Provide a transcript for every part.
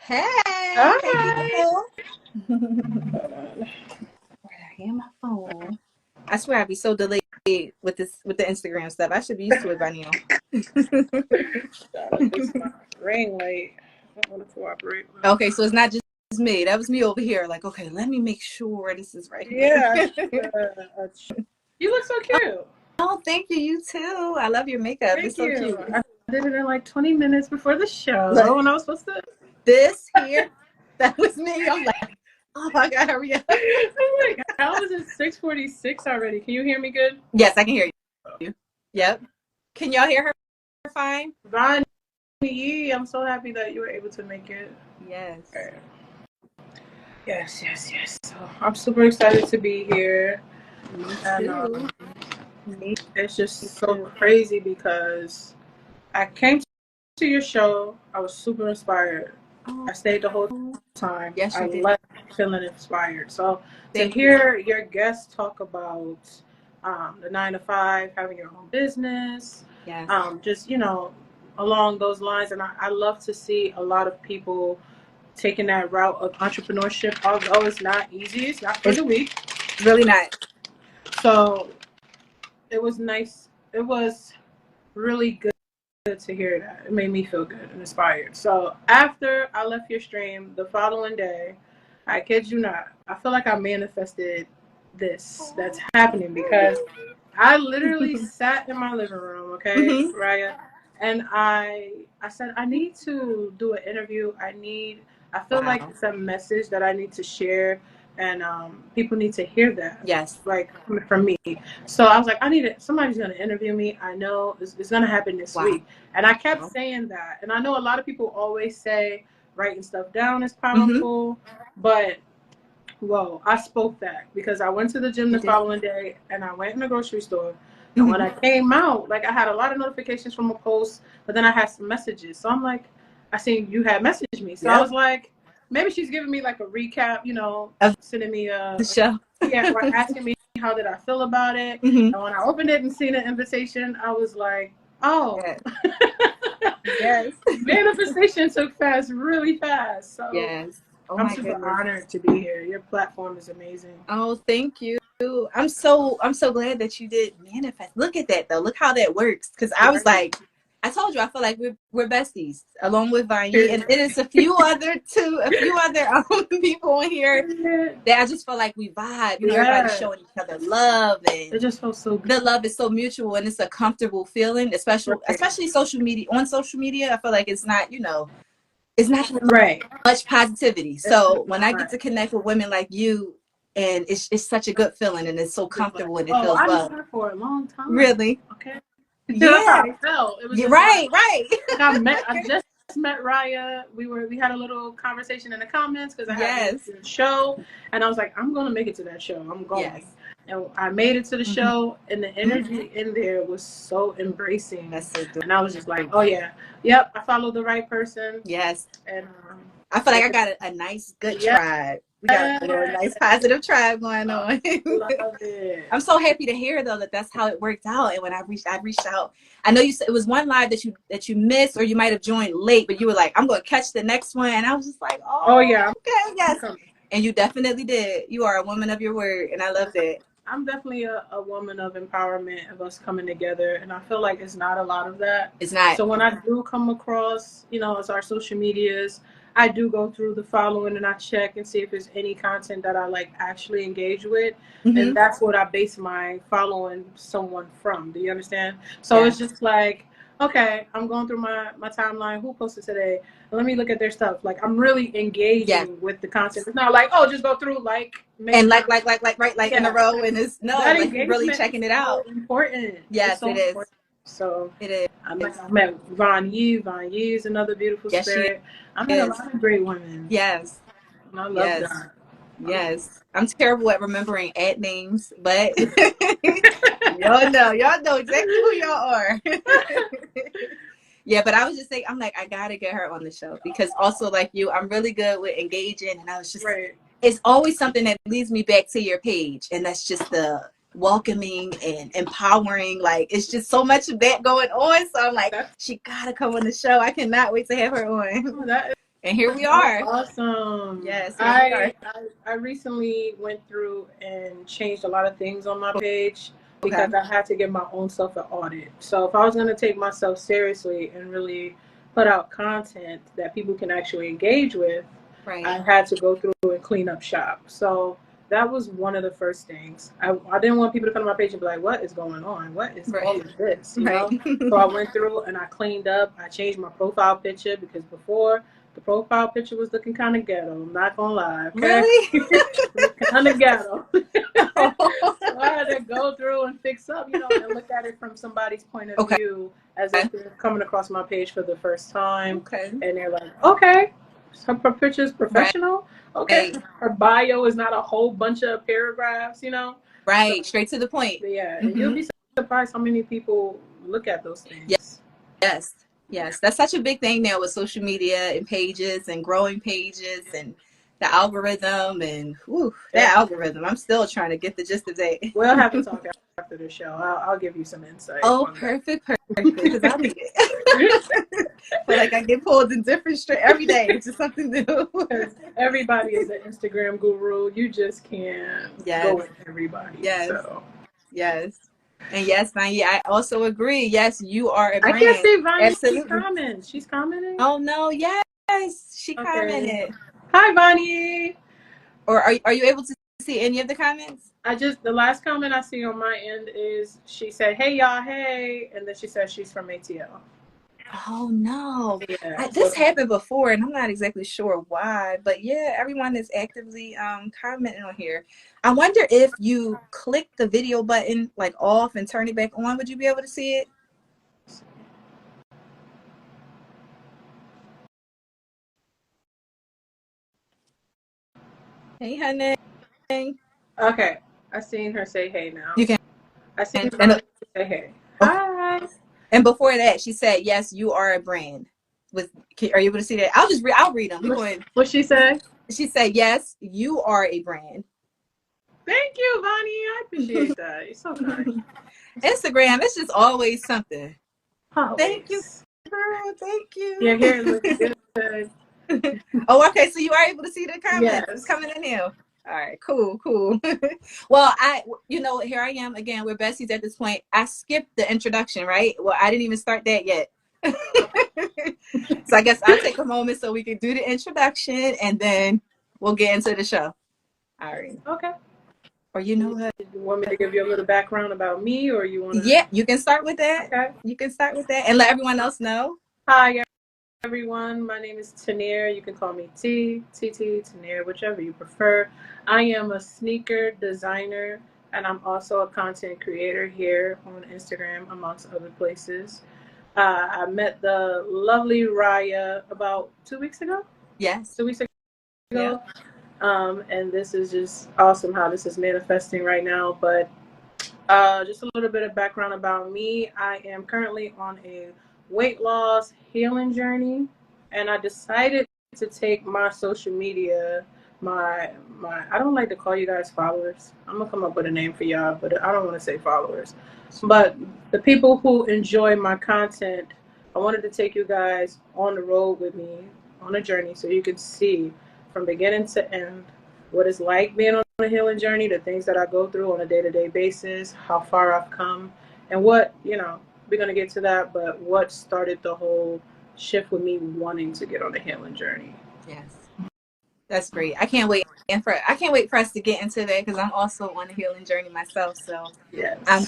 Hey, hey, Hi. beautiful. Where did I hear my phone? I swear I'd be so delayed with the Instagram stuff. I should be used to it by now. This is my ring light. I don't want to cooperate. Okay, so it's not just me. That was me over here. Like, okay, let me make sure this is right. Yeah. You look so cute. Oh, thank you. You too. I love your makeup. It's Thank so you. cute. I did it in like 20 minutes before the Look, show, and I was supposed to. this here, that was me. I'm like, oh my God, hurry up. Oh my God. How is it 6:46 already? Can you hear me good? Yes, I can hear you. Yep. Can y'all hear her fine? Von Yee, I'm so happy that you were able to make it. Yes. Okay. Yes. So I'm super excited to be here. Me And too. Me it's just so too. crazy because I came to your show. I was super inspired. Oh, I stayed the whole time. yes, I you did. left feeling inspired. So to Thank you. hear your guests talk about the 9 to 5, having your own business, Yes. just along those lines, and I love to see a lot of people taking that route of entrepreneurship. Although it's not easy, it's not for It's the weak. really not. So it was nice. It was really good to hear that. It made me feel good and inspired. So after I left your stream the following day, I kid you not, I feel like I manifested this that's happening because I literally sat in my living room, okay, Mm-hmm. Raya, and I said I need to do an interview. I feel like Wow. it's a message that I need to share, and people need to hear that, Yes. like from me. So I was like, somebody's gonna interview me. I know it's gonna happen this Wow. week, and I kept saying that. And I know a lot of people always say writing stuff down is Mm-hmm. powerful, but whoa, I spoke that because I went to the gym You the did. following day and I went in the grocery store. And when Mm-hmm. I came out, like I had a lot of notifications from a post, but then I had some messages. So I'm like, I seen you had messaged me. So I Yep. was like, maybe she's giving me like a recap, Of sending me the show. yeah, or asking me how did I feel about it. Mm-hmm. And when I opened it and seen the invitation, I was like, oh. Yes. Yes. Manifestation took really fast. So Yes. Oh I'm my super goodness. honored to be here. Your platform is amazing. Oh, thank you. I'm so glad that you did manifest. Look at that though. Look how that works. Because I was Right. like, I told you I feel like we're besties, along with Vanya, and Period. it is a few other people in here that I just feel like we vibe. You know, everybody's Yeah. showing each other love, It and just felt so good. the love is so mutual, and it's a comfortable feeling. Right. Especially social media. On social media, I feel like it's not, it's not Right. much positivity. It's So when I get not. to connect with women like you, and it's such a good feeling, and it's so Just like, comfortable, and it oh, feels I knew well. her for a long time. Really? Okay. That's how Yeah. I felt. It was You're just right. Right. like I just met Raya. We had a little conversation in the comments because I had moved Yes. to the show, and I was like, I'm gonna make it to that show. I'm Yes. going. And I made it to the Mm-hmm. show, and the energy in there was so embracing. That's so dope. And I was just like, oh yeah, yep, I followed the right person. Yes. And I feel like I got a nice, good yeah, tribe. We got a little nice, positive tribe going I on. love it. I'm so happy to hear though that that's how it worked out. And when I reached out. I know you said it was one live that you missed, or you might have joined late, but you were like, I'm going to catch the next one, and I was just like, Oh oh, yeah, okay, I'm yes. coming. And you definitely did. You are a woman of your word, and I love that. I'm definitely a woman of empowerment of us coming together, and I feel like it's not a lot of that. It's not. So when I do come across, as our social medias, I do go through the following and I check and see if there's any content that I like actually engage with, and Mm-hmm. that's what I base my following someone from. Do you understand? So Yeah. it's just like, okay, I'm going through my timeline. Who posted today? Let me look at their stuff. Like I'm really Yes. engaging with the content. It's not like, oh, just go through make And a comment. right, like in a Yeah, row, and it's no, that like you really engagement is checking it so out. important. It's Yes, so it is. important. So It I is. met Von Yee. Von Yee is another beautiful Yes, she spirit. I met a is. lot of great women. Yes. And I love Yes. that. Yes. I'm terrible at remembering ad names, but y'all know exactly who y'all are. Yeah, but I was just saying, I'm like, I gotta get her on the show because also like you, I'm really good with engaging, and I was just, Right. it's always something that leads me back to your page, and that's just the welcoming and empowering. Like it's just so much of that going on. So I'm like, That's she gotta come on the show. I cannot wait to have her on. that And here we So are. awesome. Yes, here we are. I recently went through and changed a lot of things on my page Okay. because I had to give my own self an audit. So if I was going to take myself seriously and really put out content that people can actually engage with, Right. I had to go through and clean up shop. So that was one of the first things. I didn't want people to come to my page and be like, what is going on? What is all of this? You know? So I went through and I cleaned up. I changed my profile picture because before the profile picture was looking kind of ghetto. I'm not going to lie. Okay? Really? Kind of ghetto. So I had to go through and fix up, you know, and look at it from somebody's point of view as if they're coming across my page for the first time. Okay. And they're like, okay, her picture's professional. Okay, her bio is not a whole bunch of paragraphs, you know. Right, so, straight to the point. Yeah, and you'll be surprised how many people look at those things. Yes, that's such a big thing now with social media and pages and growing pages and the algorithm and that algorithm. I'm still trying to get the gist of that. We'll have to talk after the show. I'll give you some insight. Oh, perfect, because I need it. But like I get pulled in different every day. It's just something new. Everybody is an Instagram guru. You just can't go with everybody. Yes. So. Yes. And yes, Vanya, I also agree. Yes, you are a brand. I can't see Vanya. She's commenting. Oh no, yes. She commented. Hi, Vanya. Or are you able to see any of the comments? The last comment I see on my end is she said, hey y'all, hey, and then she said she's from ATL. Oh no. Yeah. This happened before and I'm not exactly sure why, but yeah, everyone is actively commenting on here. I wonder if you click the video button like off and turn it back on, would you be able to see it? Hey honey. Okay. I seen her say hey now. You can I seen her say hey. Hi. And before that, she said, "Yes, you are a brand." Are you able to see that? I'll read them. What she said? She said, "Yes, you are a brand." Thank you, Vanya. I appreciate that. You're so kind. Instagram, it's just always something. Always. Thank you, girl. Thank you. Your hair looks good. Oh, okay. So you are able to see the comments. Yes. It's coming in here. All right, cool. Well, here I am again. We're besties at this point. I skipped the introduction, right? Well, I didn't even start that yet. So I guess I'll take a moment so we can do the introduction and then we'll get into the show. All right. Okay. Or you know what? You want me to give you a little background about me, or you want to? Yeah, you can start with that. Okay. You can start with that and let everyone else know. Hi, everyone. My name is Tanir. You can call me T, TT, Tanir, whichever you prefer. I am a sneaker designer, and I'm also a content creator here on Instagram, amongst other places. I met the lovely Raya about 2 weeks ago. Yes. 2 weeks ago. Yeah. And this is just awesome how this is manifesting right now. But just a little bit of background about me. I am currently on a weight loss healing journey, and I decided to take my social media, my I don't like to call you guys followers. I'm gonna come up with a name for y'all, but I don't want to say followers. But the people who enjoy my content, I wanted to take you guys on the road with me on a journey so you can see from beginning to end what it's like being on a healing journey, the things that I go through on a day-to-day basis, how far I've come, and what, we're going to get to that, but what started the whole shift with me wanting to get on a healing journey. Yes. That's great. I can't wait. I can't wait for us to get into that because I'm also on a healing journey myself. So yes. I'm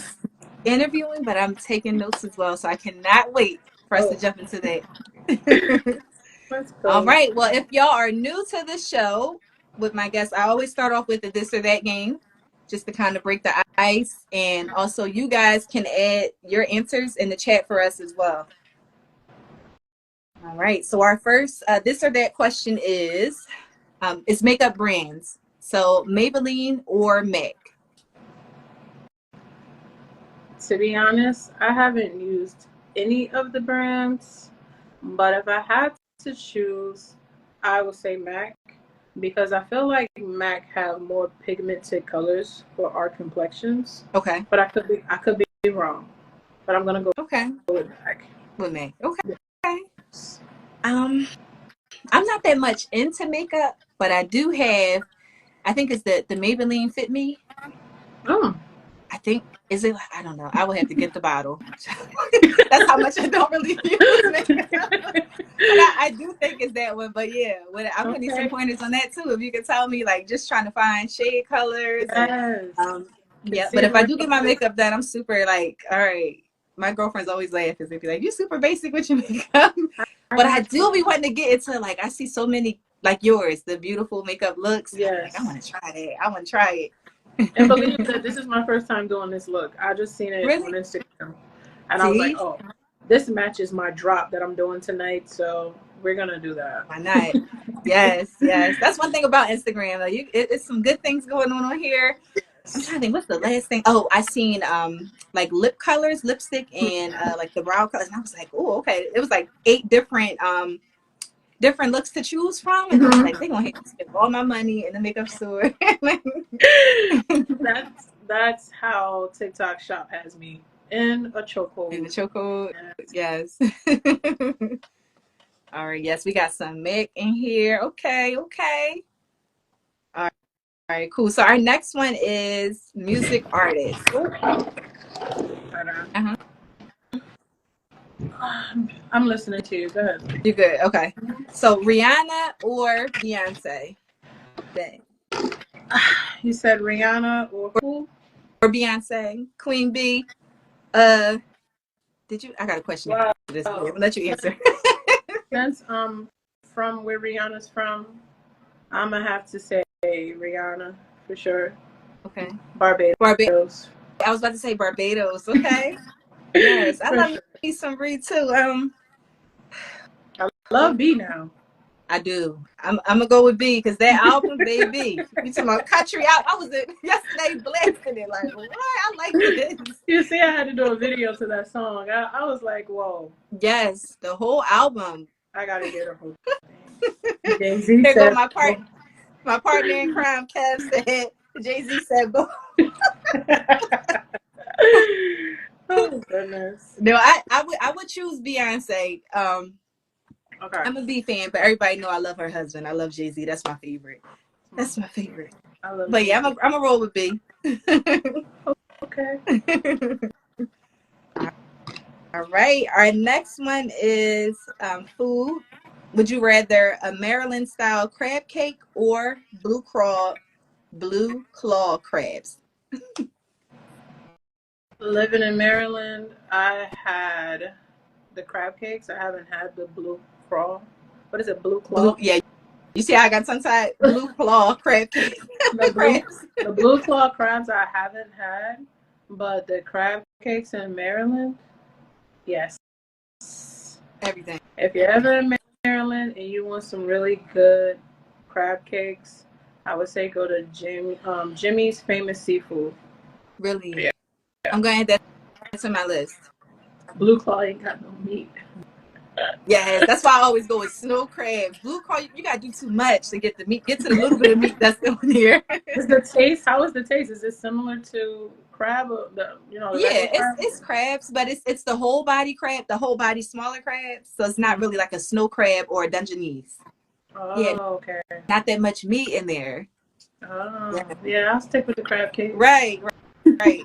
interviewing, but I'm taking notes as well. So I cannot wait for us to jump into that. All right. Well, if y'all are new to the show with my guests, I always start off with the this or that game just to kind of break the ice. And also you guys can add your answers in the chat for us as well. All right. So our first this or that question is makeup brands. So Maybelline or MAC? To be honest, I haven't used any of the brands, but if I had to choose, I would say MAC because I feel like MAC have more pigmented colors for our complexions. Okay. But I could be wrong. But I'm gonna go with MAC. With MAC. Okay. I'm not that much into makeup, but I do have. I think it's the Maybelline Fit Me. Oh. I think is it. I don't know. I will have to get the bottle. That's how much I don't really use makeup. But I do think it's that one. But yeah, I'm gonna need some Okay. pointers on that too. If you can tell me, like, just trying to find shade colors and Yes. yeah. But if I do get my makeup done, I'm super like, all right. My girlfriends always laugh because they be like, "You super basic with your makeup." I But I got do be wanting to get into like I see so many like yours, the beautiful makeup looks. And I'm like, I yes. want to try that. I want to try And believe it. that this is my first time doing this look. I just seen it on Really? Instagram. And I was like, See? oh, this matches my drop that I'm doing tonight, so we're gonna do that. Why not? Yes, yes. That's one thing about Instagram. Like it's some good things going on here. I'm trying to think. What's the last thing? Oh, I seen like lip colors, lipstick, and like the brow colors. And I was like, oh, okay. It was like 8 different looks to choose from, and I was like, Mm-hmm. they gonna spend all my money in the makeup store. That's how TikTok Shop has me in a In the chokehold. chokehold, Yes. yes. All right, yes, we got some Mick in here. Okay, okay. All right, cool. So our next one is music artist. Uh-huh. I'm listening to you. Go ahead. You good? Okay. So Rihanna or Beyonce? Dang. You said Rihanna or who? Or Beyonce? Queen B? Uh, did you? I got a question after Wow. this. I'm gonna let you answer. Since from where Rihanna's from, I'm gonna have to say Rihanna for sure. Okay. Barbados. Barbados. I was about to say Barbados. Okay. Yes, I For love sure. me some Reed too. I love B now. I do. I'm gonna go with B because that album, baby. You talking about country? I was yesterday blasting it like, what? I like this. You see, I had to do a video to that song. I was like, whoa, Yes, the whole album. I gotta get a whole thing. Jay-Z Here go said, my partner in crime, Kev said. Jay-Z said, "Go." oh goodness. No, I would choose Beyonce. Okay. I'm a B fan, but everybody know I love her husband. I love Jay-Z. That's my favorite. That's my favorite. I love But yeah, Jay-Z. I'm a roll with B. Okay. All right. Our next one is food. Would you rather a Maryland style crab cake or blue claw crabs? Living in Maryland, I had the crab cakes. I haven't had the blue crawl. What is it? Blue Blue, claw? yeah. You see how I got tongue tied? Blue claw crab cake. The blue Crabs. the blue claw crabs I haven't had, but the crab cakes in Maryland, yes. Everything. If you're ever in Maryland and you want some really good crab cakes, I would say go to Jimmy's Famous Seafood. Really. Yeah. I'm going to add that to my list. Blue claw ain't got no meat. Yes, that's why I always go with snow crabs. Blue claw, you gotta do too much to get the meat. Get to the little bit of meat that's in here. Is the taste? How is the taste? Is it similar to crab or the Yeah, regular crab? it's crabs, but it's the whole body crab, the whole body smaller crabs. So it's not really like a snow crab or a Dungeness. Yeah, Oh, okay. not that much meat in there. Oh, Yeah. yeah. I'll stick with the crab cake. Right, right.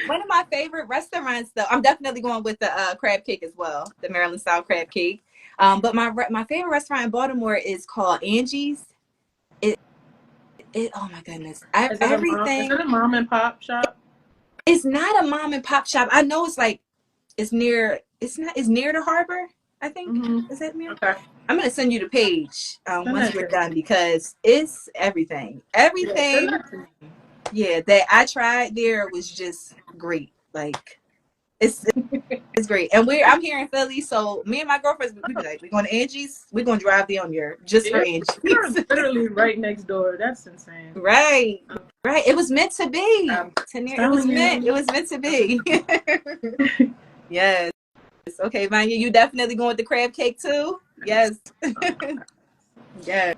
One of my favorite restaurants, though, I'm definitely going with the crab cake as well, the Maryland style crab cake. But my favorite restaurant in Baltimore is called Angie's. It oh my goodness, Is everything. it a mom and pop shop? It's not a mom and pop shop. I know it's like it's near. It's not. It's near the harbor. I think is that near? Okay. I'm gonna send you the page Send once that we're to done me. because it's everything. Yeah, send Everything, that to me. yeah, that I tried there was just great. Like it's it's great. And I'm here in Philly, so me and my girlfriends we be like, we're going to Angie's. We're gonna drive down here just for Yeah, you're Angie's. literally right next door. That's insane. Right, right. It was meant to be. I'm Tania, it was telling meant. It you. was meant to be. Yes. Okay, Vanya, you definitely going with the crab cake too? Yes. Yes.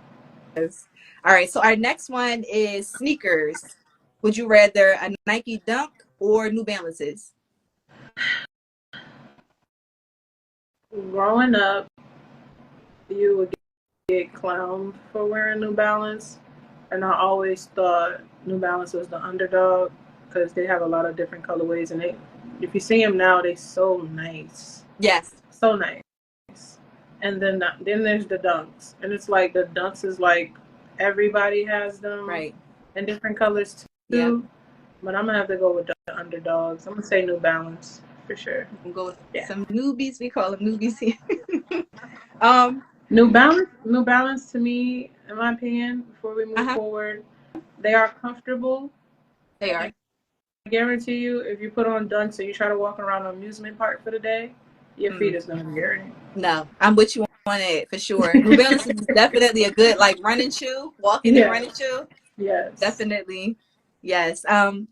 All right. So our next one is sneakers. Would you rather a Nike Dunk or New Balances? Growing up, you would get clowned for wearing New Balance, and I always thought New Balance was the underdog because they have a lot of different colorways, and if you see them now, they so nice. Yes. So nice. And then there's the Dunks, and it's like the Dunks is like everybody has them, right, in different colors too. Yeah. But I'm gonna have to go with the underdogs. I'm gonna say New Balance for sure. I'm going with some newbies. We call them newbies here. New Balance to me, in my opinion, before we move forward, they are comfortable. They are. I guarantee you, if you put on Dunks and you try to walk around an amusement park for the day, your feet is gonna be hurting. No, I'm with you on it for sure. New Balance is definitely a good like running shoe, walking and running shoe. Yes, definitely. Yes. And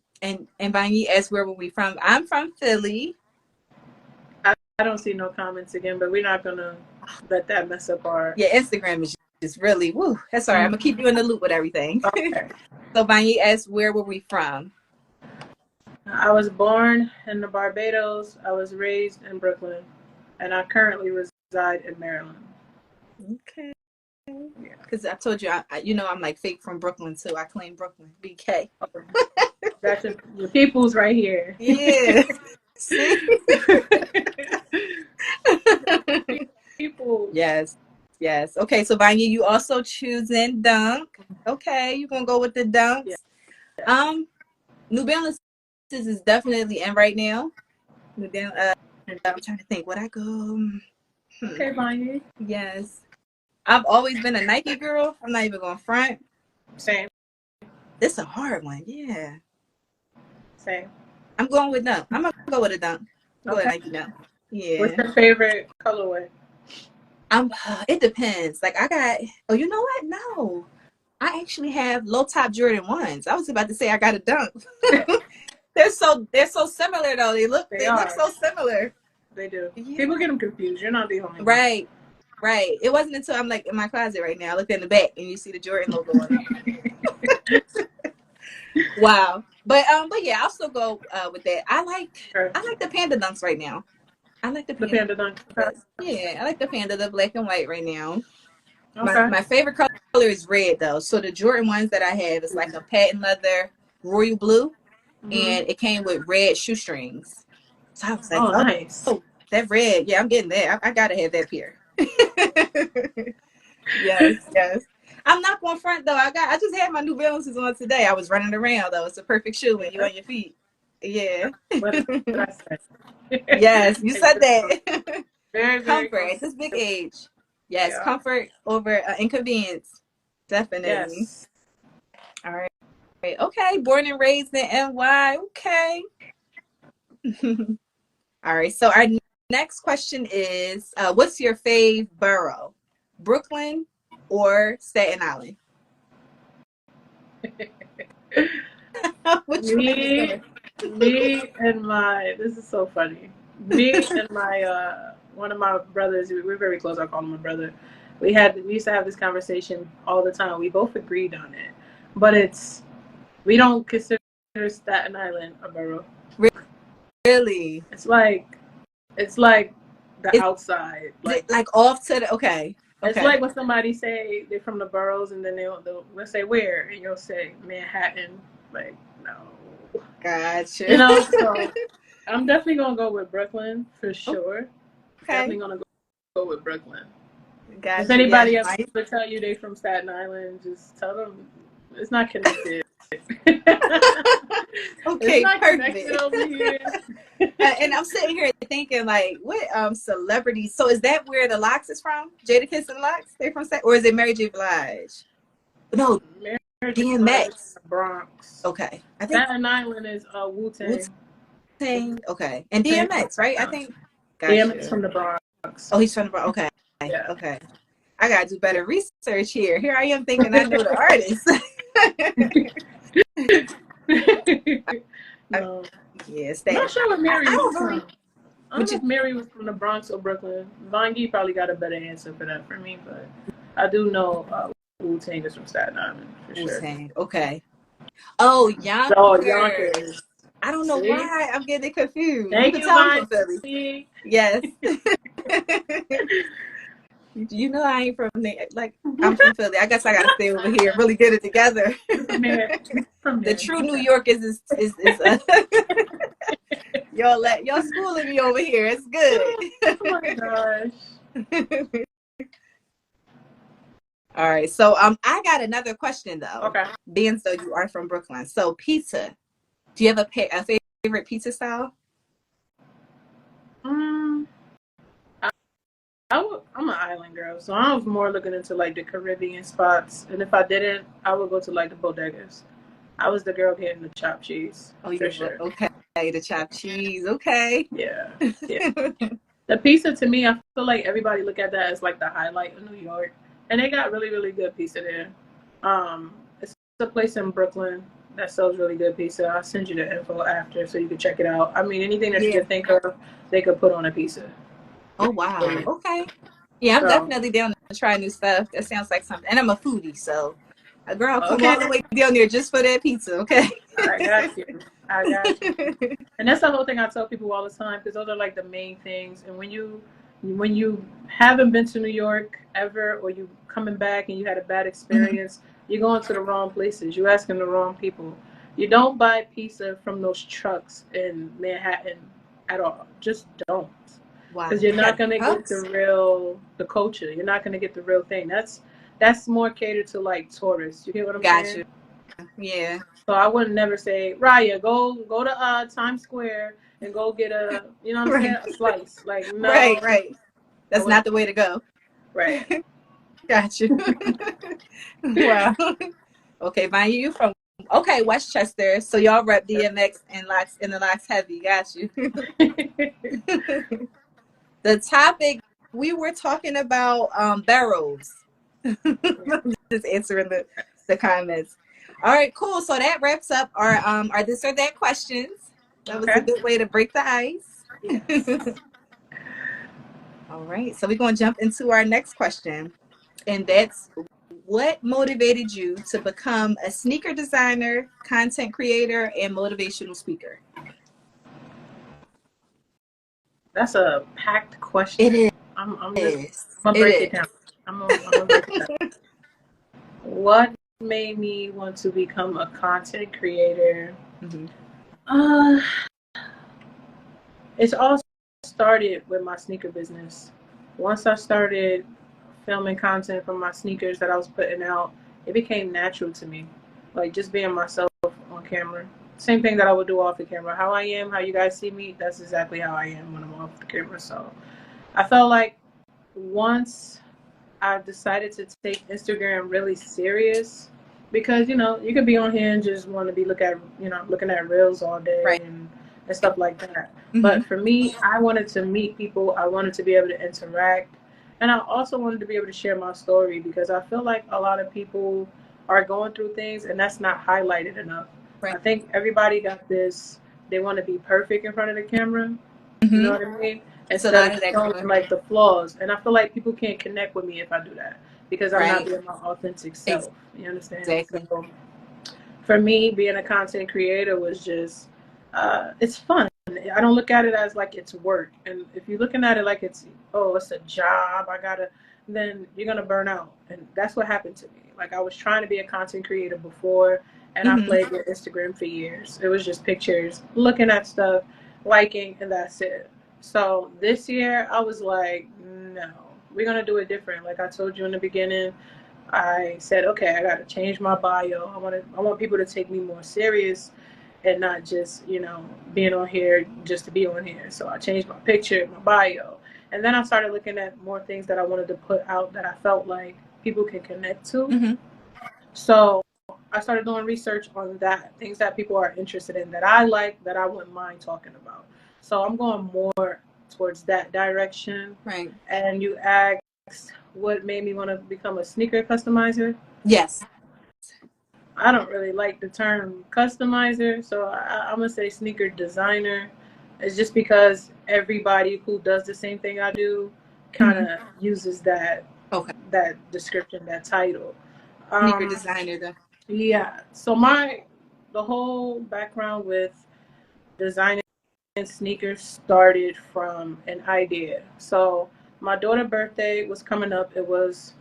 Vanyi asks where were we from? I'm from Philly. I don't see no comments again, but we're not gonna let that mess up our. Yeah, Instagram is just really woo. That's all right. I'm gonna keep you in the loop with everything. Okay. So Vanyi asks where were we from? I was born in the Barbados. I was raised in Brooklyn, and I currently reside in Maryland. Okay. Because I told you, I'm like fake from Brooklyn too. I claim Brooklyn, BK. That's your people's right here. Yeah. See? People. Yes. Okay, so Vanyi, you also choosing Dunk. Okay, you're gonna go with the Dunks. Yeah. New Balance is definitely in right now. New Balance. I'm trying to think. Would I go? Okay, Vanyi. Yes. I've always been a Nike girl. I'm not even going front. Same. It's a hard one. Yeah. Same. I'm going with Dunk. I'm gonna go with a Dunk. Go with Nike Dunk. Yeah. What's your favorite colorway? It depends. Like I got. Oh, you know what? No, I actually have low top Jordan 1s. I was about to say I got a Dunk. They're so similar though. They look so similar. They do. Yeah. People get them confused. You're not the only one. Right. It wasn't until I'm like in my closet right now. I looked in the back and you see the Jordan logo on it. Wow. But yeah, I'll still go with that. I like the Panda Dunks right now. I like the Panda Dunks. Yeah, I like the Panda, the black and white right now. Okay. My favorite color is red though. So the Jordan 1s that I have is like a patent leather royal blue, and it came with red shoestrings. So I was like, nice. Oh, that red. Yeah, I'm getting that. I gotta have that pair. Yes. I'm not going front though. I just had my New Balances on today. I was running around though. It's a perfect shoe when you're on your feet. Yeah. Yes, you said that. Very comfort at this big age. Yes, comfort over inconvenience. Definitely. Yes. All right. Okay, born and raised in NY. Okay. All right. So our next question is, what's your fave borough? Brooklyn or Staten Island? This is so funny. Me and my one of my brothers, we're very close. I call him my brother. We used to have this conversation all the time. We both agreed on it, but we don't consider Staten Island a borough. Really? It's like the outside, like off to the okay. It's like when somebody say they're from the boroughs and then they'll say where, and you'll say Manhattan. Like, no. Gotcha. You know, so I'm definitely gonna go with Brooklyn for sure. Okay. Definitely gonna go with Brooklyn. Gotcha. If anybody else would tell you they from Staten Island, just tell them it's not connected. Okay, it's not connected over here. And I'm sitting here thinking, like, what celebrities? So is that where the Lox is from? Jadakiss and Lox? They're from or is it Mary J. Blige? No, DMX. Bronx. Okay, I think Staten Island is Wu-Tang. Wu-Tang. Okay, and DMX, right? I think. Gotcha. DMX from the Bronx. Oh, he's from the Bronx. Okay. Yeah. Okay. I gotta do better research here. Here I am thinking I know the artist. No. I'm not sure what Mary was from. I don't know if Mary was from the Bronx or Brooklyn. Vangi probably got a better answer for that for me, but I do know Wu-Tang is from Staten Island for sure. Wu-Tang. Okay. Oh, Yonkers. Oh, Yonkers. I don't know why I'm getting confused. Thank you, Vangi. Yes. You know I ain't from there. Like, I'm from Philly. I guess I gotta stay over here and really get it together. From there. From The there. true New York is y'all schooling me over here. It's good. Oh my gosh. All right. So I got another question though. Okay. Being so you are from Brooklyn. So pizza. Do you have a favorite pizza style? Um, I'm an island girl, so I was more looking into like the Caribbean spots. And if I didn't, I would go to like the bodegas. I was the girl getting the chopped cheese. Oh, For you sure. okay. The chopped cheese. Okay. Yeah. Yeah. The pizza to me, I feel like everybody look at that as like the highlight of New York. And they got really, really good pizza there. It's a place in Brooklyn that sells really good pizza. I'll send you the info after so you can check it out. I mean, anything that you Yeah. can think of, they could put on a pizza. Oh wow. Okay. Yeah, I'm So, definitely down to try new stuff. That sounds like something. And I'm a foodie, so a girl come okay, all the way down there just for that pizza, okay? I got you. I got you. And that's the whole thing I tell people all the time because those are like the main things. And when you haven't been to New York ever, or you coming back and you had a bad experience, you're going to the wrong places. You're asking the wrong people. You don't buy pizza from those trucks in Manhattan at all. Just don't, Wow. because you're not gonna get the culture. You're not gonna get the real thing. That's more catered to like tourists. You get what I'm saying? Yeah. So I would never say, Raya, go to Times Square and go get a, you know what I'm saying, a slice. Like, no. Right. That's not the way to go. Right. Got you. Wow. Okay, mind you from Westchester. So y'all rep DMX and the Locks Heavy. Got you. The topic we were talking about barrels. Just answering the comments. All right, cool. So that wraps up our this or that questions. That was a good way to break the ice. Yes. All right, so we're gonna jump into our next question, and that's what motivated you to become a sneaker designer, content creator, and motivational speaker? That's a packed question. It is. I'm gonna break it down. I'm gonna break it down. What made me want to become a content creator? Mm-hmm. It's all started with my sneaker business. Once I started filming content from my sneakers that I was putting out, it became natural to me. Like just being myself on camera. Same thing that I would do off the camera. How I am, how you guys see me, that's exactly how I am when I'm off the camera. So I felt like once I decided to take Instagram really serious, because you could be on here and just want to be looking at reels all day and stuff like that. Mm-hmm. But for me, I wanted to meet people. I wanted to be able to interact, and I also wanted to be able to share my story, because I feel like a lot of people are going through things and that's not highlighted enough. I think everybody got this. They want to be perfect in front of the camera. Mm-hmm. You know what I mean? Instead of showing like the flaws. And I feel like people can't connect with me if I do that, because I'm not being my authentic self. You understand? Exactly. So for me, being a content creator was just, it's fun. I don't look at it as like it's work. And if you're looking at it like it's a job, then you're going to burn out. And that's what happened to me. Like I was trying to be a content creator before, and I played with Instagram for years. It was just pictures, looking at stuff, liking, and that's it. So this year I was like, no, we're going to do it different. Like I told you in the beginning, I said, okay, I got to change my bio. I want people to take me more serious and not just, being on here just to be on here. So I changed my picture, my bio. And then I started looking at more things that I wanted to put out that I felt like people can connect to. Mm-hmm. So I started doing research on that, things that people are interested in, that I like, that I wouldn't mind talking about. So I'm going more towards that direction. Right. And you asked what made me want to become a sneaker customizer? Yes. I don't really like the term customizer, so I'm going to say sneaker designer. It's just because everybody who does the same thing I do kind of uses that description, that title. Sneaker designer, though. Yeah. So the whole background with designing sneakers started from an idea. So my daughter's birthday was coming up. It was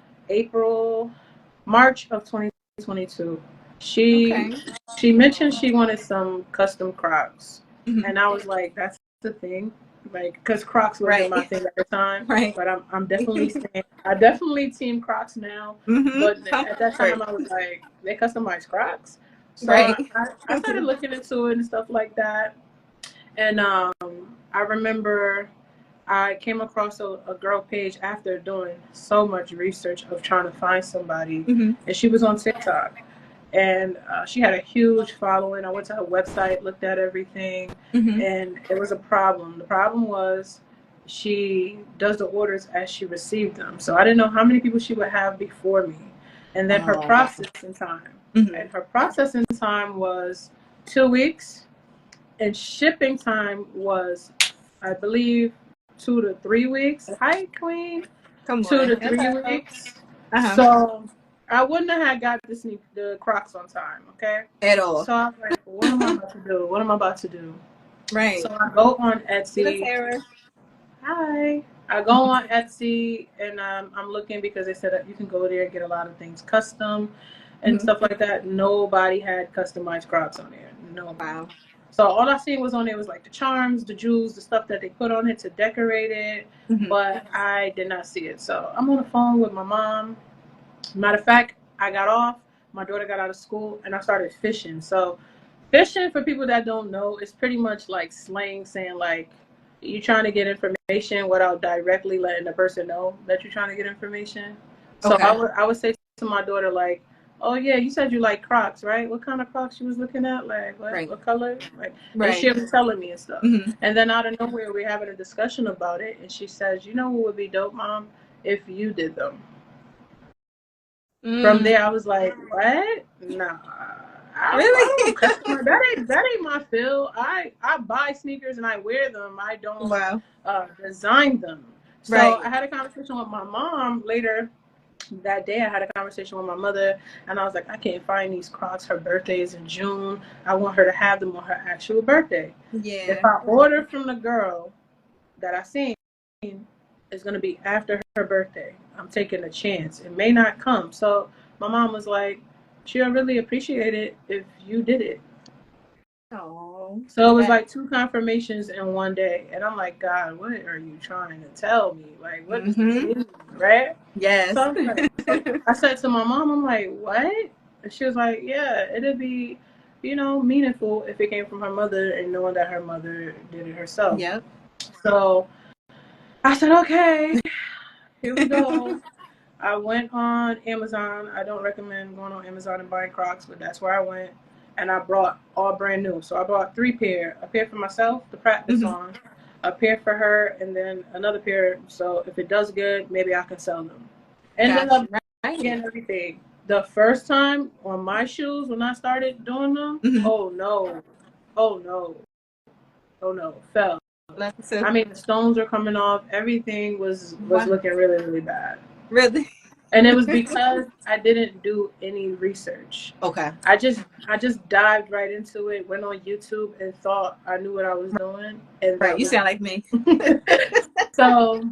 March of 2022. Okay. She mentioned she wanted some custom Crocs, Mhm. and I was like, "That's the thing," like because Crocs wasn't Right. my thing at the time. Right. But I'm definitely saying I definitely team Crocs now. But at that time, I was like, they customize Crocs, so Right. I started looking into it and stuff like that. And I remember I came across a girl page after doing so much research of trying to find somebody, Mhm. and she was on TikTok, and she had a huge following. I went to her website, looked at everything, Mhm. and it was a problem. The problem was she does the orders as she received them, so I didn't know how many people she would have before me, and then her processing time, and her processing time was 2 weeks, and shipping time was, I believe, 2 to 3 weeks. Hi, Queen. Come on. 2 to 3 weeks. Uh-huh. So I wouldn't have got the Crocs on time, okay? At all. So I was like, what am I about to do? What am I about to do? Right. So I go on Hello, Etsy. Tara. Hi. I go on Etsy and I'm looking because they said that you can go there and get a lot of things custom and stuff like that. Nobody had customized Crocs on there. No. Wow. So all I seen was on there was like the charms, the jewels, the stuff that they put on it to decorate it, but I did not see it. So I'm on the phone with my mom. Matter of fact, I got off, my daughter got out of school, and I started fishing. So fishing, for people that don't know, is pretty much like slang saying like you trying to get information without directly letting the person know that you're trying to get information. So I would say to my daughter like, "Oh yeah, you said you like Crocs, right? What kind of Crocs you was looking at? Like what color? Like." And she was telling me and stuff. And then out of nowhere, we're having a discussion about it, and she says, "You know what would be dope, Mom, if you did them." From there, I was like, "What? Nah, I don't customer. That ain't my feel. I buy sneakers and I wear them. I don't design them." So I had a conversation with my mom later that day. I had a conversation with my mother, and I was like, "I can't find these Crocs. Her birthday is in June. I want her to have them on her actual birthday. Yeah. If I order from the girl that I seen, it's gonna be after her birthday. I'm taking a chance. It may not come." So my mom was like, "She'll really appreciate it if you did it." Oh. So it was like 2 confirmations in one day, and I'm like, "God, what are you trying to tell me? Like, what does this mean, right?" Yes. So I said to my mom, I'm like, "What?" And she was like, "Yeah, it'd be, meaningful if it came from her mother and knowing that her mother did it herself." Yep. So I said, "Okay, here we go." I went on Amazon. I don't recommend going on Amazon and buying Crocs, but that's where I went. And I brought all brand new. So I bought 3 pair. A pair for myself to practice on, a pair for her, and then another pair. So if it does good, maybe I can sell them. Ended up getting everything. The first time on my shoes, when I started doing them, oh no. Oh no. Oh no. Fell. I mean, the stones were coming off. Everything was looking really, really bad. Really? And it was because I didn't do any research. Okay. I just dived right into it, went on YouTube and thought I knew what I was doing. And you sound like me. So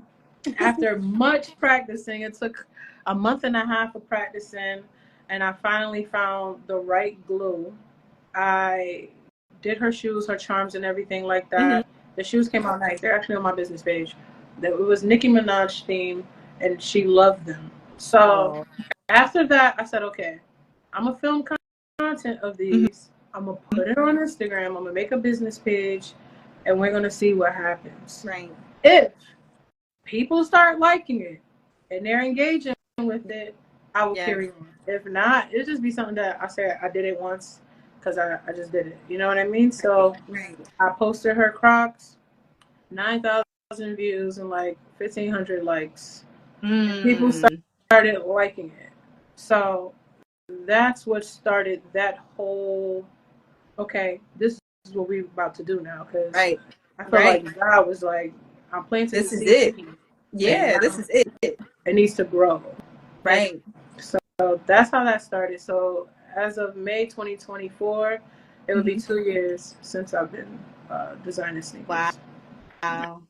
after much practicing, it took a month and a half of practicing, and I finally found the right glue. I did her shoes, her charms, and everything like that. The shoes came out nice. They're actually on my business page. It was Nicki Minaj theme, and she loved them. So after that, I said, okay, I'm going to film content of these. I'm going to put it on Instagram. I'm going to make a business page, and we're going to see what happens. Right. If people start liking it and they're engaging with it, I will carry on. If not, it'll just be something that I say I did it once because I just did it. You know what I mean? So I posted her Crocs, 9,000 views and like 1,500 likes. People started liking it. So that's what started that whole, okay, this is what we're about to do now. Because I feel like God was like, I'm planting this is it. Yeah, this is it. It needs to grow. Right. So that's how that started. So as of May 2024, it will be 2 years since I've been designing sneakers. Wow.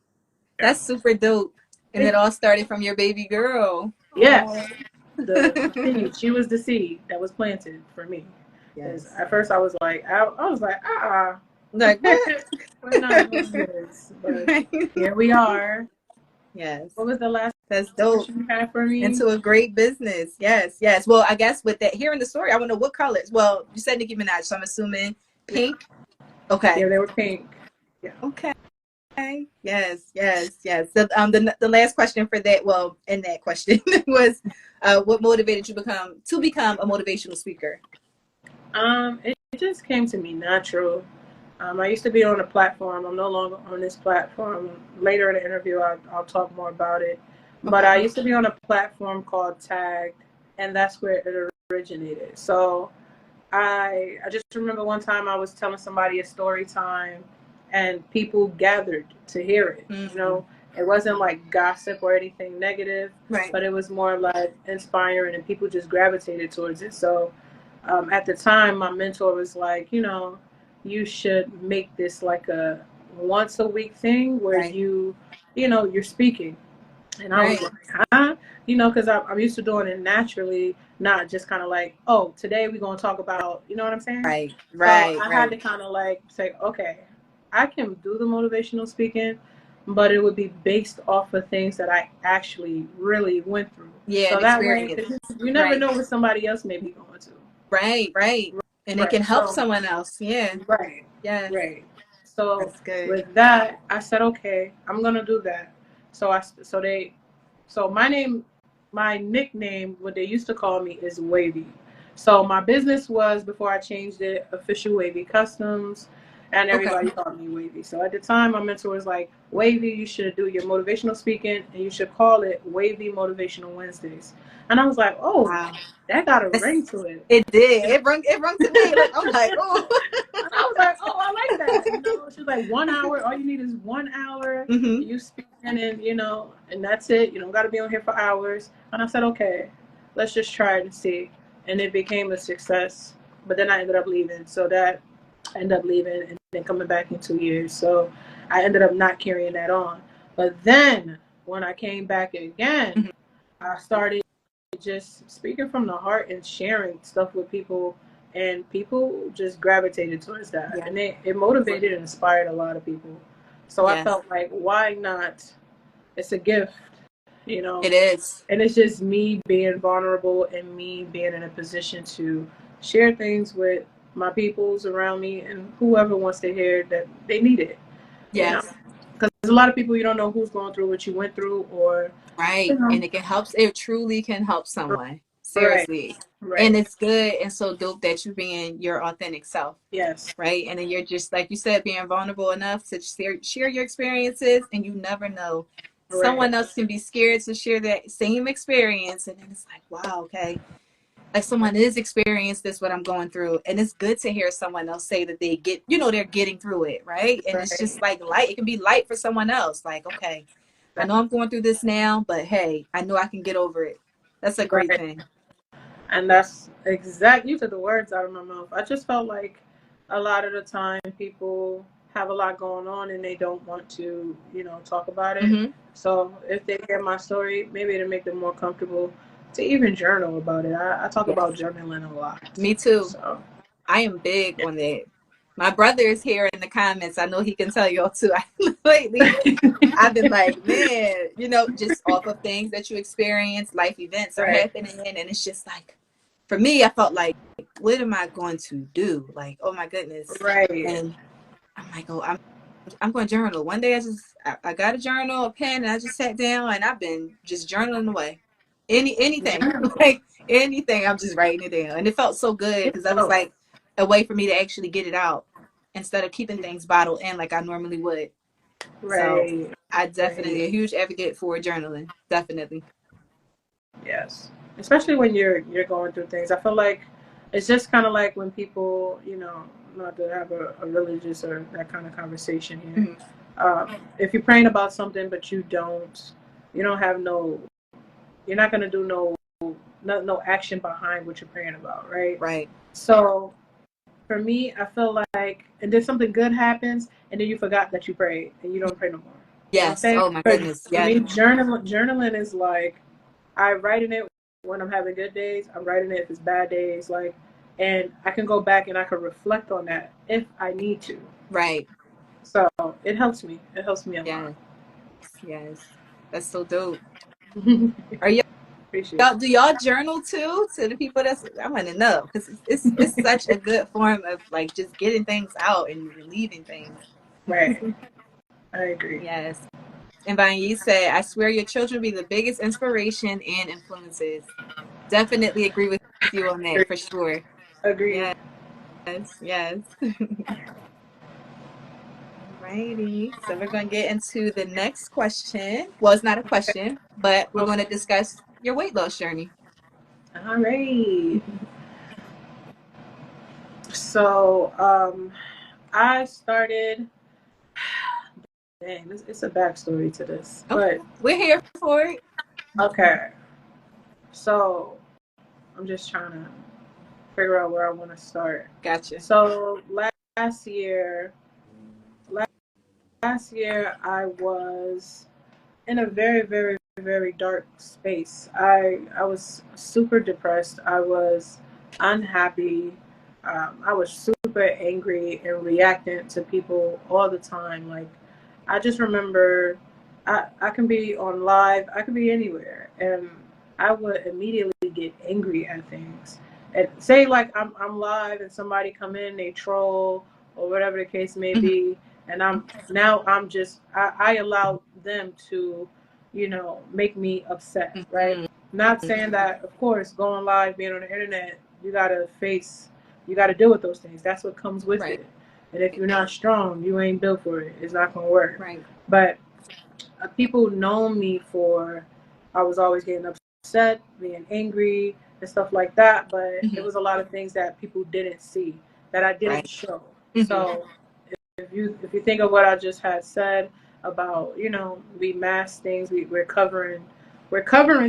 That's super dope. And it all started from your baby girl. Yes. The seed. She was the seed that was planted for me. Because Yes. at first I was like, Like what? we're not doing this. But here we are. Yes. What was the last That's dope. question you had for me? Into a great business. Yes, yes. Well, I guess with that, hearing the story, I want to know what colors. Well, you said Nicki Minaj, so I'm assuming pink. Okay. Yeah, they were pink. Yeah. Okay. Yes, yes, yes. So, the last question for that, well, in that question was, what motivated you to become a motivational speaker? It just came to me natural. I used to be on a platform. I'm no longer on this platform. Later in the interview, I'll talk more about it. But I used to be on a platform called Tagged, and that's where it originated. So I just remember one time I was telling somebody a story time, and people gathered to hear it. Mm-hmm. You know, it wasn't like gossip or anything negative, right? But it was more like inspiring, and people just gravitated towards it. So at the time, my mentor was like, you should make this like a once a week thing where right. you're speaking. And I was like, huh? Because I'm used to doing it naturally, not just kind of like, oh, today we're going to talk about, you know what I'm saying? Right. So I had to kind of like say, okay, I can do the motivational speaking, but it would be based off of things that I actually really went through. Yeah, so that way, you never know what somebody else may be going to. Right. And it can help someone else. Yeah. Right. Yeah. Right. So that's good. With that, I said, okay, I'm gonna do that. So my nickname, what they used to call me, is Wavy. So my business was, before I changed it, Official Wavy Customs, and everybody called me Wavy. So at the time, my mentor was like, Wavy, you should do your motivational speaking, and you should call it Wavy Motivational Wednesdays. And I was like, oh, wow. That got a ring to it. It did. It rung to me. Like, I'm like, oh. And I was like, oh, I like that. She's like, 1 hour. All you need is 1 hour. Mm-hmm. You speak and and that's it. You don't got to be on here for hours. And I said, okay, let's just try it and see. And it became a success. But then I ended up leaving. So that I ended up leaving and then coming back in 2 years. So I ended up not carrying that on. But then when I came back again, mm-hmm. I started just speaking from the heart and sharing stuff with people, and people just gravitated towards that. Yeah. And it motivated and inspired a lot of people. So I felt like, why not? It's a gift, It is. And it's just me being vulnerable and me being in a position to share things with my peoples around me and whoever wants to hear that they need it. Yes. Because there's a lot of people, you don't know who's going through what you went through, or right. And it truly can help someone. Seriously. Right. And it's good and so dope that you're being your authentic self. Yes. Right. And then you're just, like you said, being vulnerable enough to share your experiences, and you never know. Right. Someone else can be scared to share that same experience, and then it's like, wow, okay. Like someone is experiencing this, what I'm going through. And it's good to hear someone else say that they get, they're getting through it. Right. And it's just like light. It can be light for someone else. Like, okay, I know I'm going through this now, but hey, I know I can get over it. That's a great thing. And that's you took the words out of my mouth. I just felt like a lot of the time people have a lot going on and they don't want to, talk about it. Mm-hmm. So if they hear my story, maybe it'll make them more comfortable to even journal about it. I talk about journaling a lot. Me too. So I am big on that. My brother is here in the comments. I know he can tell y'all too. Lately, I've been like, man, just off of things that you experience, life events are happening, and it's just like, for me, I felt like, what am I going to do? Like, oh my goodness. Right. And I'm like, oh, I'm going to journal. One day I got a journal, a pen, and I just sat down, and I've been just journaling away. Anything, like anything, I'm just writing it down. And it felt so good because that was like a way for me to actually get it out instead of keeping things bottled in like I normally would. Right. So I definitely a huge advocate for journaling. Definitely. Yes. Especially when you're going through things. I feel like it's just kind of like when people, not to have a religious or that kind of conversation here. Mm-hmm. If you're praying about something but you don't have you're not going to do no action behind what you're praying about, right? Right. So for me, I feel like, and then something good happens, and then you forgot that you prayed, and you don't pray no more. You know what I'm Yes. saying? Oh my For, goodness. for Yes. me, journaling is like, I write in it when I'm having good days. I'm writing it if it's bad days. Like, and I can go back and I can reflect on that if I need to. Right. So it helps me. It helps me a lot. Yes. Yes. That's so dope. Are Appreciate y'all, do y'all journal too? To the people that's, I want to know, because it's such a good form of like just getting things out and relieving things. Right. I agree. Yes. And Vanya said, I swear your children will be the biggest inspiration and influences. Definitely agree with you on that for sure. Agreed. Yes. Yes. Alrighty. So we're going to get into the next question. Well, it's not a question, but we're going to discuss your weight loss journey. All right. So, I started. Dang, it's a backstory to this, Okay. but We're here for it. okay. So, I'm just trying to figure out where I want to start. Gotcha. So last year, I was in a very, very, very dark space. I was super depressed. I was unhappy. I was super angry and reacting to people all the time. Like, I just remember I can be on live, I can be anywhere, and I would immediately get angry at things. And say like I'm live and somebody come in, they troll or whatever the case may be, and I'm just I allow them to, make me upset, right? Not saying that, of course, going live, being on the internet, you gotta deal with those things. That's what comes with Right. it. And if you're not strong, you ain't built for it. It's not gonna work. Right. But people know me for, I was always getting upset, being angry, and stuff like that. But it was a lot of things that people didn't see, that I didn't show. So if you think of what I just had said about, we mask things, we're covering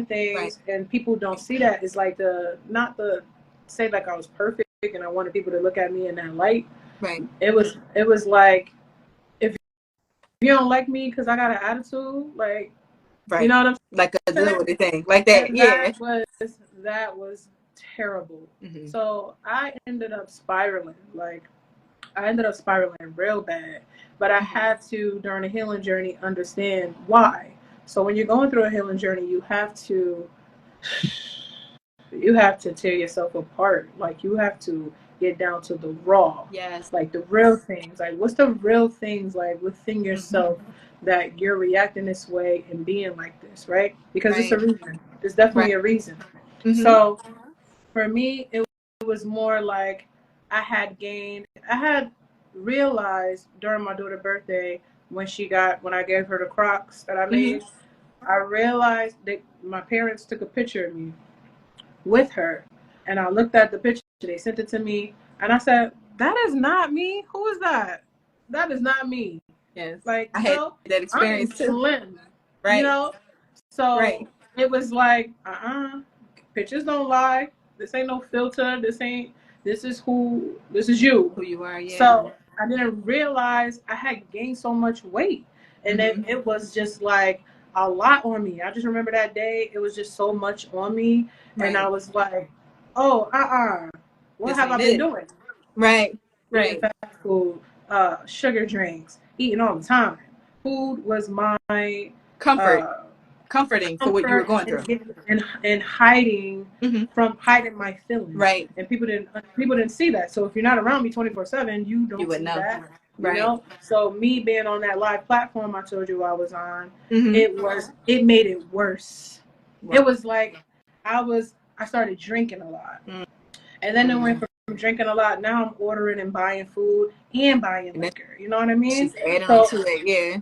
things, and people don't see that. It's like not the say like I was perfect and I wanted people to look at me in that light. Right. It was like, if you don't like me because I got an attitude, like, Right. you know what I'm like a saying? good thing. Like that. And Yeah. that was terrible. So I ended up spiraling. Like, I ended up spiraling real bad. But I had to, during the healing journey, understand why. So when you're going through a healing journey, you have to tear yourself apart. Like, you have to get down to the raw. Yes. Like, the real things. Like, what's the real things, like, within yourself that you're reacting this way and being like this, right? Because it's a reason. There's definitely a reason. So for me, it was more like I had realized during my daughter's birthday, when I gave her the Crocs that I made, I realized that my parents took a picture of me with her, and I looked at the picture. They sent it to me, and I said, "That is not me. Who is that? That is not me." Yes. Like, I had that experience too. Slim, right. So it was like, pictures don't lie. This ain't no filter. This is you. Who you are, yeah. So I didn't realize I had gained so much weight. And it was just like a lot on me. I just remember that day, it was just so much on me. And I was like, oh, what this have I been doing? Right. Eating fast food, sugar drinks, eating all the time. Food was my comforting for what you were going through, and hiding from hiding my feelings. Right. And people didn't see that. So if you're not around me 24/7, you don't see that. Right. You know. So me being on that live platform I told you I was on, it made it worse. Wow. It was like I started drinking a lot, and then it went from drinking a lot. Now I'm ordering and buying food and buying liquor. You know what I mean? She's adding on to it, yeah.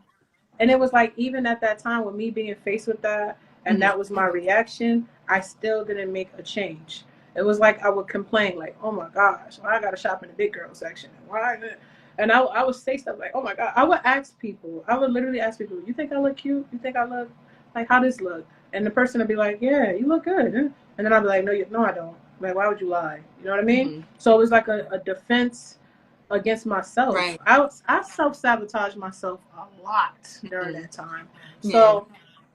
And it was like, even at that time, with me being faced with that, and that was my reaction, I still didn't make a change. It was like I would complain, like, oh my gosh, why I gotta shop in the big girl section? And I would say stuff like, oh my God. I would literally ask people, you think I look cute? You think I look, like, how this look? And the person would be like, yeah, you look good. And then I'd be like, no, I don't. Like, why would you lie? You know what I mean? So it was like a defense against myself. Right. I self-sabotaged myself a lot during that time. So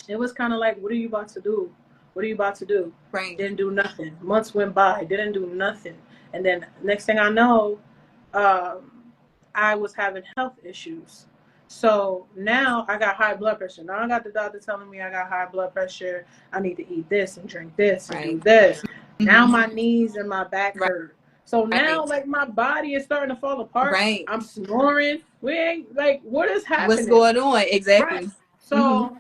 it was kind of like, what are you about to do? What are you about to do? Right. Didn't do nothing. Months went by, didn't do nothing. And then next thing I know, I was having health issues. So now I got high blood pressure. Now I got the doctor telling me I got high blood pressure. I need to eat this and drink this and do this. Now my knees and my back hurt. So now, like, my body is starting to fall apart. Right. I'm snoring. We ain't, like, what is happening? What's going on? Exactly. Right. So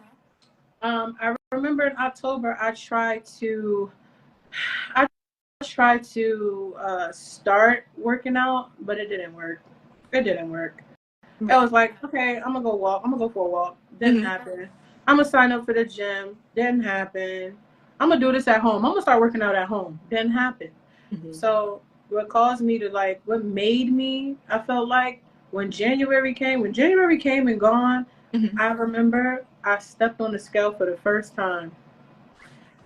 I remember in October, I tried to start working out, but it didn't work. It didn't work. I was like, okay, I'm gonna go walk. I'm gonna go for a walk. Didn't happen. I'm gonna sign up for the gym. Didn't happen. I'm gonna do this at home. I'm gonna start working out at home. Didn't happen. So what caused me to, like, what made me, I felt like when January came and gone, I remember I stepped on the scale for the first time,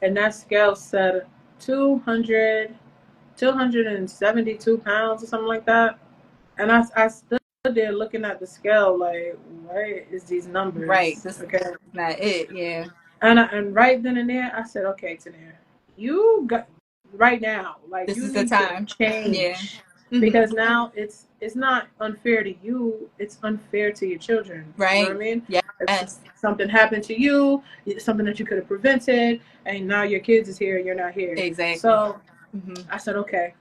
and that scale said 272 pounds or something like that. And I stood there looking at the scale like, what is these numbers? Right. This okay. is not it. Yeah. And right then and there, I said, okay, Tanir, you got right now, like, this you is need the time to change. Yeah. Because now it's not unfair to you, it's unfair to your children. Right. You know what I mean? Yes. If something happened to you, something that you could have prevented, and now your kids is here and you're not here. Exactly. So I said, okay,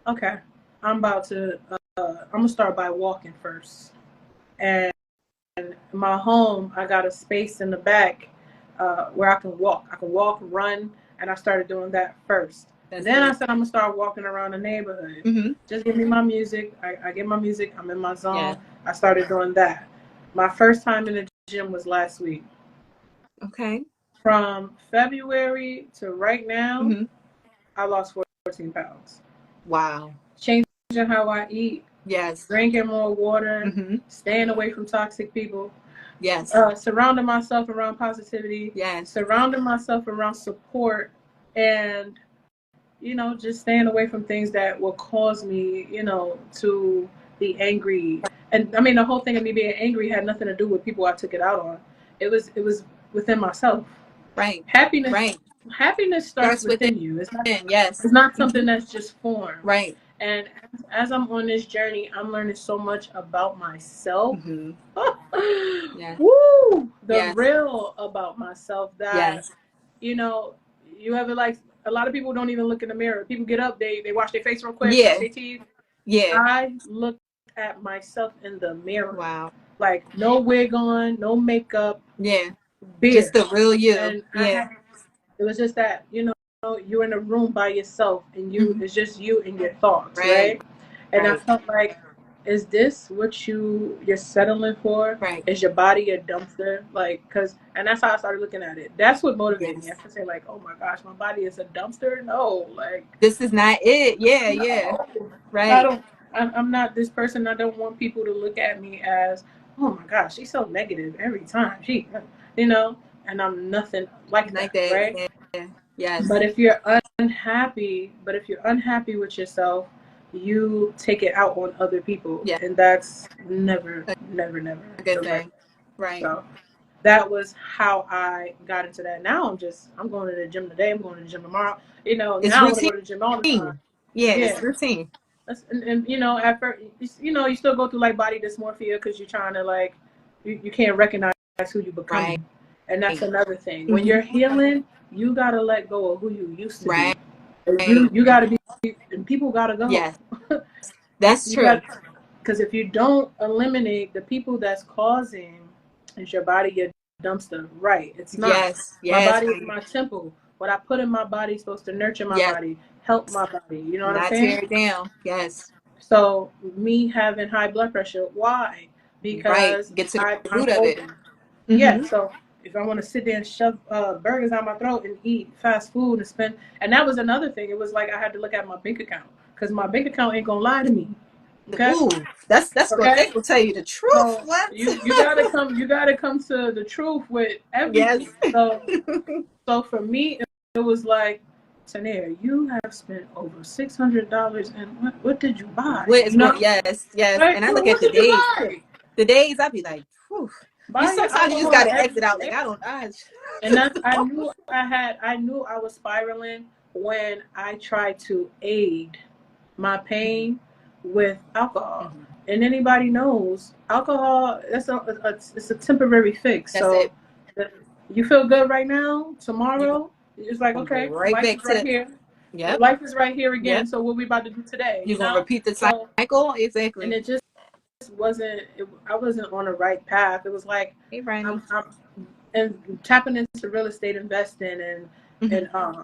I'm about to I'm gonna start by walking first. And in my home, I got a space in the back where I can walk, run, and I started doing that first. And then I said, I'm gonna start walking around the neighborhood. Just give me my music. I get my music. I'm in my zone. Yeah. I started doing that. My first time in the gym was last week. Okay. From February to right now, I lost 14 pounds. Wow. Changing how I eat. Yes. Drinking more water. Staying away from toxic people. Yes. Surrounding myself around positivity. Yes. Surrounding myself around support. And, you know, just staying away from things that will cause me, you know, to be angry. And I mean, the whole thing of me being angry had nothing to do with people I took it out on. It was within myself. Right. Happiness. Right. Happiness starts within you. It's not, yes. It's not something that's just formed. Right. And as I'm on this journey, I'm learning so much about myself. Yes. Woo! The real about myself that, you know, you ever, like, a lot of people don't even look in the mirror. People get up, they wash their face real quick, brush their teeth. Yeah. I look at myself in the mirror. Wow. Like, no wig on, no makeup. Yeah. Beard. Just the real you. And it was just that, you know, you're in a room by yourself and you it's just you and your thoughts, right? And I felt like, is this what you're settling for? Right. Is your body a dumpster? Like, and that's how I started looking at it. That's what motivated me. I could say, like, oh my gosh, my body is a dumpster. No, like, this is not it. Yeah. No. Yeah. Right. I'm not this person. I don't want people to look at me as, oh my gosh, she's so negative every time. She, you know, and I'm nothing like that, right? Yeah. Yes. But if you're unhappy with yourself, you take it out on other people. Yeah. And that's never a good thing. Right. So that was how I got into that. Now I'm going to the gym today. I'm going to the gym tomorrow. You know, it's now routine. I'm going to the gym all the time. Yeah. It's routine. And you know, at first, you know, you still go through, like, body dysmorphia because you're trying to, like, you can't recognize who you become. Right. And that's another thing. When you're healing, you got to let go of who you used to be. You got to be, and people got to go. Yes. That's true. Because if you don't eliminate the people that's causing, is your body your dumpster? Right. It's not. Yes. My body is my temple. What I put in my body is supposed to nurture my body, help my body. You know what I'm saying? Not tear it down. Yes. So me having high blood pressure, why? Because get to the root of it. Yeah. So if I want to sit there and shove burgers down my throat and eat fast food and spend, and that was another thing. It was like I had to look at my bank account because my bank account ain't gonna lie to me. Okay? Ooh, that's what they will tell you the truth. So you gotta come to the truth with everything. Yes. So for me, it was like, Tanair, you have spent over $600, and what did you buy? What is You know? going? Yes, yes. Right? And I Well, look at what the did you days. buy? The days I be like, whew. You Buy your sometimes you just alcohol gotta exit every out. day. Like I don't. And that's I knew I was spiraling when I tried to aid my pain with alcohol. Mhm. And anybody knows alcohol, it's a temporary fix. That's So it. you feel good right now, You tomorrow it's like, gonna go okay, right life back is to right the. here. Yep. Life is right here again. Yep. So what we about to do today, You're gonna repeat the So, cycle. and Exactly. it just I wasn't on the right path. It was like Hey, Brian. and tapping into real estate investing and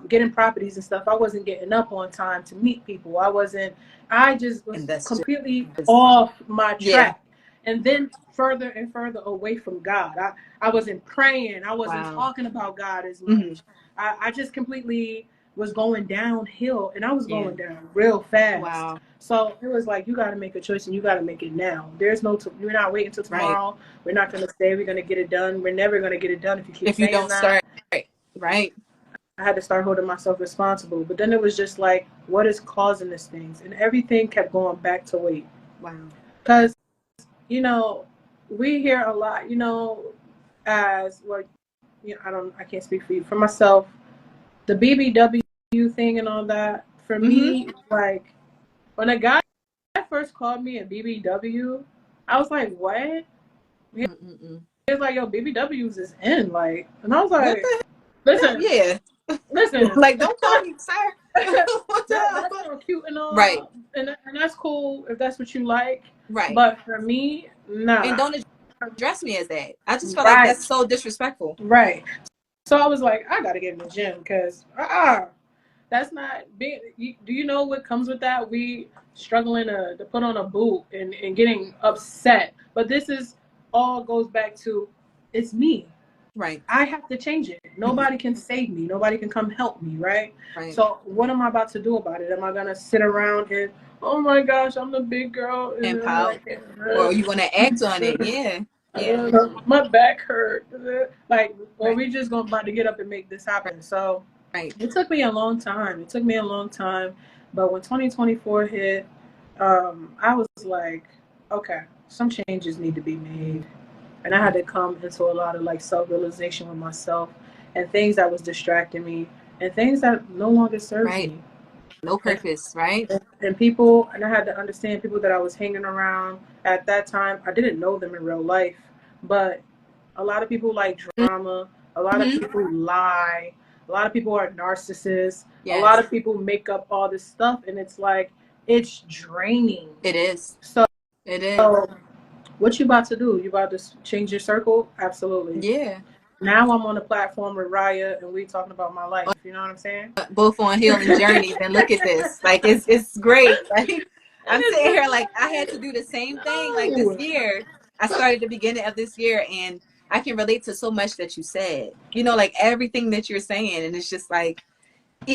getting properties and stuff. I wasn't getting up on time to meet people. I just was completely off my track. And then further and further away from God. I wasn't praying. I wasn't talking about God as much. Mm-hmm. I just completely was going downhill, and I was going down real fast. Wow. So it was like, you got to make a choice, and you got to make it now. There's no, you're not waiting until tomorrow. Right. We're not going to say we're going to get it done. We're never going to get it done if you keep saying that. If you don't start, right. I had to start holding myself responsible. But then it was just like, what is causing these things? And everything kept going back to weight. Wow. Because, we hear a lot, as what, I can't speak for you. For myself, the BBW thing and all that, for me, like, when a guy first called me a BBW, I was like, what? He was like, yo, BBWs is in, like, and I was like, listen, listen, like, don't call me sir. That's so cute and all, right? And that's cool if that's what you like, right? But for me, nah. And don't address me as that. I just feel like that's so disrespectful, right? So I was like, I gotta get in the gym because that's not being. Do you know what comes with that? We struggling to put on a boot and getting upset. But this is all goes back to it's me. Right. I have to change it. Nobody can save me. Nobody can come help me. Right. So what am I about to do about it? Am I gonna sit around and, oh my gosh, I'm the big girl and pout, or you gonna act on it? Yeah. My back hurt. Like, or we just about to get up and make this happen. So it took me a long time. But when 2024 hit, I was like, okay, some changes need to be made. And I had to come into a lot of like self-realization with myself and things that was distracting me and things that no longer served me. No purpose, right? And people, and I had to understand people that I was hanging around at that time. I didn't know them in real life, but a lot of people like drama. A lot of people lie. A lot of people are narcissists. A lot of people make up all this stuff, and it's like, it's draining. It is. So it is. So what you about to do? You about to change your circle? Absolutely. Yeah. Now I'm on a platform with Raya, and we talking about my life. You know what I'm saying? Both on healing journeys, and look at this. Like it's great. Like I'm sitting here, like I had to do the same thing. Like this year, I started the beginning of this year, and I can relate to so much that you said. Like everything that you're saying, and it's just like,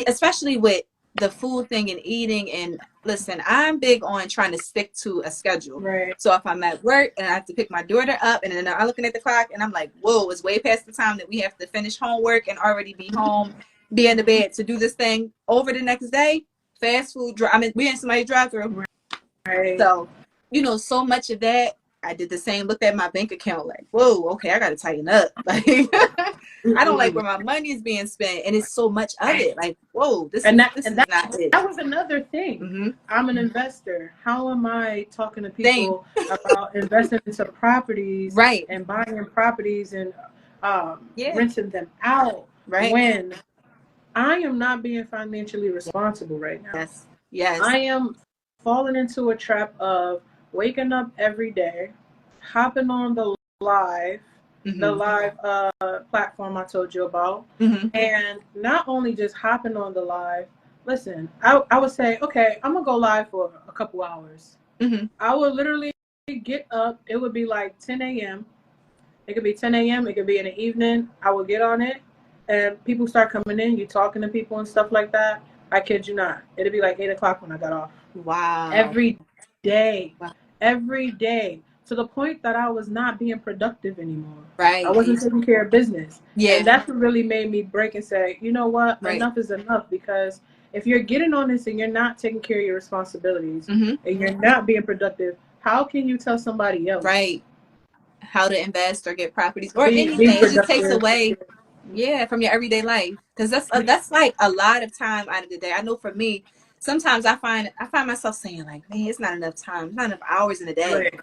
especially with the food thing and eating. And listen, I'm big on trying to stick to a schedule. Right. So if I'm at work and I have to pick my daughter up, and then I'm looking at the clock and I'm like, whoa, it's way past the time that we have to finish homework and already be home, be in the bed to do this thing over the next day. Fast food, we in somebody's drive-through. Right. So, so much of that, I did the same. Looked at my bank account like, whoa, okay, I got to tighten up. Like, I don't like where my money is being spent, and it's so much of it. Like, whoa, this is not it. That was another thing. I'm an investor. How am I talking to people about investing into properties, right, and buying properties and renting them out, right, when I am not being financially responsible right now? Yes. I am falling into a trap of waking up every day, hopping on the live platform I told you about, and not only just hopping on the live. Listen, I would say, okay, I'm gonna go live for a couple hours. I would literally get up. It would be like 10 a.m. It could be 10 a.m. It could be in the evening. I would get on it, and people start coming in. You talking to people and stuff like that. I kid you not. It'd be like 8 o'clock when I got off. Wow. Every day. Wow. Every day. to the point that I was not being productive anymore. Right. I wasn't taking care of business. Yeah. And that's what really made me break and say, you know what? Right. Enough is enough, because if you're getting on this and you're not taking care of your responsibilities Mm-hmm. and you're not being productive, how can you tell somebody else? Right. How to invest or get properties or Be anything. It just takes productive. away, from your everyday life. Because that's like a lot of time out of the day. I know for me, sometimes I find myself saying like, man, it's not enough time, it's not enough hours in the day. Right.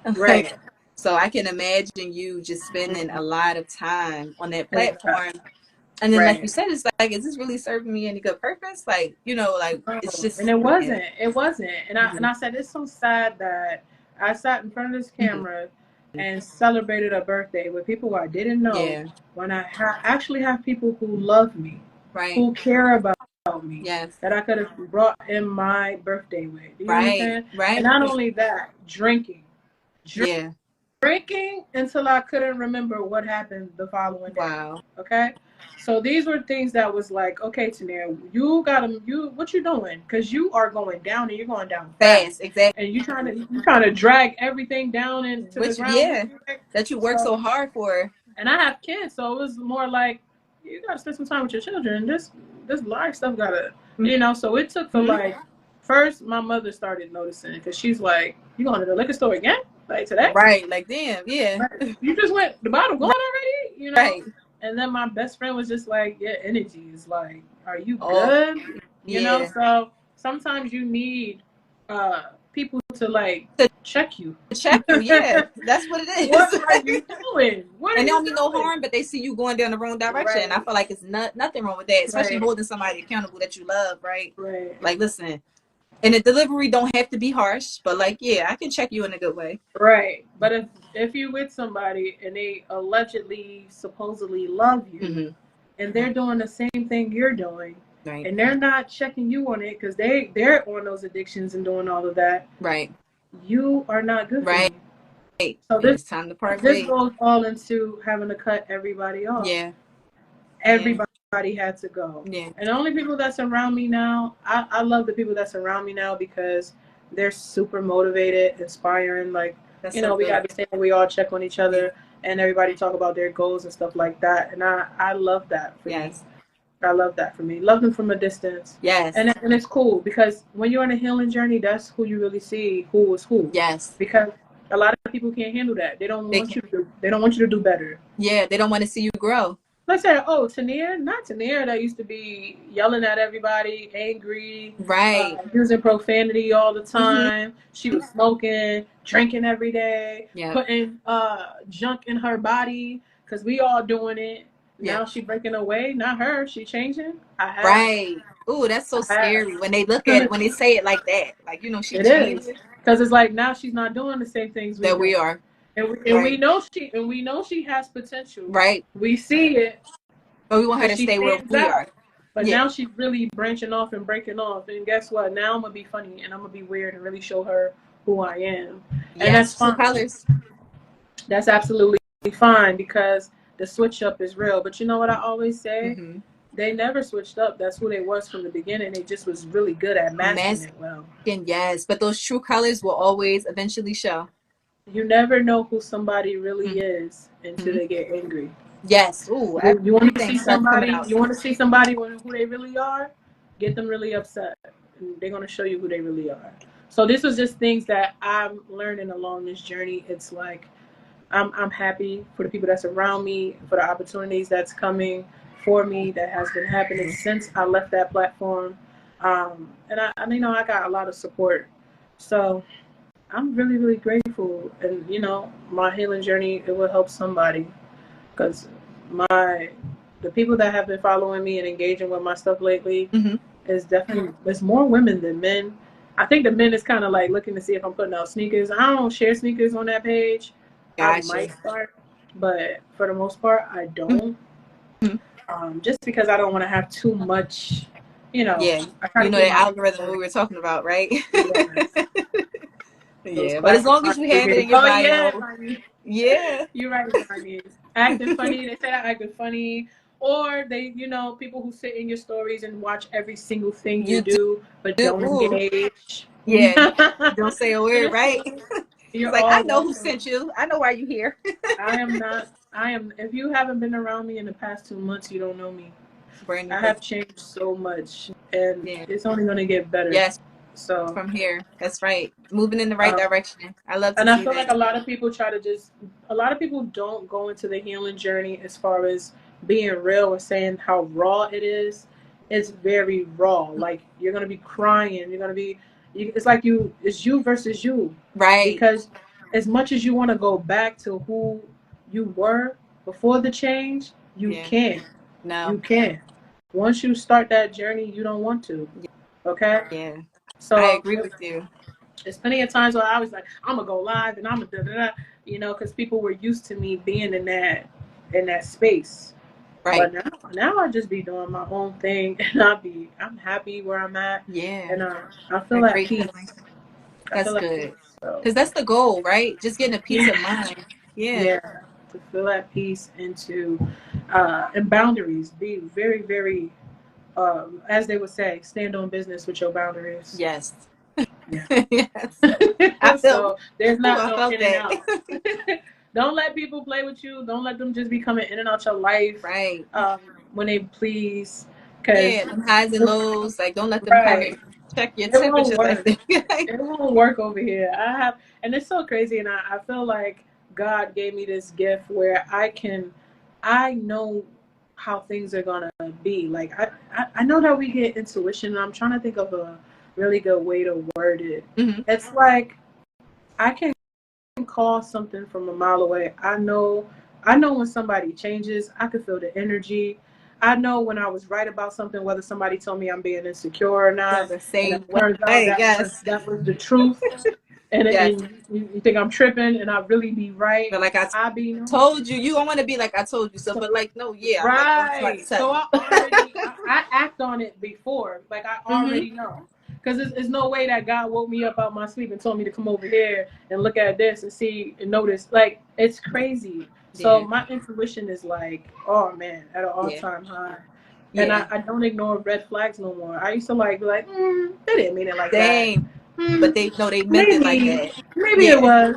Like, Right. so I can imagine you just spending a lot of time on that platform. And then, Right. like you said, it's like, is this really serving me any good purpose? Like, like it's just. And it wasn't. It wasn't. And I said, it's so sad that I sat in front of this camera and celebrated a birthday with people who I didn't know. Yeah. When I actually have people who love me, Right. who care about me, Yes. that I could have brought in my birthday with. You Right. understand? Right. And not only that, drinking. Yeah. Drinking until I couldn't remember what happened the following day. Wow. Okay. So these were things that was like, okay, Tanir, what you doing? Because you are going down and you're going down fast. Exactly. And you trying to drag everything down into the ground. Yeah. That you work so hard for. And I have kids, so it was more like, you gotta spend some time with your children. This life stuff gotta, So it took for like, first my mother started noticing, because she's like, you going to the liquor store again? Like today? Right. Like, damn. Yeah. Like, you just went, the bottle gone already? Right. And then my best friend was just like, your energy is like, are you good? You know, so sometimes you need people to like check you. Yeah. That's what it is. What are you doing? And they don't mean no harm, but they see you going down the wrong direction. Right. I feel like it's nothing wrong with that, especially holding somebody accountable that you love, right? Right. Like, listen, and the delivery don't have to be harsh, but like, yeah, I can check you in a good way. Right. But if you're with somebody and they allegedly, supposedly love you, and they're doing the same thing you're doing, right, and they're not checking you on it because they're on those addictions and doing all of that, right, you are not good for right. me. So it's time to part this goes all into having to cut everybody off. Yeah. Everybody had to go. Yeah. And the only people that's around me now, I love the people that's around me now because they're super motivated, inspiring. Like, we understand we all check on each other and everybody talk about their goals and stuff like that. And I love that for me. I love that for me. Love them from a distance. Yes. And it's cool because when you're on a healing journey, that's who you really see who is who. Yes. Because a lot of people can't handle that. They don't want you to do better. Yeah, they don't want to see you grow. Let's say, Tanir, not Tanir that used to be yelling at everybody, angry, right, using profanity all the time. She was smoking, drinking every day, putting junk in her body because we all doing it. Now she breaking away, not her. She changing. Right. Ooh, that's so scary when they look at it, when they say it like that. Like, she changed. Because it's like now she's not doing the same things we are. And we know she has potential. Right. We see it. But we want her to stay where we are. But now she's really branching off and breaking off. And guess what? Now I'm going to be funny and I'm going to be weird and really show her who I am. And that's fine. Colors. That's absolutely fine because the switch up is real. But you know what I always say? They never switched up. That's who they was from the beginning. They just was really good at masking it well. Yes, but those true colors will always eventually show. You never know who somebody really is until they get angry. Yes. Ooh, you want to see somebody. You want to see somebody who they really are. Get them really upset. And they're gonna show you who they really are. So this was just things that I'm learning along this journey. It's like I'm happy for the people that's around me, for the opportunities that's coming for me, that has been happening since I left that platform. And I got a lot of support. So I'm really, really grateful. And, my healing journey, it will help somebody. Because the people that have been following me and engaging with my stuff lately is definitely, there's more women than men. I think the men is kind of like looking to see if I'm putting out sneakers. I don't share sneakers on that page. Gotcha. I might start, but for the most part, I don't. Just because I don't want to have too much, Yeah, the algorithm we were talking about, right? Yes. But as long as you have it in your bio. Yeah. You're right, Marnie. Acting funny. They say I acting funny. Or they, people who sit in your stories and watch every single thing you do, but don't engage. Yeah. Don't say a word, right? It's You're like, I all know who welcome. sent you. I know why you here. I am, if you haven't been around me in the past 2 months, you don't know me. Brand new I have person. changed so much, and Yeah. it's only going to get better. Yes, So, from here. That's right. Moving in the right direction. I love to and I see feel like a that. lot of people a lot of people don't go into the healing journey as far as being real and saying how raw it is. It's very raw. Like, you're going to be crying. You're going to be, it's like it's you versus you. Right. Because as much as you want to go back to who you were before the change, you Yeah. can't. No. You can't. Once you start that journey, you don't want to. Okay? Yeah. I So agree with you. there's plenty of times where I was like, I'm gonna go live and I'm gonna da da da, because people were used to me being in that space. Right. But now I just be doing my own thing, and I'm happy where I'm at, Yeah. and I A feel at great peace. feeling. I That's feel at peace. good. So Because that's the goal, right? Just getting a peace of yeah, mind. Yeah. yeah, to feel at peace and boundaries. Be very, very, as they would say, stand on business with your boundaries. Yes. Yeah. Yes. I feel. So there's Ooh, not I no felt in and that. out. Don't let people play with you. Don't let them just be coming in and out your life Right. when they please. Cause Yeah. Them highs and lows. Like, don't let them come right, and check your it won't temperature like work. that. It won't work over here. And it's so crazy. And I feel like God gave me this gift where I know how things are gonna be. Like I know that we get intuition. And I'm trying to think of a really good way to word it. Mm-hmm. It's like I can call something from a mile away. I know when somebody changes. I can feel the energy. I know when I was right about something, whether somebody told me I'm being insecure or Feel not, the and it same turns out way. Yes. that was the truth. And, Yes. and you think I'm tripping, and I really be right. But like I be no. told you, you don't want to be like I told you so. So, But like, no, yeah. I'm like, I'm trying to right. tell So you. I act on it before. Like, I Mm-hmm. already know. Because there's no way that God woke me up out my sleep and told me to come over here and look at this and see and notice. Like, it's crazy. So Yeah. my intuition is like, oh man, at an Yeah. all-time high. And Yeah. I don't ignore red flags no more. I used to be like, they didn't mean it like that. Same. But they meant it like Maybe, that. maybe it Yeah. was.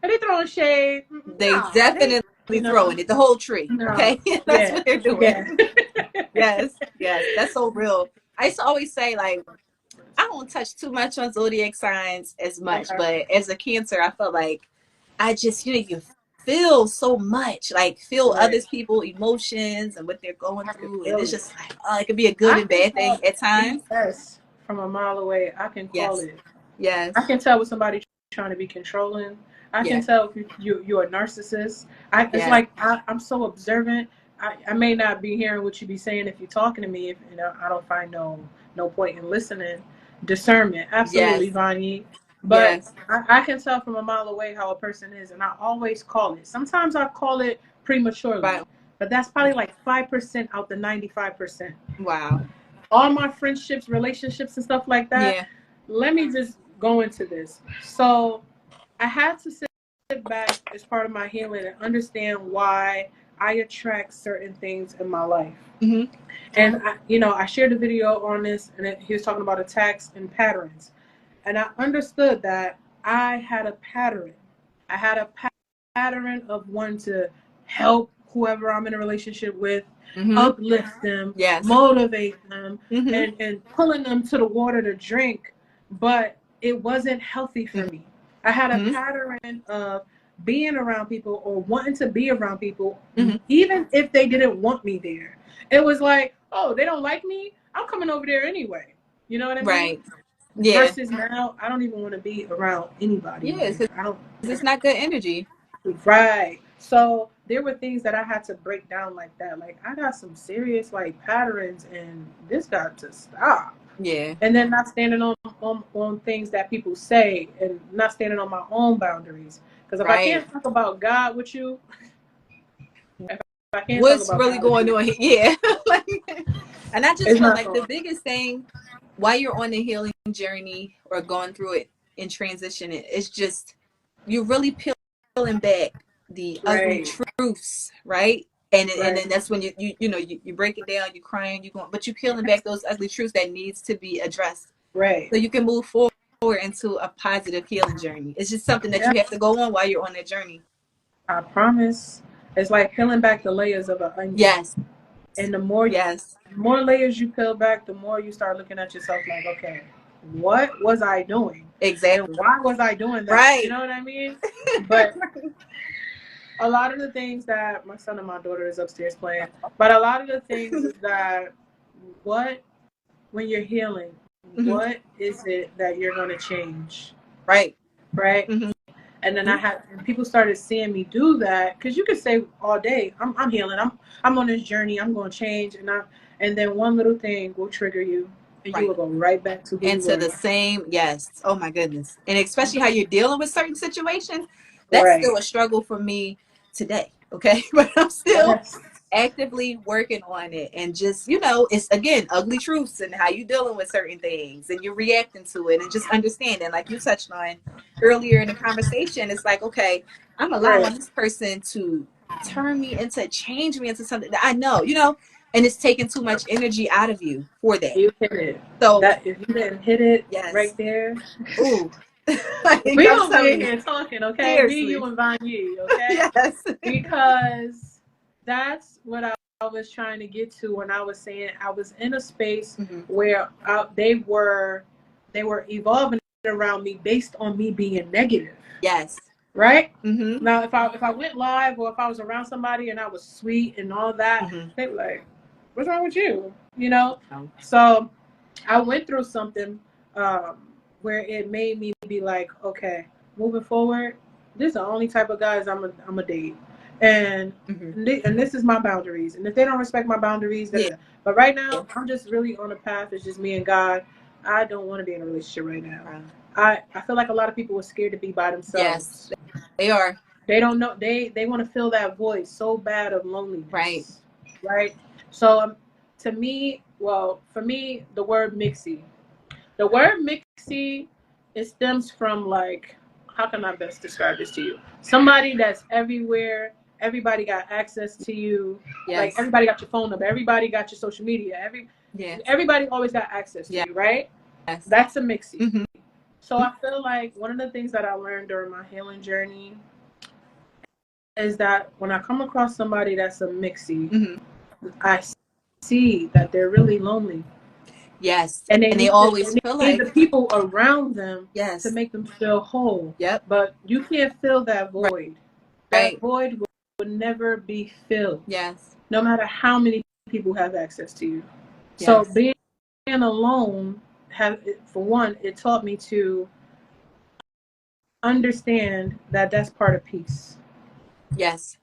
Are they throwing shade? They No, definitely you know, throwing it, the whole tree. no, Okay. That's yeah, what they're doing. yeah. Yes. Yes. That's so real. I used to always say, like, I don't touch too much on zodiac signs as much, Okay. but as a Cancer, I felt like I just, you feel so much, like feel Right. others people emotions and what they're going I can through, and feel it's it. just like, oh, it could be a good I and can bad thing call at times. BS from a mile away. I can call Yes. it. I Yes. can tell when somebody trying to be controlling. I can Yeah. tell if you're a narcissist. It's Yeah. like I'm so observant. I may not be hearing what you be saying if you're talking to me. If I don't find no point in listening. Discernment, Yes. absolutely, Vanya. But Yes. I can tell from a mile away how a person is, and I always call it. Sometimes I call it prematurely, Right. but that's probably like 5% out the 95%. Wow. All my friendships, relationships, and stuff like that. Yeah. Let me just go into this. So I had to sit back as part of my healing and understand why I attract certain things in my life. Mm-hmm. And I shared a video on this, and he was talking about attacks and patterns. And I understood that I had a pattern. I had a pattern of wanting to help whoever I'm in a relationship with, Mm-hmm. uplift them, Yes. motivate them, Mm-hmm. and pulling them to the water to drink. But it wasn't healthy for me. I had a Mm-hmm. pattern of being around people or wanting to be around people, Mm-hmm. even if they didn't want me there. It was like, oh, they don't like me? I'm coming over there anyway. You know what I mean? Right. Yeah. Versus now, I don't even want to be around anybody on Yeah. here. Because I don't. it's not good energy. Right. So there were things that I had to break down like that. Like, I got some serious like patterns, and this got to stop. Yeah. And then not standing on things that people say, and not standing on my own boundaries. Because if I Right. can't talk about God with you, if I can't talk What's about really God with going you, on here? Yeah. And I just it's feel not like the going. biggest thing while you're on the healing journey or going through it in transition, it's just you're really peeling back the ugly Right. truths, right? And Right. then that's when you break it down, you're crying, you're going, but you're peeling back those ugly truths that needs to be addressed Right. so you can move forward. forward into a positive healing journey. It's just something that Yeah. you have to go on while you're on that journey. I promise. It's like peeling back the layers of an onion. Yes. And the more layers you peel back, the more you start looking at yourself like, okay, what was I doing? Exactly. And why was I doing that? Right. You know what I mean? But a lot of the things that my son and my daughter is upstairs playing, but a lot of the things is that when you're healing, what is it that you're going to change? Right. And then and people started seeing me do that, because you could say all day, I'm healing, I'm on this journey, I'm going to change, and then one little thing will trigger you, and you will go right back to into the same. Yes. Oh my goodness. And especially how you're dealing with certain situations. That's still a struggle for me today. Okay. But I'm still actively working on it, and just, it's again ugly truths and how you dealing with certain things and you're reacting to it, and just understanding, like you touched on earlier in the conversation, it's like, okay, I'm allowing this person to change me into something that I know, and it's taking too much energy out of you for that. You hit it. So that if you didn't hit it right there, ooh. We over here talking, okay? Seriously. Me, you, and Vanya, okay? Yes. Because that's what I was trying to get to when I was saying I was in a space where they were evolving around me based on me being negative. Yes. Right? Now, if I went live, or if I was around somebody and I was sweet and all that, they were like, "What's wrong with you?" So I went through something where it made me be like, okay, moving forward, this is the only type of guys I'm a date, and this is my boundaries. And if they don't respect my boundaries, but right now I'm just really on a path. It's just me and God. I don't want to be in a relationship right now. I feel like a lot of people are scared to be by themselves. Yes, they are. They don't know. They want to fill that void so bad of loneliness. Right. So for me, the word mixy. The word mixy, it stems from, like, how can I best describe this to you? Somebody that's everywhere. Everybody got access to you. Yes. Like, everybody got your phone number. Everybody got your social media. Everybody always got access to you, right? Yes. That's a mixy. So I feel like one of the things that I learned during my healing journey is that when I come across somebody that's a mixy, I see that they're really lonely. Yes. And they always feel like the people around them to make them feel whole. Yep. But you can't fill that void. That void will never be filled. Yes. No matter how many people have access to you. Yes. So being alone, for one, it taught me to understand that that's part of peace. Yes.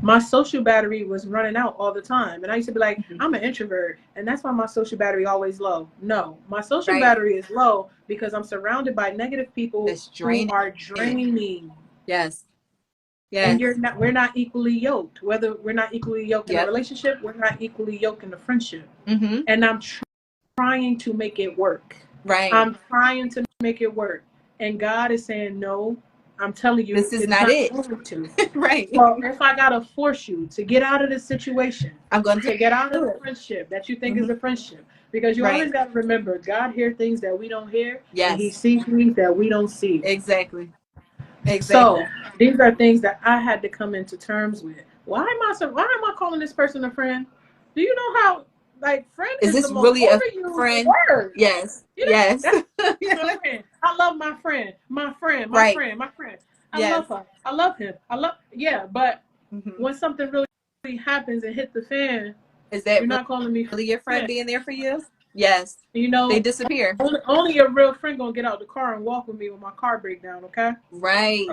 My social battery was running out all the time. And I used to be like, I'm an introvert, and that's why my social battery always low. No, my social battery is low because I'm surrounded by negative people who are draining me. Yes. Yes. And we're not equally yoked. Whether we're not equally yoked in a relationship, we're not equally yoked in a friendship. And I'm trying to make it work. Right. I'm trying to make it work. And God is saying, no, I'm telling you, this is not it. Right. So if I gotta force you to get out of this situation, I'm going to get out of the friendship that you think is a friendship, because you always got to remember, God hears things that we don't hear, and He sees things that we don't see. Exactly. So these are things that I had to come into terms with. Why am I calling this person a friend? Do you know how? Like, friend is this the most really a friend? Word. Yes. Yes. Friend. I love my friend. My friend. My friend. My friend. I love her. I love him. But when something really happens and hit the fan, is that you're not calling me really your friend being there for you? Yes. They disappear. Only a real friend gonna get out the car and walk with me when my car breaks down. Okay. Right.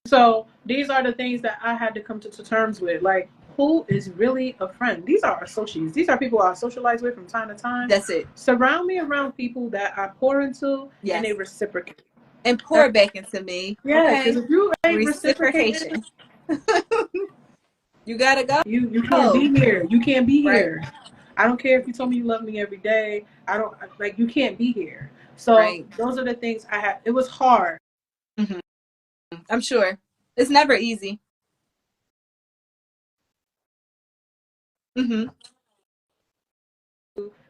So these are the things that I had to come to terms with. Like, who is really a friend? These are associates. These are people I socialize with from time to time. That's it. Surround me around people that I pour into, and they reciprocate. And pour back into me. Yeah, because if you ain't reciprocation, you gotta go. You can't be here. You can't be here. I don't care if you told me you love me every day. You can't be here. So those are the things I had. It was hard. I'm sure. It's never easy.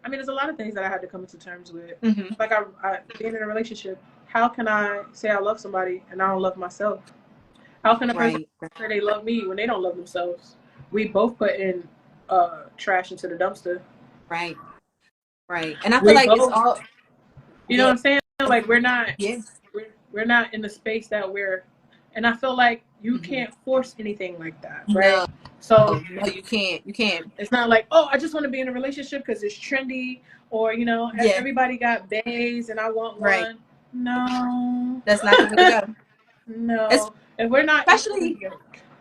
I mean, there's a lot of things that I had to come to terms with. Mm-hmm. Like I being in a relationship, how can I say I love somebody and I don't love myself? How can a person say they love me when they don't love themselves? We both put in trash into the dumpster. Right. Right. And I feel We like it's both, all, you know what I'm saying? Like we're not in the space that we're, and I feel like you can't force anything like that, right? No, So no, you can't. You can't. it's not like, oh, I just want to be in a relationship because it's trendy, or you know, everybody got bays and I want one. No, that's not the way to go. No, and we're not Especially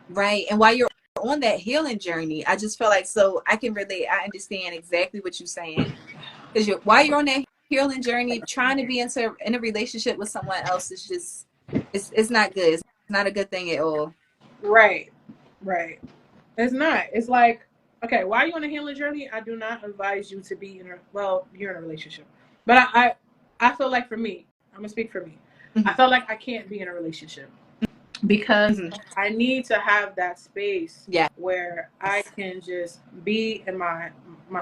right. And while you're on that healing journey, I just feel like, so I can relate. I understand exactly what you're saying, because while you're on that healing journey, trying to be in a relationship with someone else is just, it's not good. It's not a good thing at all. Right. It's not. It's like, okay, while you're on a healing journey, I do not advise you to be you're in a relationship. But I feel like for me, I'm gonna speak for me. I felt like I can't be in a relationship because I need to have that space where I can just be in my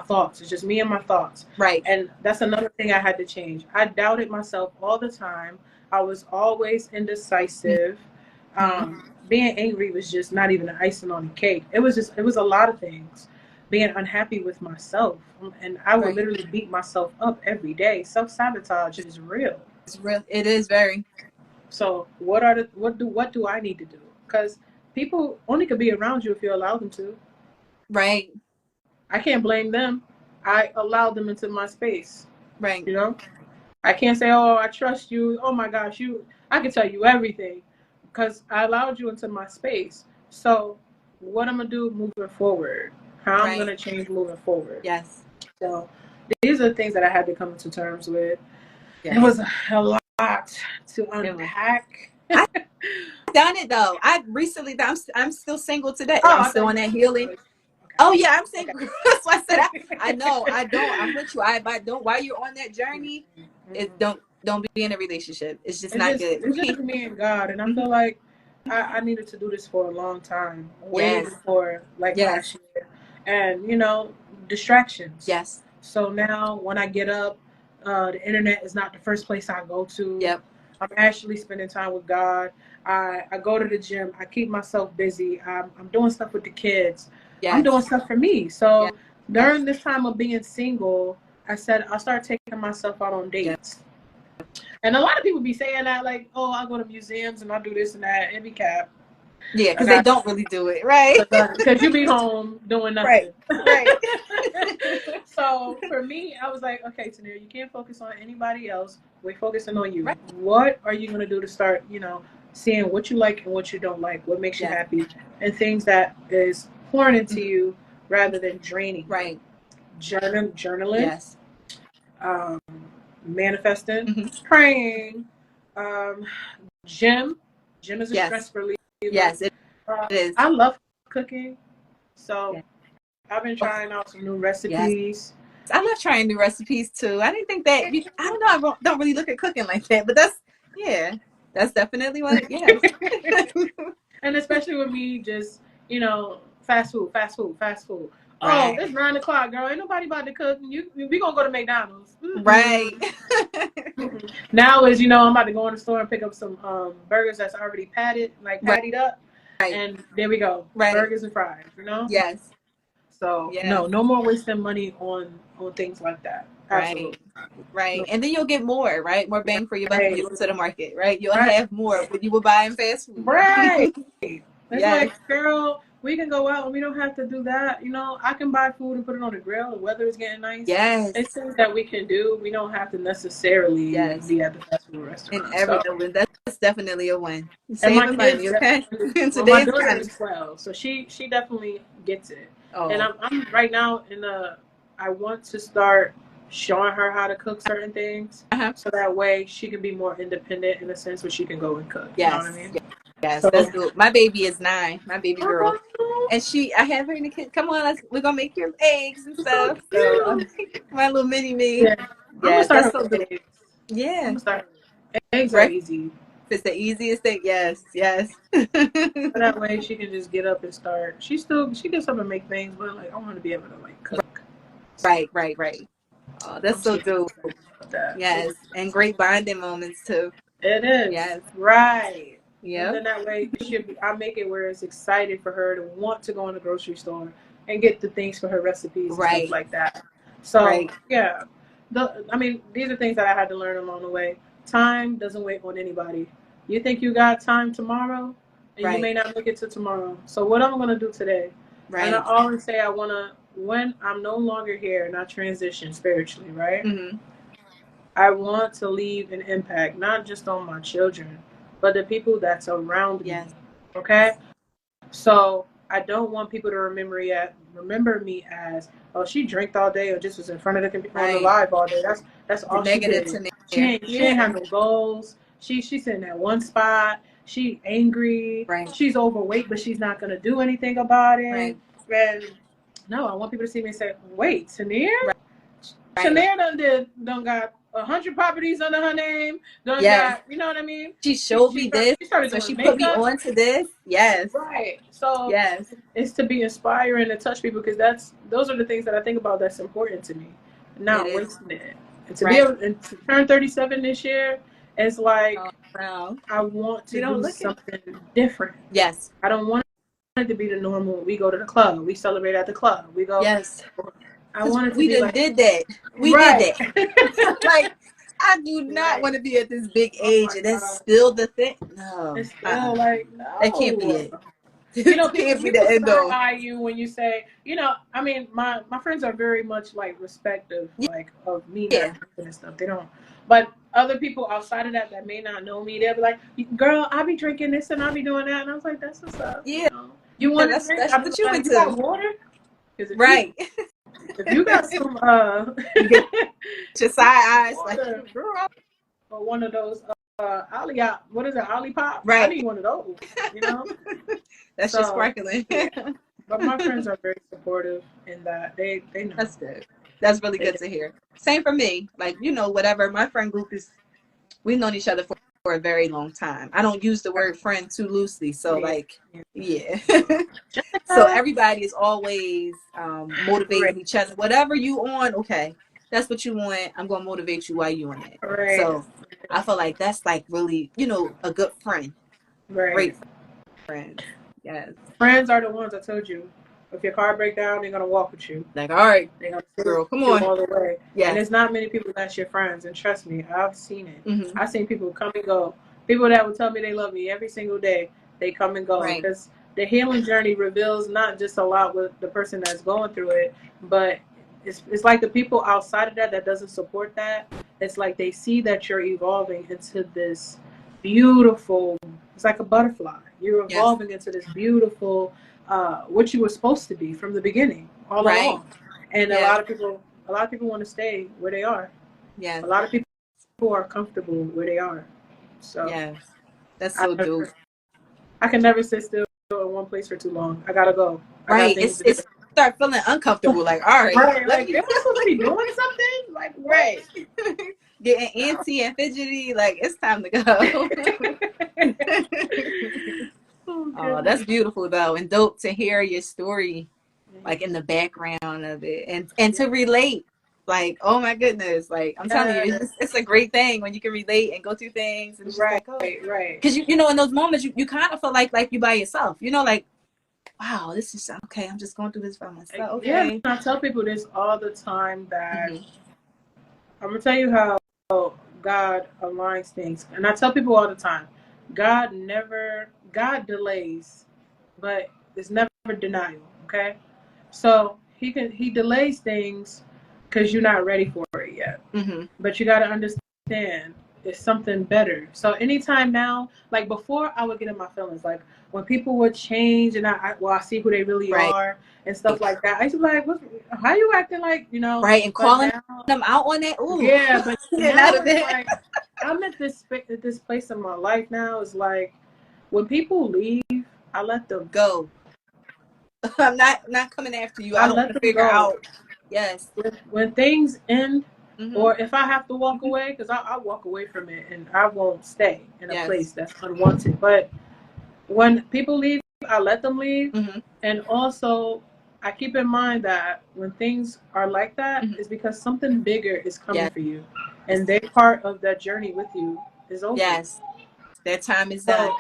thoughts. It's just me and my thoughts. Right. And that's another thing I had to change. I doubted myself all the time. I was always indecisive. Being angry was just not even an icing on the cake. It was a lot of things. Being unhappy with myself. And I would literally beat myself up every day. Self-sabotage is real. It's real. It is very. So what do I need to do? Because people only could be around you if you allow them to. Right. I can't blame them. I allowed them into my space. Right. You know? I can't say, oh, I trust you. Oh my gosh, I can tell you everything. Because I allowed you into my space. So what I'm going to do moving forward? How I'm going to change moving forward. Yes. So these are the things that I had to come to terms with. Yes. It was a lot to unpack. I've done it though. I recently, I'm still single today. I'm still on that healing. Okay. Oh yeah, I'm single. Okay. That's why I said I know. I don't. I'm with you. I don't. While you're on that journey, don't be in a relationship. It's just not good. It's just me and God, and I feel like I needed to do this for a long time, way before last year, and you know, distractions. Yes. So now when I get up, the internet is not the first place I go to. Yep. I'm actually spending time with God. I go to the gym. I keep myself busy. I'm doing stuff with the kids. Yes. I'm doing stuff for me. So during this time of being single, I said I'll start taking myself out on dates. And a lot of people be saying that, like, oh, I go to museums and I do this and that. It be cap. Yeah, because they don't really do it, right? Because you be home doing nothing. Right. So for me, I was like, okay, Tanir, you can't focus on anybody else. We're focusing on you. Right. What are you going to do to start, you know, seeing what you like and what you don't like, what makes you happy, and things that is pouring into you rather than draining. Right. Journaling. Yes. Manifesting. Praying. Gym. Gym is a stress reliever. Yes, it is. I love cooking. So I've been trying out some new recipes. Yes. I love trying new recipes too. I didn't think that. I don't know. I don't really look at cooking like that, but that's definitely one. Yeah. And especially with me, just fast food. Right. Oh, it's 9 o'clock, girl. Ain't nobody about to cook. We gonna go to McDonald's. Right. Now is I'm about to go in the store and pick up some burgers that's already pattied up. Right. And there we go. Right. Burgers and fries. Yes. So no more wasting money on things like that. Absolutely. Right. And then you'll get more, right? More bang for your buck when you go to the market, right? You'll have more when you were buying fast food. Right. It's like, girl, we can go out and we don't have to do that. I can buy food and put it on the grill. The weather is getting nice. Yes. It's things that we can do. We don't have to necessarily be at the fast food restaurant. And that's definitely a win. Saving money, okay? My daughter is 12, so she definitely gets it. Oh. And I'm right now I want to start showing her how to cook certain things, so that way she can be more independent in a sense where she can go and cook. Yes. You know what I mean? Yes, so, that's good. My baby is 9, my baby girl, and I have her in the kitchen. Come on, we're gonna make your eggs and stuff. So my little mini me. Yeah, that's so good. Yeah, eggs are easy. It's the easiest thing. Yes. So that way she can just get up and start. She gets up and make things, but I want her to be able to cook. Right. Oh, that's I'm so super dope. excited about that. Yes, and great bonding moments too. It is. Yes. Right. And Yep. then that way I make it where it's excited for her to want to go in the grocery store and get the things for her recipes and stuff Right. like that. So Right. yeah. These are things that I had to learn along the way. Time doesn't wait on anybody. You think you got time tomorrow and you Right. may not make it to tomorrow. So what I'm gonna do today. And I Right. always say when I'm no longer here and I transition spiritually, right? Mm-hmm. I want to leave an impact, not just on my children, but the people that's around me. Yes. Okay? So I don't want people to remember me as, oh, she drank all day or just was in front of the computer on the Right. live all day. That's The all she negative did. to She there. ain't have no goals. She's sitting at one spot. She angry. Right. She's overweight, but she's not gonna do anything about it. Right. And no, I want people to see me and say, wait, Tanir? Right. Chanel done got 100 properties under her name. Yes. You know what I mean? She showed me this, She started so doing she put me makeup. on to this. Yes. Right. So Yes. it's to be inspiring and touch people because those are the things that I think about that's important to me. Not wasting it. And to be able to turn 37 this year, it's like wow. I want to do something different. Yes. I don't want it to be the normal. We go to the club. We celebrate at the club. We go. Yes. I wanted to we be like, did that. We did that. Like, I do not want to be at this big age, and that's still the thing. No, it's still like no. That can't be it. You know, can't be people the end side all. eye you when you say, you know, I mean, my friends are very much like respective, like of me not drinking and stuff. They don't, but other people outside of that may not know me, they'll be like, "Girl, I be drinking this and I be doing that," and I was like, "That's what's up." Yeah, you want to drink? I what you like, into. You got water? Right. If you got some, your side eyes water, like, girl, or one of those. What is it? Olipop? Right. I need one of those. You know. That's just sparkling. Yeah. But my friends are very supportive in that. They know. That's good. That's really good to hear. Same for me. Like, you know, whatever. My friend group we've known each other for a very long time. I don't use the word friend too loosely. So yeah. So everybody is always motivating each other. Whatever you on, okay. That's what you want. I'm gonna motivate you while you on it. Right. So I feel like that's like really, you know, a good friend. Right. Great friends. Yes. Friends are the ones I told you. If your car breaks down, they're gonna walk with you. Like, all right, they're gonna girl, come on, all the way. Yeah. And it's not many people that's your friends. And trust me, I've seen it. Mm-hmm. I've seen people come and go. People that would tell me they love me every single day, they come and go. Because the healing journey reveals not just a lot with the person that's going through it, but it's like the people outside of that doesn't support that. It's like they see that you're evolving into this beautiful. It's like a butterfly. You're evolving into this beautiful, what you were supposed to be from the beginning, all along. And a lot of people want to stay where they are. Yeah. A lot of people are comfortable where they are. So that's so dope. I can never sit still in one place for too long. I gotta go. Right. It's start feeling uncomfortable. Like, all right, like, am I supposed to be doing something? Like, right. Getting antsy and fidgety. Like, it's time to go. Oh, that's beautiful though, and dope to hear your story, like in the background of it, and to relate. Like, oh my goodness, like I'm telling you, it's a great thing when you can relate and go through things. And right. Because you know, in those moments, you kind of feel like you by yourself. You know, like, wow, this is okay. I'm just going through this by myself. Okay. Yeah, I tell people this all the time that I'm gonna tell you how God aligns things, and I tell people all the time, God delays, but it's never denial. Okay, so he delays things because you're not ready for it yet. But you got to understand it's something better. So anytime now, like before, I would get in my feelings. Like when people would change and I see who they really are and stuff like that. I used to be like, how you acting like, you know? Right, and calling them out on that. Ooh. Yeah, but now it's like, I'm at this place in my life now. It's like when people leave, I let them go. I'm not coming after you. I don't want to figure out. Yes. When things end, or if I have to walk away, because I'll walk away from it and I won't stay in a place that's unwanted. But when people leave, I let them leave. And also, I keep in mind that when things are like that, it's because something bigger is coming for you, and they're part of that journey with you is over. Yes, their time is So done.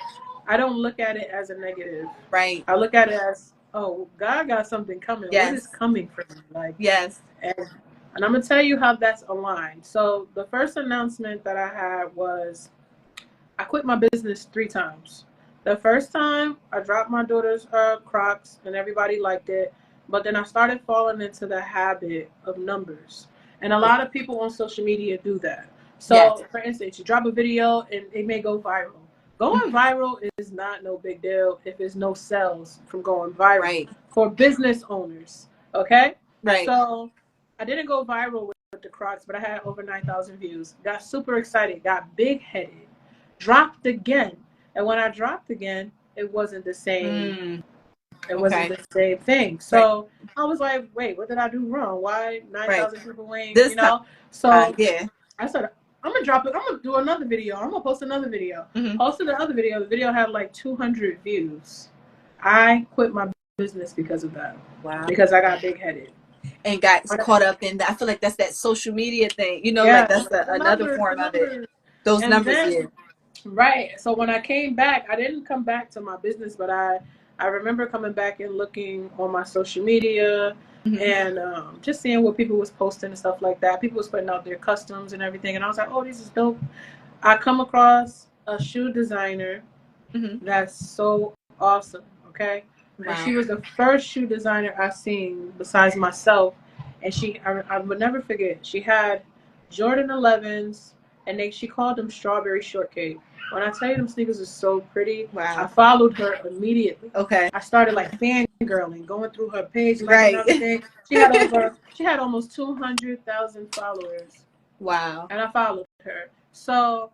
I don't look at it as a negative. Right. I look at it as, oh, God got something coming. Yes. What is coming for me? Like, yes. And I'm gonna tell you how that's aligned. So the first announcement that I had was I quit my business 3 times. The first time I dropped my daughter's Crocs and everybody liked it, but then I started falling into the habit of numbers. And a lot of people on social media do that. So for instance, you drop a video and it may go viral. Going viral is not no big deal if there's no sales from going viral for business owners. Okay? Right. So I didn't go viral with the Crocs, but I had over 9,000 views. Got super excited, got big headed, dropped again. And when I dropped again, it wasn't the same. It wasn't the same thing. So I was like, wait, what did I do wrong? Why 9,000 people ain't, you know? So I said, I'm going to drop it. I'm going to do another video. I'm going to post another video. Posted the other video. The video had like 200 views. I quit my business because of that. Wow. Because I got big headed. And got caught up in that. I feel like that's that social media thing. You know, like that's another form of it. Those numbers, Right. So when I came back, I didn't come back to my business, but I remember coming back and looking on my social media and just seeing what people was posting and stuff like that. People was putting out their customs and everything. And I was like, oh, this is dope. I come across a shoe designer that's so awesome. Okay. Wow. And she was the first shoe designer I've seen besides myself. And I would never forget, she had Jordan 11s and she called them strawberry shortcake. When I tell you them sneakers are so pretty, I followed her immediately. Okay. I started like fangirling, going through her page, like everything. She had almost 200,000 followers. Wow. And I followed her. So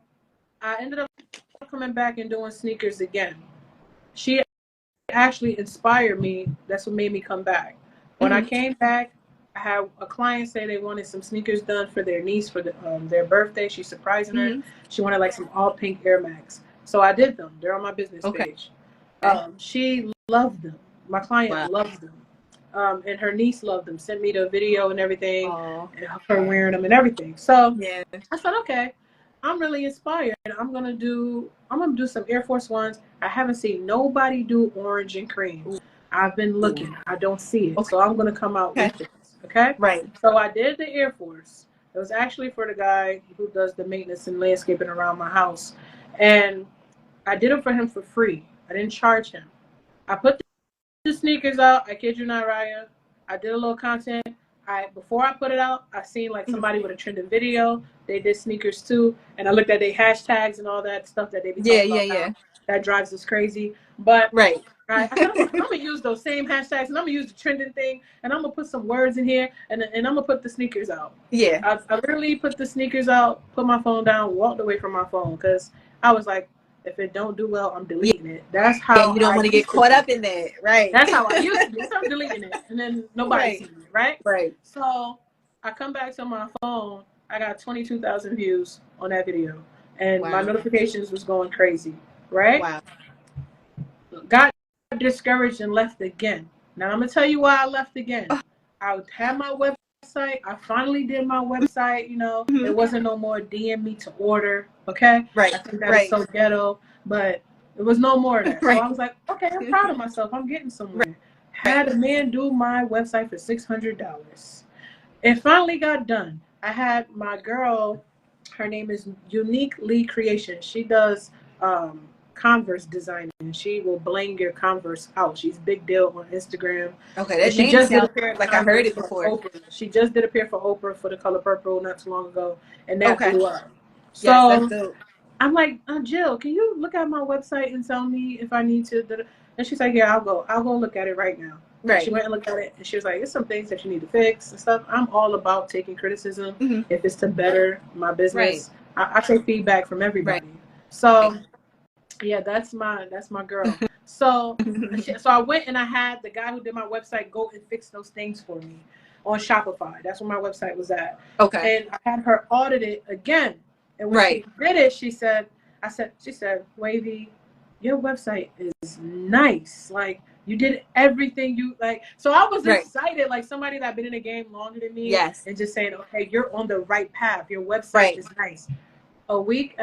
I ended up coming back and doing sneakers again. She actually inspired me. That's what made me come back. When I came back, I had a client say they wanted some sneakers done for their niece for their birthday. She's surprising her. She wanted like some all pink Air Max. So I did them. They're on my business page. She loved them. My client loves them. And her niece loved them. Sent me the video and everything. And her wearing them and everything. So I said, okay, I'm really inspired. I'm gonna do some Air Force Ones. I haven't seen nobody do orange and cream. I've been looking. I don't see it. So I'm gonna come out with it. Okay? Right. So I did the Air Force. It was actually for the guy who does the maintenance and landscaping around my house. And I did it for him for free. I didn't charge him. I put the sneakers out. I kid you not, Raya. I did a little content. Before I put it out, I seen like somebody with a trending video. They did sneakers too. And I looked at their hashtags and all that stuff that they be talking about. That drives us crazy. But I said, I'm going to use those same hashtags, and I'm going to use the trending thing, and I'm going to put some words in here, and I'm going to put the sneakers out. I literally put the sneakers out, put my phone down, walked away from my phone, because I was like, if it don't do well, I'm deleting it. That's how you don't want to get caught up in that, right? That's how I used to be. So I'm deleting it, and then nobody sees it, right? Right. So I come back to my phone, I got 22,000 views on that video, and my notifications was going crazy, right? Wow. Got discouraged and left again. Now I'm gonna tell you why I left again. I had my website. I finally did my website. You know, it wasn't no more DM me to order. Okay, right. I think that is so ghetto, but it was no more of that. So I was like, okay, I'm proud of myself. I'm getting somewhere. Had a man do my website for $600. It finally got done. I had my girl. Her name is Unique Lee Creation. She does Converse designing. She will bling your Converse out. She's big deal on Instagram. Okay, that she just did a pair. Like I heard it before. She just did a pair for Oprah for the Color Purple not too long ago, and that blew up. So I'm like, Jill, can you look at my website and tell me if I need to? And she's like, yeah, I'll go look at it right now. Right. She went and looked at it, and she was like, "There's some things that you need to fix and stuff." I'm all about taking criticism if it's to better my business. I take feedback from everybody. So. Yeah, that's my girl. So I went and I had the guy who did my website go and fix those things for me on Shopify. That's where my website was at. Okay. And I had her audit it again. And when she did it, she said, Wavy, your website is nice. Like You did everything you like. So I was Right. excited, like somebody that been in the game longer than me, Yes. and just saying, okay, you're on the right path. Your website Right. is nice. A week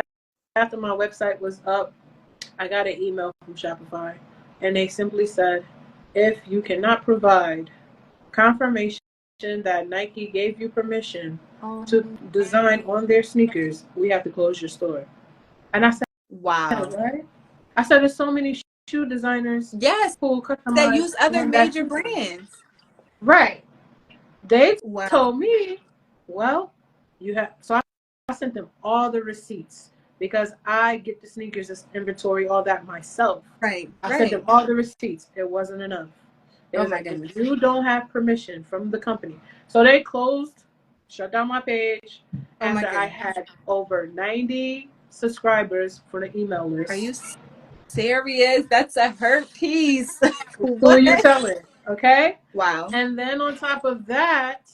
after my website was up, I got an email from Shopify, and they simply said, if you cannot provide confirmation that Nike gave you permission to design on their sneakers, we have to close your store. And I said, wow. what? I said, there's so many shoe designers Yes. who That customize use other on that major system. brands. Right. They Wow. told me, well, you have. So I sent them all the receipts because I get the sneakers, this inventory, all that myself. Right. I Right. sent them all the receipts. It wasn't enough. It Oh was my like, goodness. if you don't have permission from the company. So they closed, shut down my page Oh my after I goodness. had over 90 subscribers for the email list. Are you serious? That's a hurt piece. Who What? you telling? Okay? Wow. And then on top of that,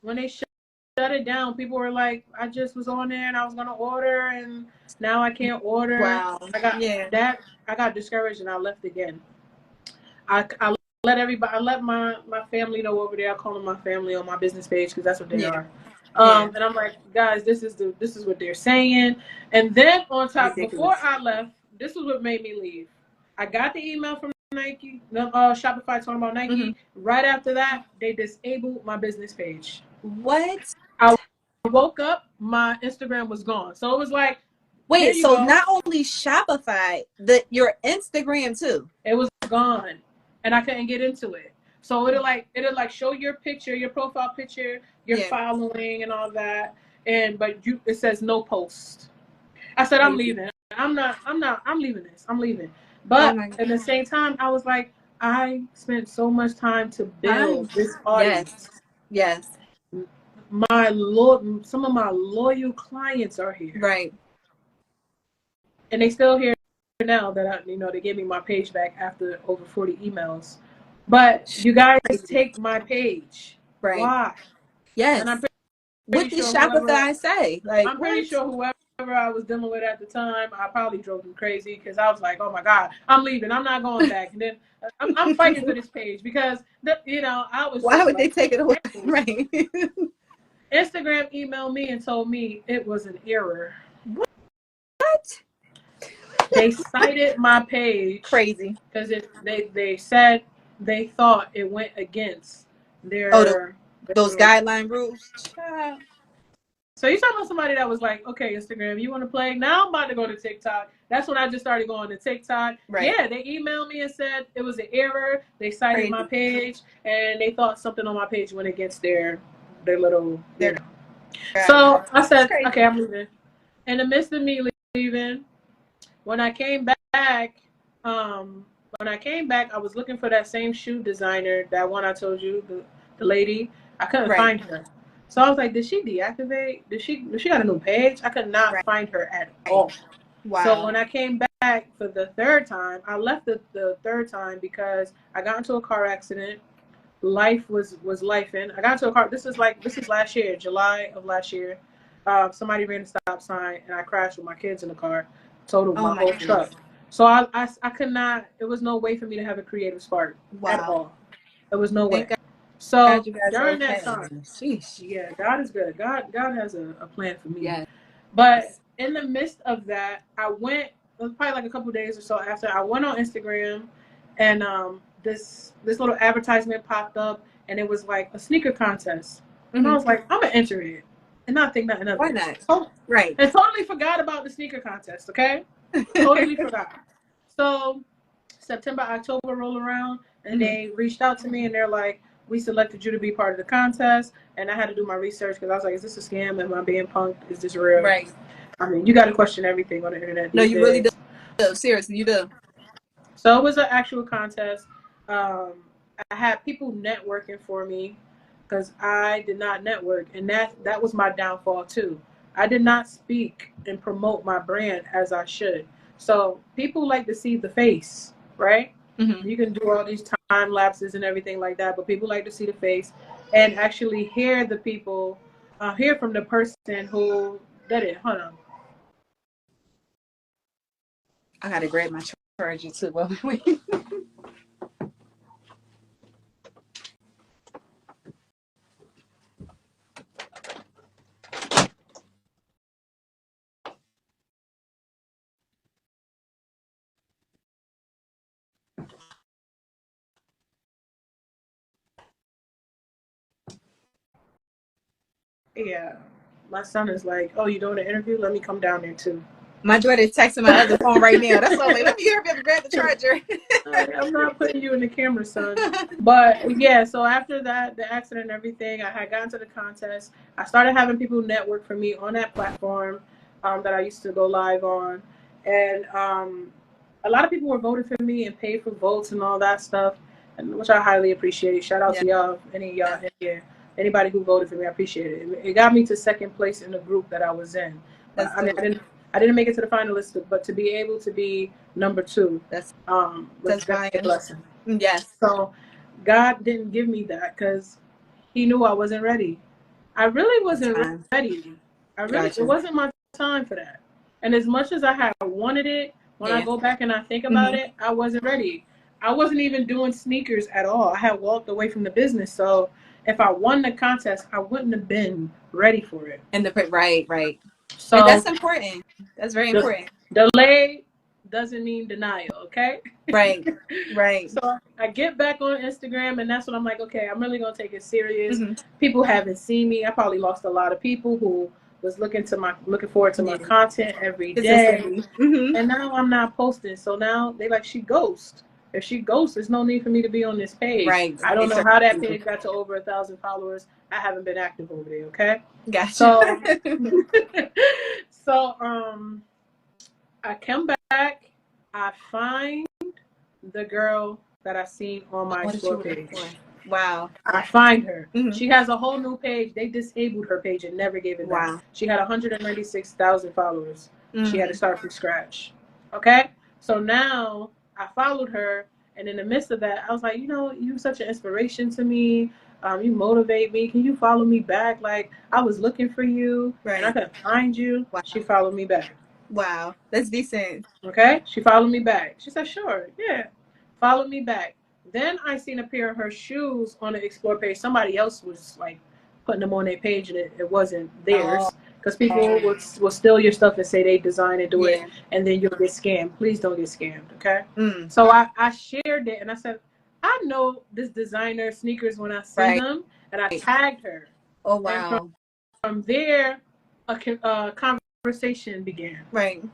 when they shut it down, people were like, I just was on there and I was gonna order and now I can't order. Wow. I got Yeah. that. I got discouraged and I left again. I let everybody. I let my family know over there. I call them my family on my business page because that's what they are. Yeah. And I'm like, guys, this is what they're saying. And then on top, Ridiculous. before I left, this is what made me leave. I got the email from Nike, Shopify talking about Nike. Right after that, they disabled my business page. What? I woke up, my Instagram was gone. So it was like, wait, so go. not only Shopify, your Instagram too. It was gone, and I couldn't get into it. So it'll like show your picture, your profile picture, your following, and all that. But it says no post. I said, I'm leaving. I'm leaving this. I'm leaving. But at the same time, I was like, I spent so much time to build this audience. Yes. Some of my loyal clients are here. Right. And they still here now that they gave me my page back after over 40 emails. But you guys take my page. Right. Why? Yes. And I'm what did Shopify say? Like, I'm pretty sure whoever I was dealing with at the time, I probably drove them crazy because I was like, oh my God, I'm leaving. I'm not going back. And then I'm fighting for this page because, I was. Why would they take it away? Right. Instagram emailed me and told me it was an error. What? They cited my page. Crazy. Because they said they thought it went against their those guideline rules. So you're talking about somebody that was like, okay, Instagram, you want to play? Now I'm about to go to TikTok. That's when I just started going to TikTok. Right. Yeah, they emailed me and said it was an error. They cited my page and they thought something on my page went against their little. So I said, okay, I'm leaving. In the midst of me leaving, when I came back, I was looking for that same shoe designer, that one I told you, the lady. I couldn't find her. So I was like, did she deactivate? Did she got a new page? I could not find her at all. Wow. So when I came back for the third time, I left the third time because I got into a car accident. Life was lifing. I got into a car. This is last year, July of last year. Somebody ran a stop sign and I crashed with my kids in the car. Totaled my whole truck. So I could not. It was no way for me to have a creative spark at all. There was no way. So during that time, yeah, God is good. God has a plan for me. Yeah. But in the midst of that, I went. It was probably like a couple of days or so after I went on Instagram, and this little advertisement popped up, and it was like a sneaker contest. And I was like, I'm gonna enter it, and not think nothing of it. Why not? Right. And totally forgot about the sneaker contest. Okay. Totally forgot. So September, October roll around, and they reached out to me, and they're like, we selected you to be part of the contest. And I had to do my research because I was like, is this a scam? Am I being punked? Is this real? Right. I mean, you got to question everything on the internet. No, you really do. Seriously, you do. So it was an actual contest. I had people networking for me because I did not network. And that was my downfall too. I did not speak and promote my brand as I should. So people like to see the face, right? Mm-hmm. You can do all these time lapses and everything like that, but people like to see the face and actually hear the people, hear from the person who did it. Hold on. I gotta grab my charger too while we wait. Yeah. My son is like, oh, you doing an interview? Let me come down there too. My daughter's texting my other phone right now. That's why I'm like, let me hurry up and grab the charger. I'm not putting you in the camera, son. But yeah, so after that, the accident and everything, I had gotten to the contest. I started having people network for me on that platform that I used to go live on. And a lot of people were voting for me and paid for votes and all that stuff, which I highly appreciate. Shout out to y'all, any of y'all in here. Anybody who voted for me, I appreciate it. It got me to second place in the group that I was in. I mean, I didn't make it to the finalists, but to be able to be number 2 was definitely a blessing. Yes. So God didn't give me that because He knew I wasn't ready. I really wasn't ready. It wasn't my time for that. And as much as I had wanted it, when I go back and I think about it, I wasn't ready. I wasn't even doing sneakers at all. I had walked away from the business. So if I won the contest, I wouldn't have been ready for it. And right. So and that's important. That's very important. Delay doesn't mean denial, okay? Right. So I get back on Instagram, and that's when I'm like, okay, I'm really gonna take it serious. People haven't seen me. I probably lost a lot of people who was looking forward to my content every day. And now I'm not posting. So now they like, she ghosts. If she ghosts, there's no need for me to be on this page. Right. I don't know how that page got to over 1,000 followers. I haven't been active over there, okay? Gotcha. So I come back, I find the girl that I seen on my Explore page. Wow. I find her. She has a whole new page. They disabled her page and never gave it back. Wow. She had 196,000 followers. She had to start from scratch. Okay? So now I followed her, and in the midst of that, I was like, you're such an inspiration to me. You motivate me. Can you follow me back? Like, I was looking for you, and I couldn't find you. Wow. She followed me back. Wow. That's decent. Okay? She followed me back. She said, sure. Yeah. Followed me back. Then I seen a pair of her shoes on the Explore page. Somebody else was like putting them on their page, and it wasn't theirs. Because people will steal your stuff and say they designed and do it, and then you'll get scammed. Please don't get scammed, okay? So I shared it, and I said, I know this designer sneakers when I see them, and I tagged her. Oh, wow. From there, a conversation began. Right.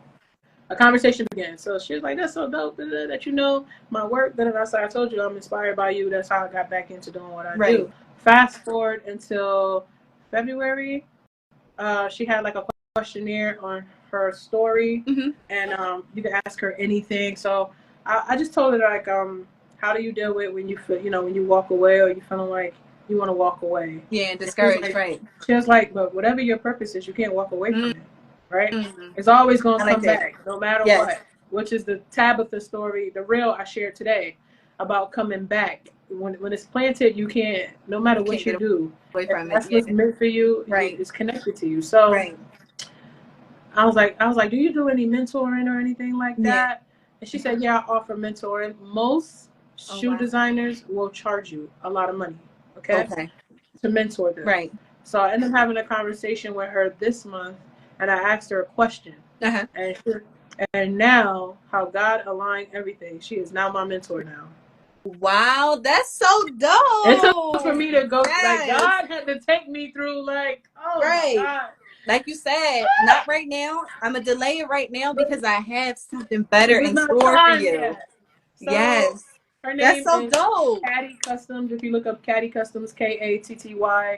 A conversation began. So she was like, that's so dope that you know my work. Then I told you I'm inspired by you. That's how I got back into doing what I do. Fast forward until February. She had like a questionnaire on her story, and you can ask her anything. So I just told her, like, how do you deal with when you feel, when you walk away or you feeling like you want to walk away? Yeah, discouraged, right. She was like, but whatever your purpose is, you can't walk away from it. Right? It's always going to come back, no matter what, which is the Tabitha story, the reel I shared today about coming back. When it's planted, you can't, no matter what you do, that's what's meant for you, it's connected to you. So I was like, do you do any mentoring or anything like that? And she said, yeah, I offer mentoring. Most shoe designers will charge you a lot of money, okay, to mentor them. Right. So I ended up having a conversation with her this month, and I asked her a question. And now, how God aligned everything, she is now my mentor now. Wow, that's so dope. It took for me to go, like, God had to take me through, like, my God. Like you said, not right now. I'm going to delay it right now because I have something better in store for you. So, her name that's so is dope. Catty Customs. If you look up Catty Customs, Katty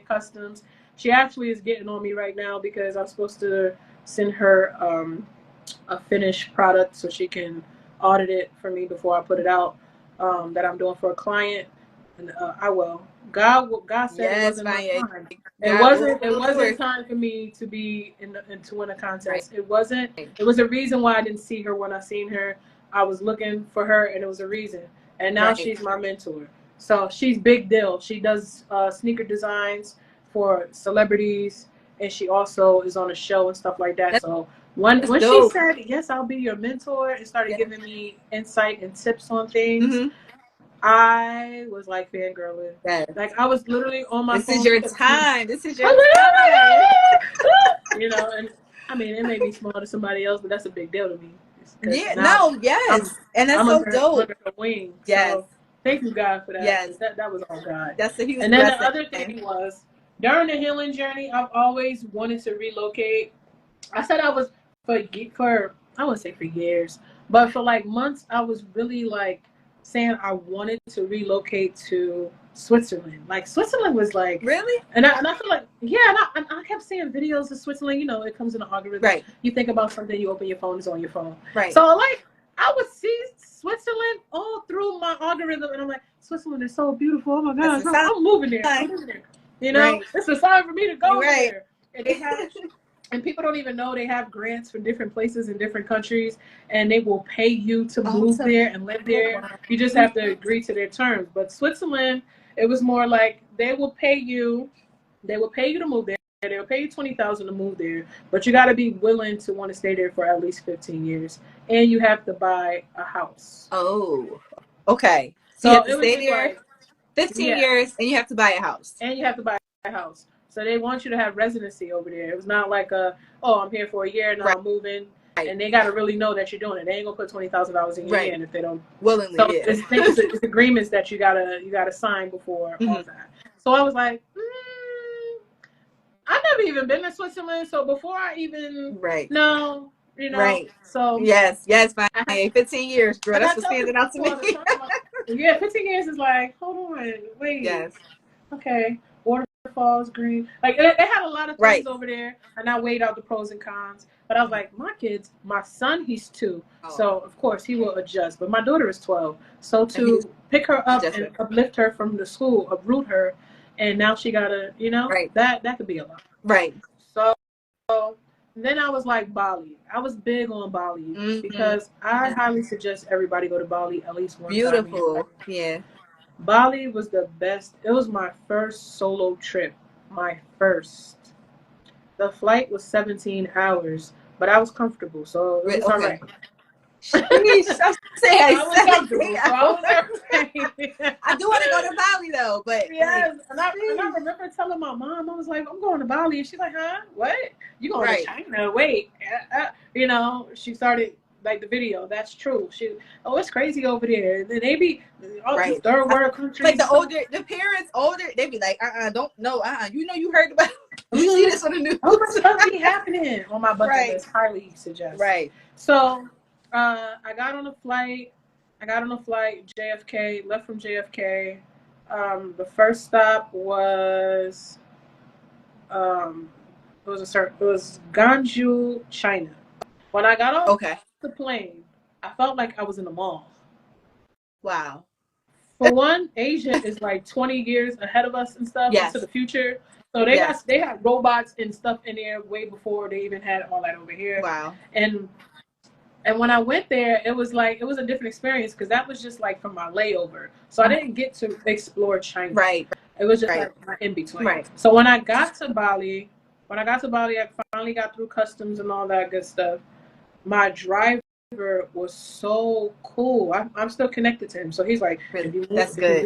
Customs, she actually is getting on me right now because I'm supposed to send her a finished product so she can audit it for me before I put it out, that I'm doing for a client. And I will. God said it wasn't my time. It wasn't time for me to be to win a contest. It wasn't. It was a reason why I didn't see her when I seen her. I was looking for her, and it was a reason. And now she's my mentor. So she's big deal. She does sneaker designs for celebrities, and she also is on a show and stuff like that. So when she said, yes, I'll be your mentor, and started giving me insight and tips on things, I was like fangirling. Like, I was literally on my phone. This is your time. This is your time. And I mean, it may be small to somebody else, but that's a big deal to me. And that's so dope. Wing. Yes. So, thank you, God, for that. Yes. That was all God. That's a huge And then the other thing was, during the healing journey, I've always wanted to relocate. I said I was for I wouldn't say for years, but for like months, I was really like saying I wanted to relocate to Switzerland. Like Switzerland was like Really? and I feel like yeah, and I kept seeing videos of Switzerland. You know, it comes in the algorithm. Right. You think about something, you open your phone, it's on your phone. Right. So like I would see Switzerland all through my algorithm, and I'm like, Switzerland is so beautiful. Oh my gosh, I'm moving there. I'm moving there. You know, Right. it's a sign for me to go Right. there. And they have, and people don't even know they have grants for different places in different countries, and they will pay you to move there and live there. You just have to agree to their terms. But Switzerland, it was more like they will pay you to move there. They'll pay you $20,000 to move there, but you got to be willing to want to stay there for at least 15 years, and you have to buy a house. Oh, okay. So you have to stay there like, 15 years, and you have to buy a house. And you have to buy a house. So they want you to have residency over there. It was not like I'm here for a year and I'm moving. Right. And they got to really know that you're doing it. They ain't gonna put $20,000 in your hand if they don't willingly. So it's agreements that you gotta sign before all that. So I was like, I've never even been to Switzerland. So before I even no, you know. Right. So yes, fine. 15 years, girl. That's what's standing out to me. Yeah, 15 years is like, hold on, wait. Yes. Okay. Waterfalls, green. Like it had a lot of things over there, and I weighed out the pros and cons. But I was like, my son, he's 2, so of course he will adjust. But my daughter is 12, so to pick her up and uplift her from the school, uproot her, and now she gotta, that could be a lot. Right. So then I was like Bali. I was big on Bali because I highly suggest everybody go to Bali at least one time. Beautiful. Yeah. Bali was the best. It was my first solo trip. My first. The flight was 17 hours, but I was comfortable, so it was all right. I was comfortable. I do want to go to Bali though, but yes, and I remember telling my mom, I was like, I'm going to Bali, and she's like, huh? What? You going to China? Wait, she started. Like the video, that's true. It's crazy over there. Then they be third world countries. Like the parents older, they be like, don't know, you heard about. You see this on the news. Oh, stuff be happening on my bucket list. Highly suggest. Right. So, I got on a flight. JFK. Left from JFK. The first stop was it was Ganju, China. When I got off the plane, I felt like I was in the mall. Wow. For one, Asia is like 20 years ahead of us and stuff into the future. So they had robots and stuff in there way before they even had all that over here. Wow. And when I went there, it was a different experience because that was just like from my layover. So I didn't get to explore China. Right. It was just like my in between. Right. So when I got to Bali, I finally got through customs and all that good stuff. My driver was so cool. I'm still connected to him. So he's like, if you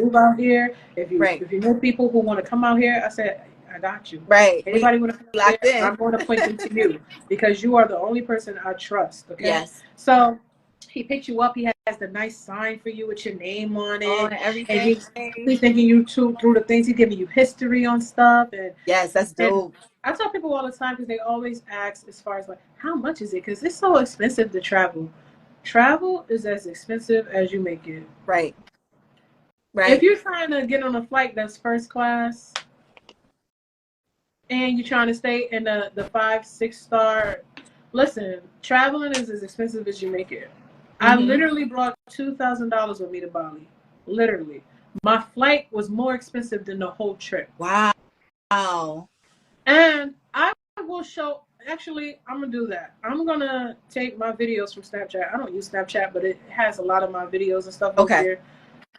move out here, if you know people who want to come out here, I said, I got you. Right. Anybody want to come out here, I'm going to point them to you because you are the only person I trust. Okay. Yes. So he picked you up. He has the nice sign for you with your name on it. And everything. And he's thinking you through the things. He's giving you history on stuff. And yes, that's dope. I tell people all the time because they always ask as far as like, how much is it? Because it's so expensive to travel. Travel is as expensive as you make it. Right. Right. If you're trying to get on a flight that's first class and you're trying to stay in the 5-6 star, listen, traveling is as expensive as you make it. I literally brought $2,000 with me to Bali. Literally. My flight was more expensive than the whole trip. Wow. And I will show, actually, I'm going to do that. I'm going to take my videos from Snapchat. I don't use Snapchat, but it has a lot of my videos and stuff over here.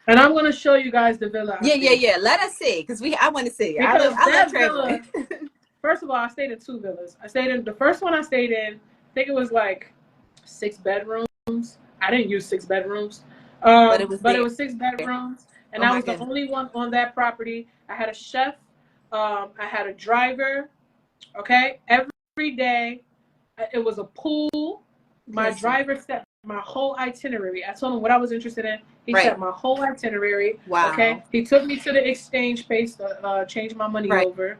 And I'm going to show you guys the villa. Yeah. Let us see, because I want to see. I love traveling. First of all, I stayed in 2 villas. The first one I stayed in, I think it was like 6 bedrooms. I didn't use 6 bedrooms. But it was 6 bedrooms. And I was the only one on that property. I had a chef. I had a driver. Okay. Every day, it was a pool. My driver set my whole itinerary. I told him what I was interested in. He set my whole itinerary. Wow. Okay. He took me to the exchange place to change my money over.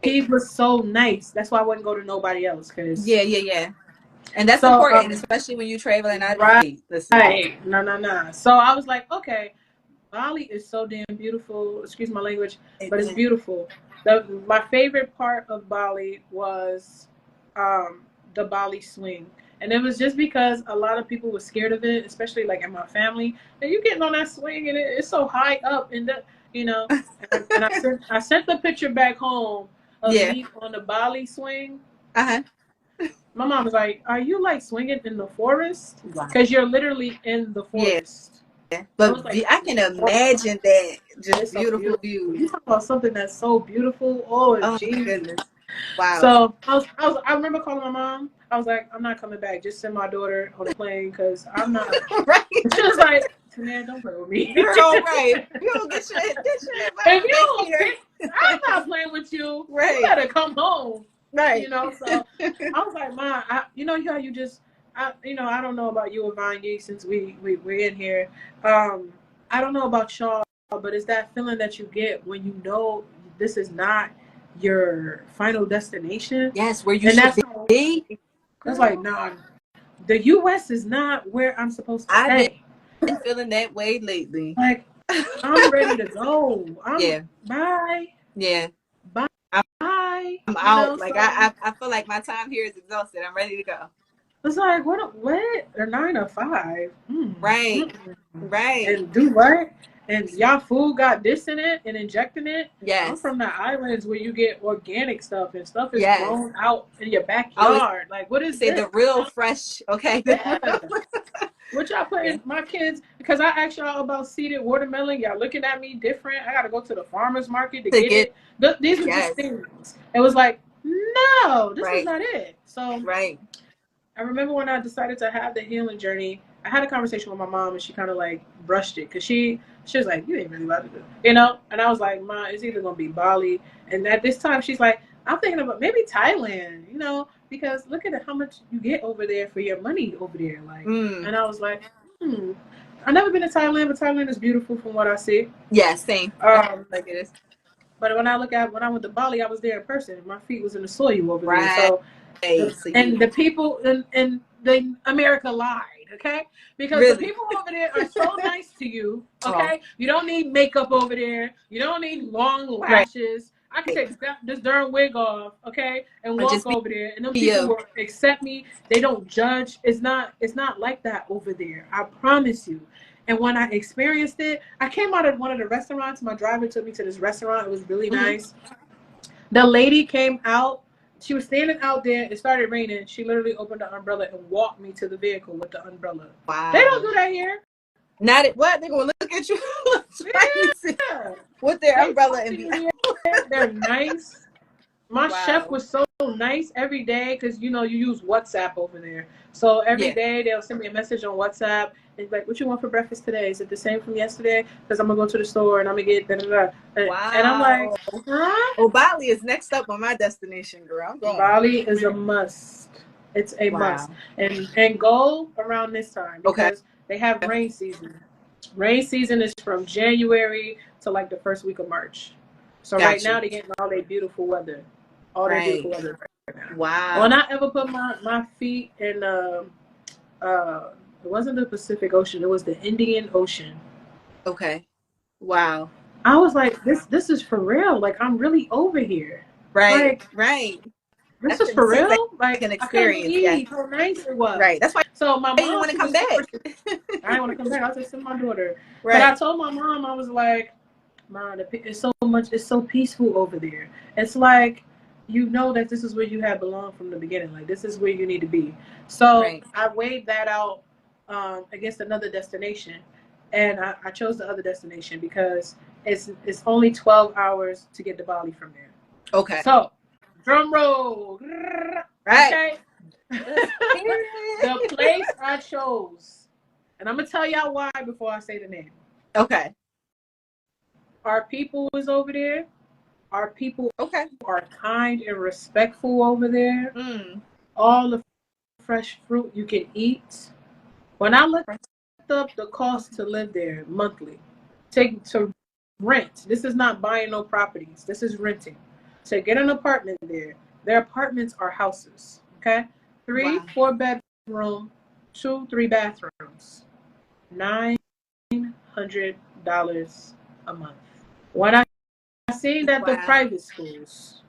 he was so nice. That's why I wouldn't go to nobody else. Cause Yeah. And that's so important, especially when you're traveling out of right, state. Listen. no. So I was like, okay, Bali is so damn beautiful. Excuse my language, but it's beautiful. My favorite part of Bali was the Bali swing. And it was just because a lot of people were scared of it, especially like in my family. And you getting on that swing and it's so high up and and I sent the picture back home of me on the Bali swing. Uh-huh. My mom was like, "Are you like swinging in the forest? Because you're literally in the forest." Yeah. But I can imagine that just beautiful view. You talk about something that's so beautiful. Oh, my Jesus. goodness. Wow. So I remember calling my mom. I was like, I'm not coming back. Just send my daughter on the plane because I'm not. Right. She was like, man, don't play with me. You're all right. You don't get your if you don't, I'm not playing with you. Right. You gotta come home. Right. So I was like, Mom, you know how you just, I don't know about you, Ivanye, since we're in here. I don't know about y'all, but it's that feeling that you get when you know this is not your final destination. Yes, where you should be. It's like, nah, the U.S. is not where I'm supposed to stay. I've been feeling that way lately. Like, I'm ready to go. Bye. Yeah. Bye. I'm out. I feel like my time here is exhausted. I'm ready to go. It's like, what? A 9 to 5. Right. Right. And do what? And y'all food got this in it and injecting it. Yes. I'm from the islands where you get organic stuff and stuff is grown out in your backyard. Like, what is the real fresh? Okay. Yeah. What y'all putting my kids? Because I asked y'all about seeded watermelon. Y'all looking at me different. I got to go to the farmer's market to get it. These were just things. It was like, no, this is not it. So I remember when I decided to have the healing journey, I had a conversation with my mom and she kind of like brushed it because she was like, you ain't really about to do it, And I was like, Ma, it's either going to be Bali. And at this time, she's like, I'm thinking about maybe Thailand, because look at how much you get over there for your money over there. Like, and I was like, I've never been to Thailand, but Thailand is beautiful from what I see. Yeah, same. Like it is. But when I went to Bali, I was there in person. My feet was in the soil over there. So, and the people in the America lied, okay? Because the people over there are so nice to you, okay? You don't need makeup over there. You don't need long lashes. I can take this darn wig off, okay, and walk over there, and them people will accept me. They don't judge. It's not like that over there. I promise you. And when I experienced it, I came out of one of the restaurants. My driver took me to this restaurant. It was really nice. The lady came out. She was standing out there. It started raining. She literally opened the umbrella and walked me to the vehicle with the umbrella. Wow. They don't do that here. Not at what? They're going to look at you with their umbrella and be They're nice. My chef was so nice every day because, you use WhatsApp over there. So every day they'll send me a message on WhatsApp. And like, what you want for breakfast today? Is it the same from yesterday? Because I'm going to go to the store and I'm going to get da-da-da. Wow. And I'm like, huh? Oh, Bali is next up on my destination, girl. I'm going. Bali is a must. It's a must. And go around this time because they have rain season. Rain season is from January to like the first week of March. So right now they're getting all their beautiful weather. All their beautiful weather right now. Wow. When I ever put my feet in it wasn't the Pacific Ocean, it was the Indian Ocean. Okay. Wow. I was like, this is for real. Like, I'm really over here. Right. This is for real? Like an experience. How nice it was. Right. That's why. So my mom didn't want to come back. I didn't want to come back. I was just send my daughter. Right. But I told my mom, I was like, Mom, it's so peaceful over there. It's like, that this is where you have belonged from the beginning. Like, this is where you need to be. So I weighed that out against another destination. And I chose the other destination because it's only 12 hours to get to Bali from there. Okay. So, drum roll. Right. Okay. The place I chose, and I'm gonna tell y'all why before I say the name. Okay. Our people is over there. Our people are kind and respectful over there. All the fresh fruit you can eat. When I looked up the cost to live there monthly, to rent. This is not buying no properties. This is renting. to get an apartment there. Their apartments are houses. Okay, 3 Wow. 4 bedroom, 2 3 bathrooms, $900 a month. When I seen that Wow. the private schools,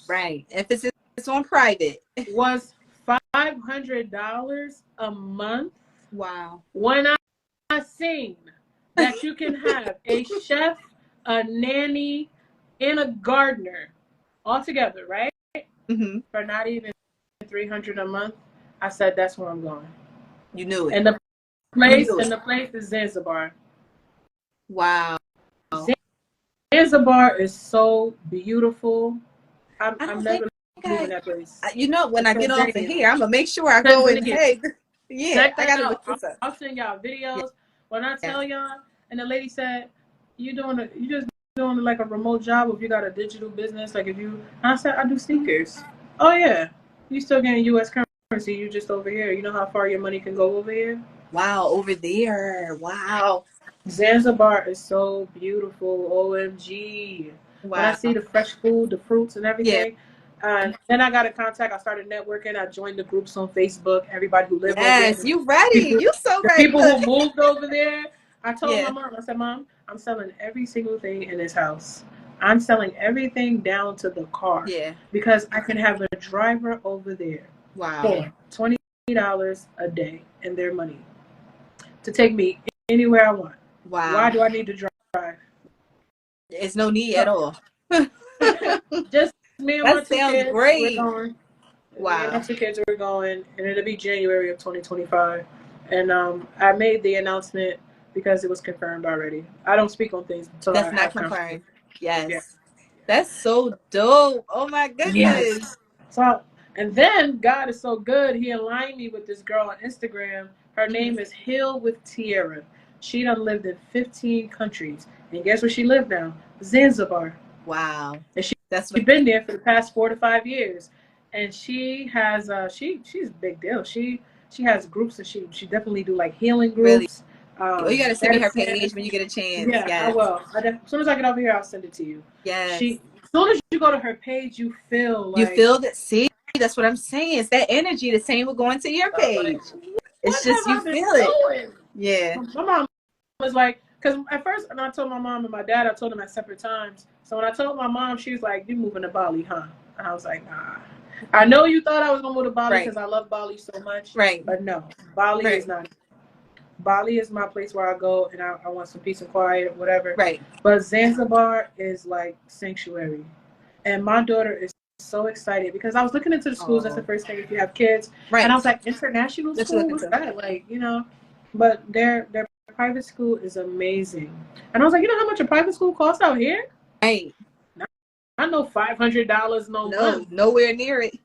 Right. Emphasis on private. was $500 a month. Wow. When I seen that you can have a chef, a nanny, and a gardener all together, right? Mm-hmm. For not even $300 a month, I said that's where I'm going. You knew it. And the place is Zanzibar. Wow. Zanzibar is so beautiful. I'm never leaving that place. You know, when I get off of here, I'm gonna make sure I go and hey, yeah, I gotta look this up. I'll send y'all videos. Yeah. When I tell y'all, and the lady said, you just doing like a remote job, if you got a digital business, like if you, I said, I do sneakers. Oh yeah, you still getting U.S. currency, you just over here. You know how far your money can go over here? Wow, over there. Wow. Zanzibar is so beautiful. OMG. Wow. When I see the fresh food, the fruits and everything. Yeah. Then I got in contact. I started networking. I joined the groups on Facebook. Everybody who lived over there. Yes, you ready. You so ready. People who moved over there. I told my mom, I said, Mom, I'm selling every single thing in this house. I'm selling everything down to the car. Yeah. Because I can have a driver over there. Wow. For $20 a day in their money to take me anywhere I want. Wow. Why do I need to drive? It's no need at all. Just me and my 2 kids. Great. We're going. Wow. Me and my 2 kids are going, and it'll be January of 2025. And I made the announcement because it was confirmed already. I don't speak on things until that's not confirmed. Yes. Yeah. That's so dope. Oh my goodness. Yes. So, and then God is so good. He aligned me with this girl on Instagram. Her name is Heal with Tierra. She done lived in 15 countries. And guess where she lived now? Zanzibar. Wow. And she's been there for the past 4 to 5 years. And she has she's a big deal. She has groups, and she definitely do like healing groups. Really? You gotta send me her page when you get a chance. Yeah, yes. I will. As soon as I get over here, I'll send it to you. Yes. As soon as you go to her page, you feel like, you feel that. See, that's what I'm saying. It's that energy. The same with going to your page. It's just you feel it. Yeah. My mom was like, because at first, when I told my mom and my dad, I told them at separate times. So when I told my mom, she was like, "You moving to Bali, huh?" And I was like, "Nah." I know you thought I was gonna move to Bali because I love Bali so much. Right. But no, Bali is not. Bali is my place where I go and I want some peace and quiet, whatever. Right. But Zanzibar is like sanctuary. And my daughter is so excited because I was looking into the schools. That's the first thing if you have kids. Right. And I was like, international school? What's that? Like, you know. But their private school is amazing. And I was like, you know how much a private school costs out here? Hey. I know $500 month. Nowhere near it.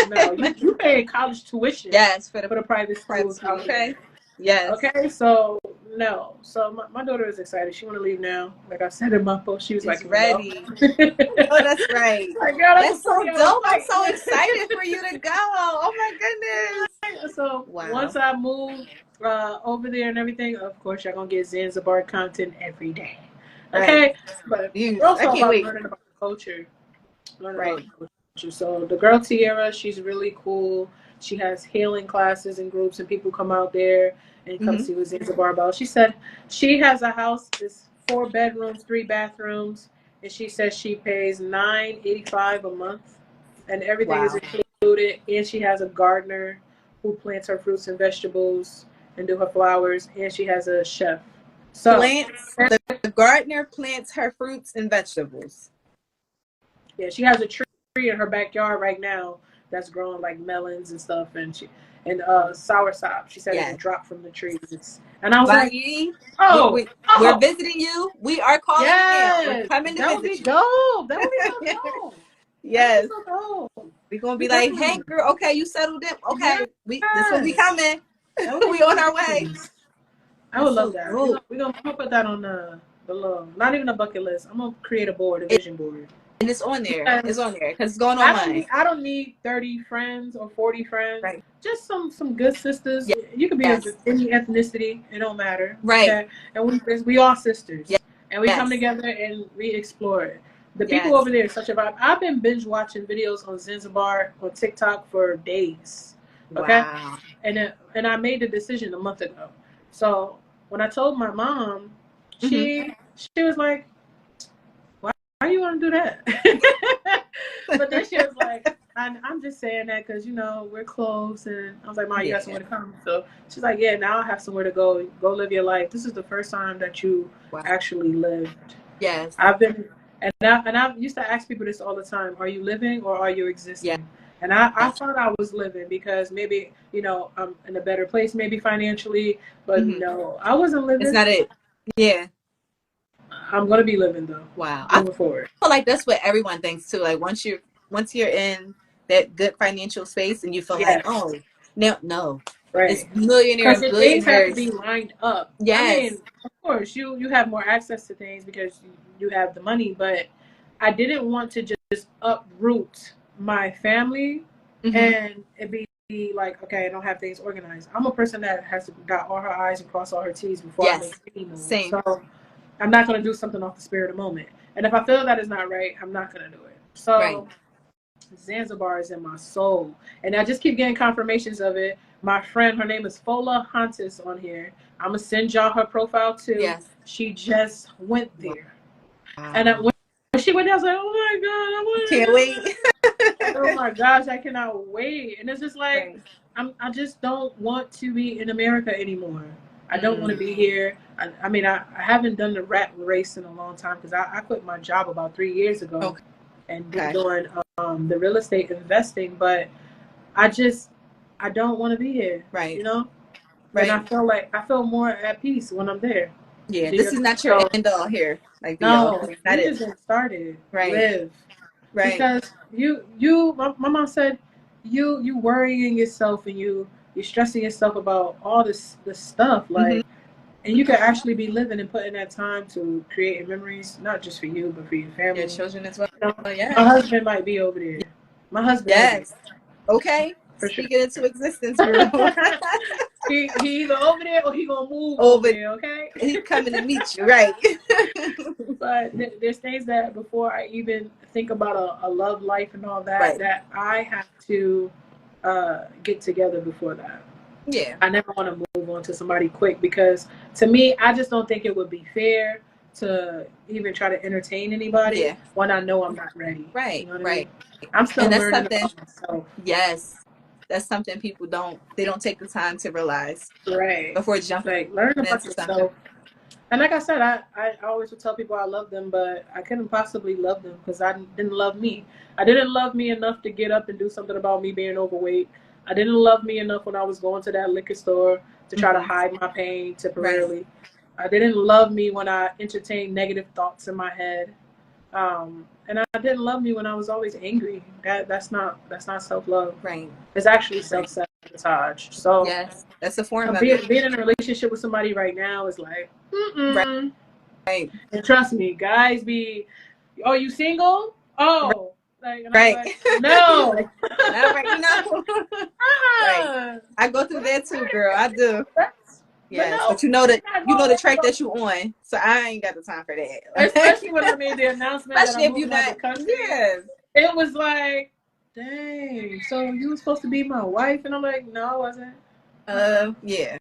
No, you pay college tuition. Yes, for the private schools. Okay. Yes. Okay, so no. So my daughter is excited. She want to leave now. Like I said in my post, she was like, ready. Oh, that's right. Like, girl, that's so dope. I'm so excited for you to go. Oh my goodness. So once I move over there and everything, of course, y'all gonna get Zanzibar content every day. Okay, right. But we're also learning about the culture. Right. So the girl Tierra, she's really cool. She has healing classes and groups, and people come out there and come see what Zanzibar about. She said she has a house, it's 4 bedrooms, 3 bathrooms, and she says she pays $985 a month, and everything is included. And she has a gardener who plants her fruits and vegetables and do her flowers, and she has a chef. So the gardener plants her fruits and vegetables. Yeah, she has a tree in her backyard right now that's growing like melons and stuff, and soursop. She said it dropped from the trees. And I was like, we're visiting you. We are calling you now. We're coming to visit you. That would be dope. Yes. So we're gonna be like, hey girl, okay, you settled in. Okay, this will be coming. We on our way. I would love that. We're gonna put that on the little, not even a bucket list. I'm gonna create a vision board. And it's on there. It's on there because it's going online. I don't need 30 friends or 40 friends. Right. Just some good sisters. Yeah. You can be of any ethnicity. It don't matter. Right. Okay? And we all sisters. Yeah. and we come Yes. together and we explore it. The people Yes. over there are such a vibe. I've been binge watching videos on Zanzibar on TikTok for days. Okay, Wow. and I made the decision a month ago. So when I told my mom, she was like, "Why you want to do that?" But then she was like, I'm just saying that because, you know, we're close. And I was like, Mom, you got somewhere to come. So she's like, yeah, now I have somewhere to go. Go live your life. This is the first time that you actually lived. Yes. I've been, and I used to ask people this all the time. Are you living or are you existing? Yeah. And I thought I was living because maybe, you know, I'm in a better place, maybe financially. But no, I wasn't living. It's not it. Yeah. I'm going to be living, though. Wow. Moving forward. I feel like that's what everyone thinks, too. Like, once you're in that good financial space and you feel like, oh, no. Right. It's millionaire and because things have to billionaires. be lined up. Yes. I mean, of course, you have more access to things because you have the money, but I didn't want to just uproot my family and it be like, okay, I don't have things organized. I'm a person that has to dot all her I's and cross all her T's before I make any move. Same. So I'm not going to do something off the spirit of the moment. And if I feel that is not right, I'm not going to do it. So Zanzibar is in my soul. And I just keep getting confirmations of it. My friend, her name is Fola Hantis on here. I'm going to send y'all her profile too. Yes. She just went there. Wow. And when she went there, I was like, oh my God. Can't wait. Oh my gosh, I cannot wait. And it's just like, I just don't want to be in America anymore. I don't want to be here. I mean, I haven't done the rat race in a long time because I quit my job about 3 years ago and been doing the real estate investing. But I don't want to be here. Right. You know? Right. And I feel more at peace when I'm there. Yeah, this is not your end all here. Like, no, we just getting started. Right. Live. Right. Because my mom said, you worrying yourself and you're stressing yourself about all this stuff, like, and you could actually be living and putting that time to create memories, not just for you, but for your family, your children as well. You know, my husband might be over there. My husband. Yes. Okay. For Speak it into existence, girl. he either over there or he gonna move over there. Okay. He coming to meet you, right? But there's things that before I even think about a love life and all that, that I have to get together before that. Yeah. I never want to move on to somebody quick because to me, I just don't think it would be fair to even try to entertain anybody when I know I'm not ready. Right. You know what I mean? I'm still learning about myself. Yes. That's something people don't take the time to realize. Right. Before jumping. Like, learn about yourself. And like I said, I always would tell people I love them, but I couldn't possibly love them because I didn't love me. I didn't love me enough to get up and do something about me being overweight. I didn't love me enough when I was going to that liquor store to try to hide my pain temporarily. Right. I didn't love me when I entertained negative thoughts in my head. And I didn't love me when I was always angry. That's not self-love. Right. It's actually self-sabotage. So yes, that's a form of being in a relationship with somebody right now is like, right. And trust me, guys oh, you single? Oh. Like, like, no. Not right now. Right. I go through that too, girl. I do. Yes, but you know the track that you on, so I ain't got the time for that. Especially when I made the announcement. Especially if you not. Yes. It was like, dang. So you were supposed to be my wife, and I'm like, no, I wasn't. Yeah.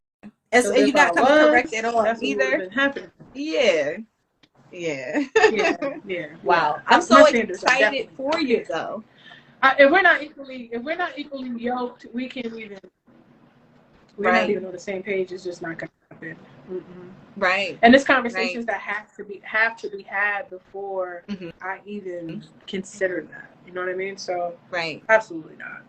And so you're not coming correct at all either. Yeah. Yeah. Yeah. Wow. I'm so excited for you, though. If we're not equally yoked, we can't even. We're not even on the same page. It's just not gonna happen. Right. And it's conversations that have to be had before I even consider that. You know what I mean? So absolutely not.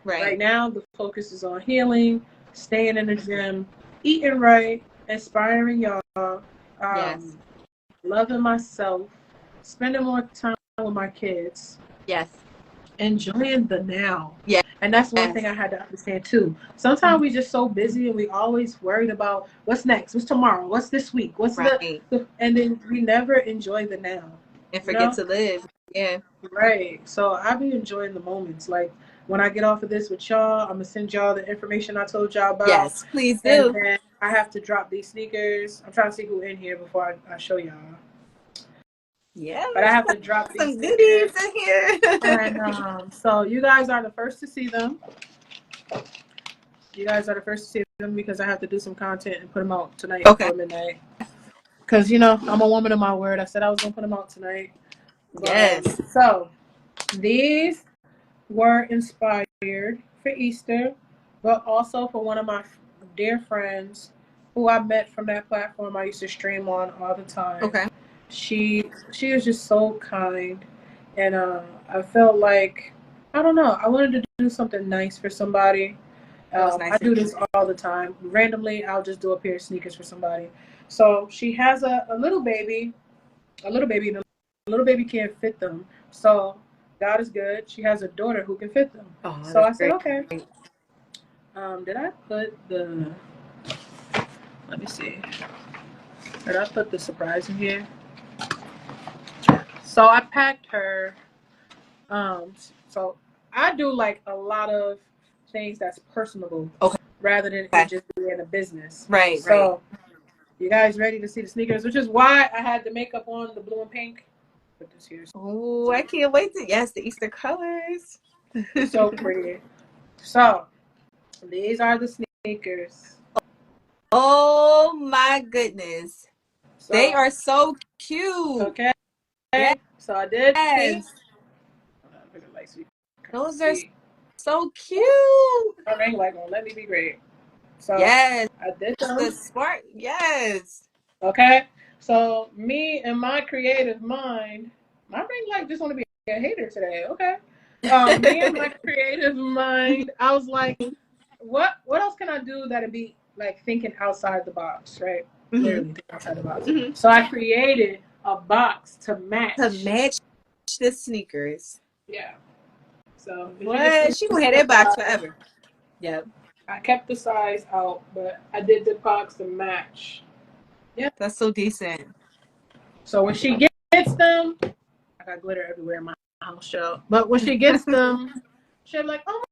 Right now, the focus is on healing, staying in the gym, eating right, inspiring y'all, loving myself, spending more time with my kids. Yes. Enjoying the now. Yeah. And that's one thing I had to understand too. Sometimes we just so busy and we always worried about what's next, what's tomorrow, what's this week, what's the and then we never enjoy the now. And forget to live. Yeah. Right. So I be enjoying the moments. Like when I get off of this with y'all, I'm gonna send y'all the information I told y'all about. Yes, please do. And then I have to drop these sneakers. I'm trying to see who in here before I show y'all. Yeah, but I have to drop these some goodies sneakers. in here. And so you guys are the first to see them. You guys are the first to see them because I have to do some content and put them out tonight before midnight. Because, I'm a woman of my word. I said I was going to put them out tonight. Yes. So these were inspired for Easter, but also for one of my dear friends who I met from that platform I used to stream on all the time. Okay. She is just so kind, and I felt like, I don't know, I wanted to do something nice for somebody. Nice I do this all the time. Randomly, I'll just do a pair of sneakers for somebody. So she has a little baby, and the little baby can't fit them. So God is good. She has a daughter who can fit them. So I said, okay. Did I put the? Let me see. Did I put the surprise in here? So I packed her. So I do like a lot of things that's personable, rather than it just being a business. Right. So you guys ready to see the sneakers? Which is why I had the makeup on, the blue and pink. Put this here. Oh, I can't wait to. Yes, the Easter colors. So pretty. So these are the sneakers. Oh my goodness. So, they are so cute. Okay. Yes. So I did pink. Those are so cute. My ring light won't let me be great. So yes. I did them. The smart. Yes. Okay. So me and my creative mind, my ring light just want to be a hater today. Okay. Me and my creative mind, I was like, what else can I do that'd be like thinking outside the box, right? Mm-hmm. Literally thinking outside the box. Mm-hmm. So I created a box to match the sneakers. Yeah. So what? She gonna have that box forever. Yep. I kept the size out, but I did the box to match. Yeah. That's so decent. So when she gets them, I got glitter everywhere in my house show. But when she gets them, she'll be like, oh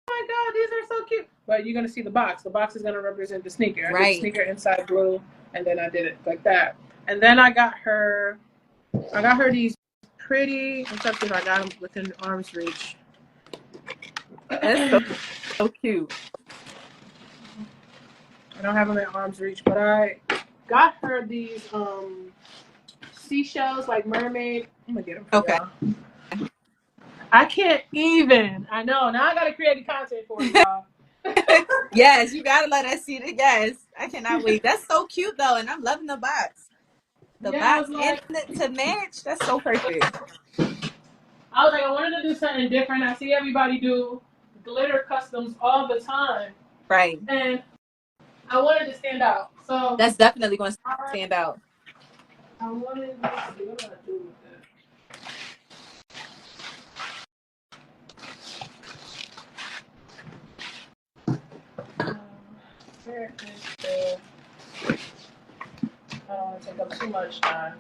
my God, these are so cute. But you're going to see the box. The box is going to represent the sneaker. I did the sneaker inside blue, and then I did it like that. And then I got her these pretty, except if I got them within arm's reach. That's so cute. I don't have them at arm's reach, but I got her these seashells, like mermaid. I'm gonna get them for y'all. I can't even. I know. Now I gotta create the content for you, y'all. Yes, you gotta let us see it. Yes, I cannot wait. That's so cute though, and I'm loving the box. The box and it to match. That's so perfect. I was like, I wanted to do something different. I see everybody do glitter customs all the time. Right. And I wanted to stand out. So that's definitely going to stand out. I wanted to see what do I do with it. Where is the? I don't want to take up too much time.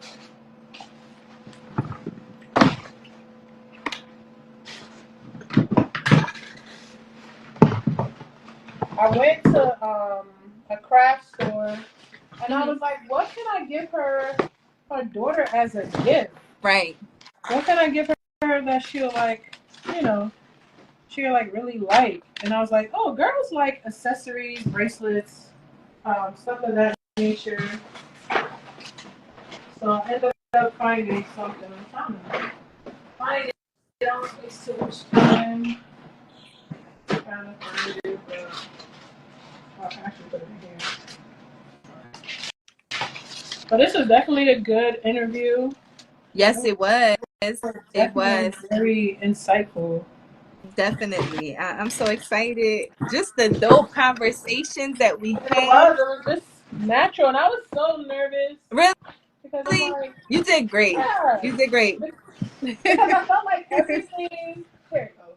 I went to a craft store, and I was like, what can I give her daughter as a gift? Right. What can I give her that she'll like, she'll like really like? And I was like, oh, girls like accessories, bracelets, stuff of that nature. So I ended up finding something. I'm trying to find it. It don't waste too much time. Trying to find it, but I'll actually put it in here. But this was definitely a good interview. Yes, it was. It was very insightful. Definitely. I'm so excited. Just the dope conversations that we had. It was just natural, and I was so nervous. Really? Because I'm like, you did great. Yeah. You did great. Because I felt like everything. There it goes.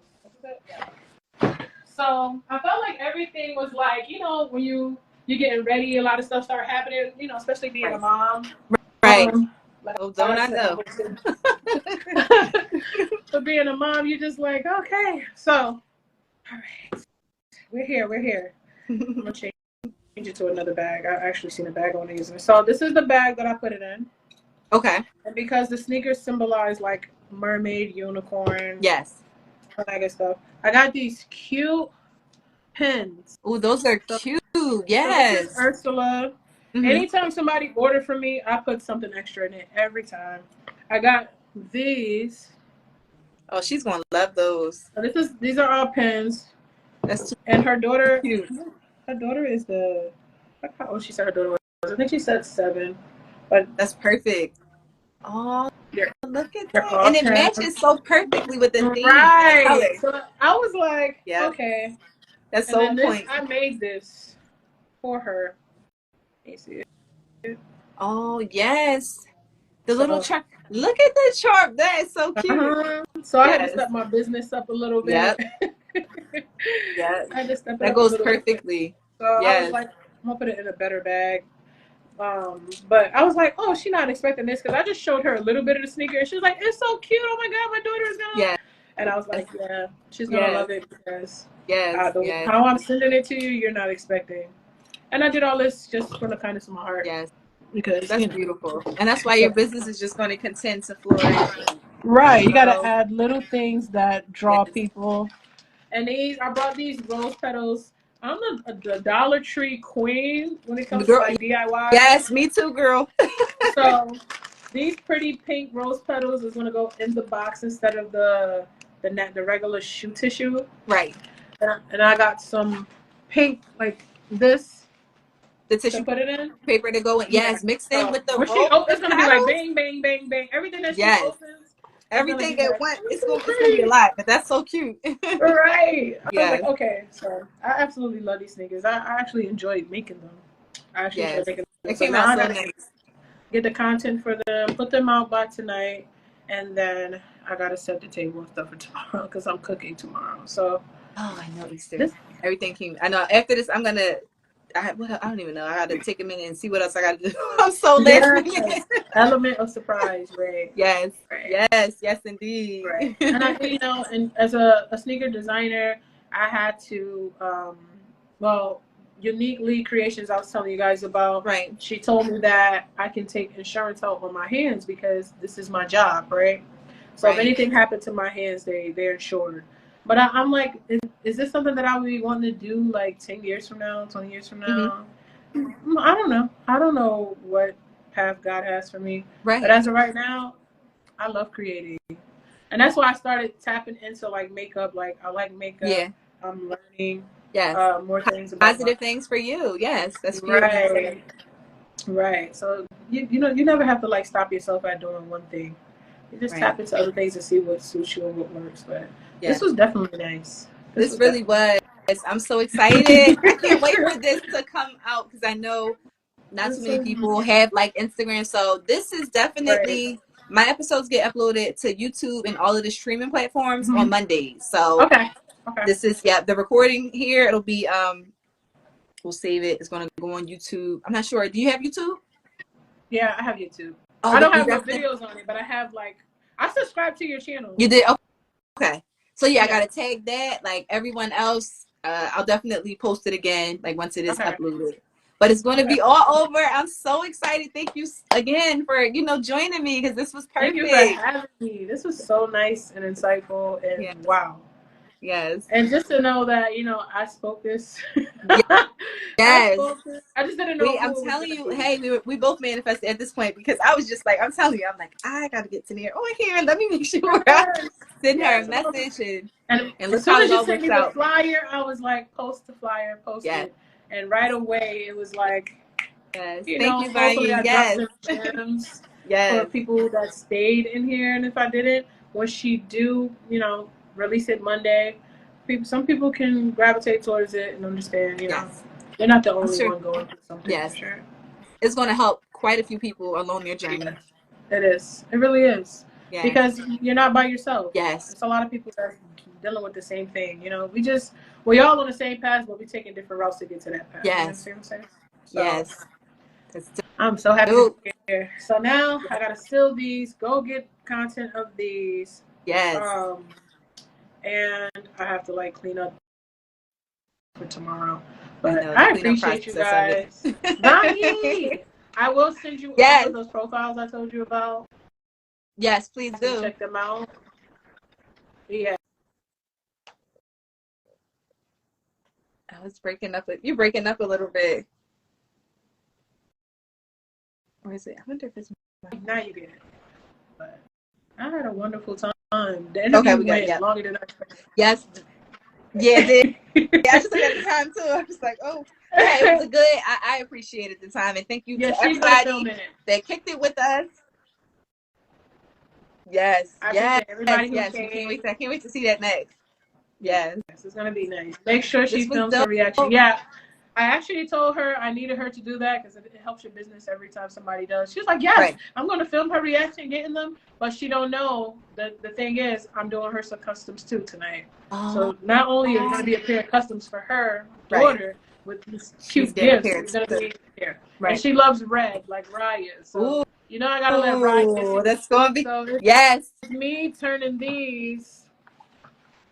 Yeah. So I felt like everything was like, when you're getting ready, a lot of stuff start happening. Especially being a mom. Right. Don't I know. So being a mom, you're just like, okay. So, all right, we're here. I'm gonna change it to another bag. I actually seen a bag on these. So this is the bag that I put it in. Okay. And because the sneakers symbolize like mermaid, unicorn, Yes. all that good stuff, I got these cute pins. Oh, those are So, cute. so this is Yes. Ursula. Mm-hmm. Anytime somebody order from me, I put something extra in it every time. I got these. Oh, she's gonna love those. So these are all pins. That's too And her daughter, cute. her daughter is the, how old she said her daughter was. I think she said 7. But That's perfect. Oh, they're, look at they're that. all And it pins. matches so perfectly with the theme and the Right. color. So I was like, Yep. okay. That's And so then on this, point. I made this for her. You see it? Oh, yes. The little So, charm. Look at the charm. That is so cute. so I had to Yes. step my business up a little bit. Yep. Yep. I had to step it That up a goes little bit. perfectly. So I was Yes. like, I'm gonna put it in a better bag. But I was like, oh, she's not expecting this because I just showed her a little bit of the sneaker and she was like, it's so cute. Oh my god, my daughter is gonna. Yes. And I was like, yeah, she's gonna Yes. love it because Yes. Yes. how I'm sending it to you, you're not expecting. And I did all this just from the kindness of my heart. Yes. Because That's beautiful. And that's why your business is just going to continue to flourish. Right, you gotta Grow. add little things that draw Yes. people. And I brought these rose petals. I'm the Dollar Tree queen when it comes to Girl, like DIY. yes, me too, girl. So these pretty pink rose petals is gonna go in the box instead of the regular shoe tissue. Right. And I got some pink like this The to tissue put it in. paper to go in. Yes, mixed in So with the when she rose it's gonna be like petals. bang, bang, bang, bang. Everything that she Yes. opens, it's gonna Everything be at like, once. It's gonna be a lot, but that's so cute. right. I was Yes. like, okay, so I absolutely love these sneakers. I actually enjoy making them. I actually enjoy Yes. making them. It So came now out I so gotta nice. get the content for them, put them out by tonight, and then I gotta set the table and stuff for tomorrow because I'm cooking tomorrow. So Oh, I know Easter. Everything came. I know. After this, I'm gonna. I don't even know. I gotta take a minute and see what else I gotta do. I'm so last minute. Element of surprise, right? Yes. Right. Yes, indeed. Right. And and as a sneaker designer, I had to, well, Uniquely Creations, I was telling you guys about. Right. She told me that I can take insurance out on my hands because this is my job, right? So Right. if anything happened to my hands, they're insured. But I'm like, is this something that I would be wanting to do like 10 years from now, 20 years from now? Mm-hmm. I don't know. I don't know what path God has for me. Right. But as of right now, I love creating. And that's why I started tapping into like makeup. Like I like makeup. Yeah. I'm learning more things about positive things for you. Yes, that's right. Right. So you never have to like stop yourself at doing one thing. You just tap into other things and see what suits you and what works. But this was definitely nice. This really was. I'm so excited. I can't wait for this to come out because I know not too many people have like Instagram. So this is definitely my episodes get uploaded to YouTube and all of the streaming platforms on Mondays. So this is the recording here. It'll be we'll save it. It's gonna go on YouTube. I'm not sure. Do you have YouTube? Yeah, I have YouTube. Oh, I don't have no videos on it, but I have I subscribe to your channel. You did? Okay. So I gotta tag that. Like everyone else, I'll definitely post it again, like once it is uploaded. But it's going to be all over. I'm so excited. Thank you again for joining me because this was perfect. Thank you for having me. This was so nice and insightful and wow. Yes. And just to know that I spoke this. Yes. I just didn't know. I'm telling you, hey, we both manifested at this point because I was just like, I'm telling you, I'm like, I gotta get Tania on here. Let me make sure I send her a message and as soon as you sent me the flyer, I was like, post the flyer, post it, and right away it was like, thank you, hopefully I dropped some gems for people that stayed in here, and if I didn't, when she do, release it Monday, some people can gravitate towards it and understand, they're not the only one going through something. Yes, for sure. It's going to help quite a few people along their journey. It is. It really is. Yes. Because you're not by yourself. Yes. It's a lot of people that are dealing with the same thing. We're all on the same path, but we're taking different routes to get to that path. Yes. You know what I'm saying? So, yes. I'm so happy to be here. So now I gotta seal these, go get content of these. Yes. And I have to clean up for tomorrow. But I appreciate you guys. I I will send you Yes. over those profiles I told you about. Yes, please do. Check them out. Yeah. I was breaking up. You're breaking up a little bit. Or is it? I wonder if it's. Now you get it. But I had a wonderful time. The interview went longer than I expected. Yes. Yeah, it did. Yeah, I just looked at the time too. I was like, oh, yeah, it was a good. I appreciated the time, and thank you to everybody that kicked it with us. Yes, yes, everybody yes. I can't wait to see that next. Yes, it's gonna be nice. Make sure she films her reaction. Yeah. I actually told her I needed her to do that because it helps your business every time somebody does. She was like, yes, right. I'm going to film her reaction, getting them. But she don't know that the thing is I'm doing her some customs too tonight. So not only is it going to be a pair of customs for her daughter with these cute gifts, it's going to be here. Right. And she loves red like Raya. So, you know, I got to let Raya. Oh, that's going to be. So yes. Me turning these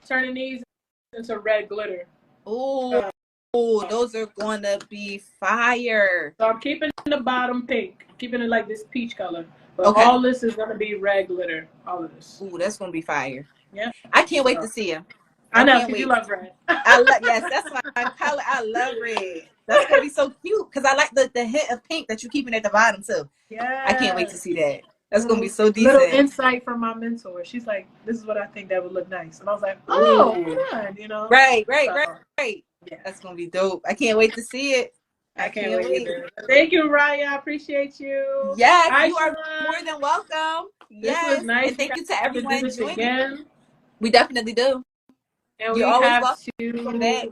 into red glitter. Oh. Oh, those are going to be fire. So I'm keeping the bottom pink. Keeping it like this peach color. But all this is going to be red glitter. All of this. Ooh, that's going to be fire. Yeah. I can't wait to see him. I know, because you love red. Yes, that's my color. I love red. That's going to be so cute. Because I like the hint of pink that you're keeping at the bottom, too. Yeah. I can't wait to see that. That's going to be so decent. Little insight from my mentor. She's like, this is what I think that would look nice. And I was like, oh, good, you know. Right. Yeah. That's going to be dope. I can't wait to see it. I can't wait either. Thank you, Raya. I appreciate you. Yes, you are more than welcome. Yes. This was nice. And thank you to everyone joining. Again. We definitely do. And we have to,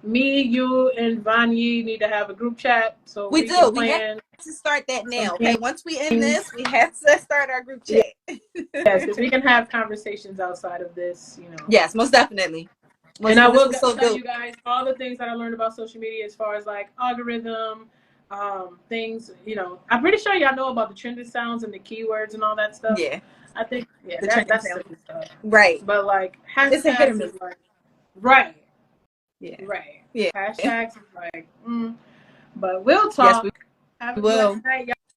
me, you, and Vanyi need to have a group chat. So we do. We have to start that now. Okay, once we end this, we have to start our group chat. Yes, because we can have conversations outside of this, you know. Yes, most definitely. And I will tell you guys all the things that I learned about social media as far as like algorithm, things, you know. I'm pretty sure y'all know about the trending sounds and the keywords and all that stuff. Yeah. I think, that's simple stuff. Right. But like hashtags is like, right. Yeah. Right. Yeah. Hashtags is like, But we'll talk. Yes, we will.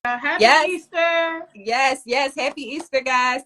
Happy Easter. Yes. Happy Easter, guys.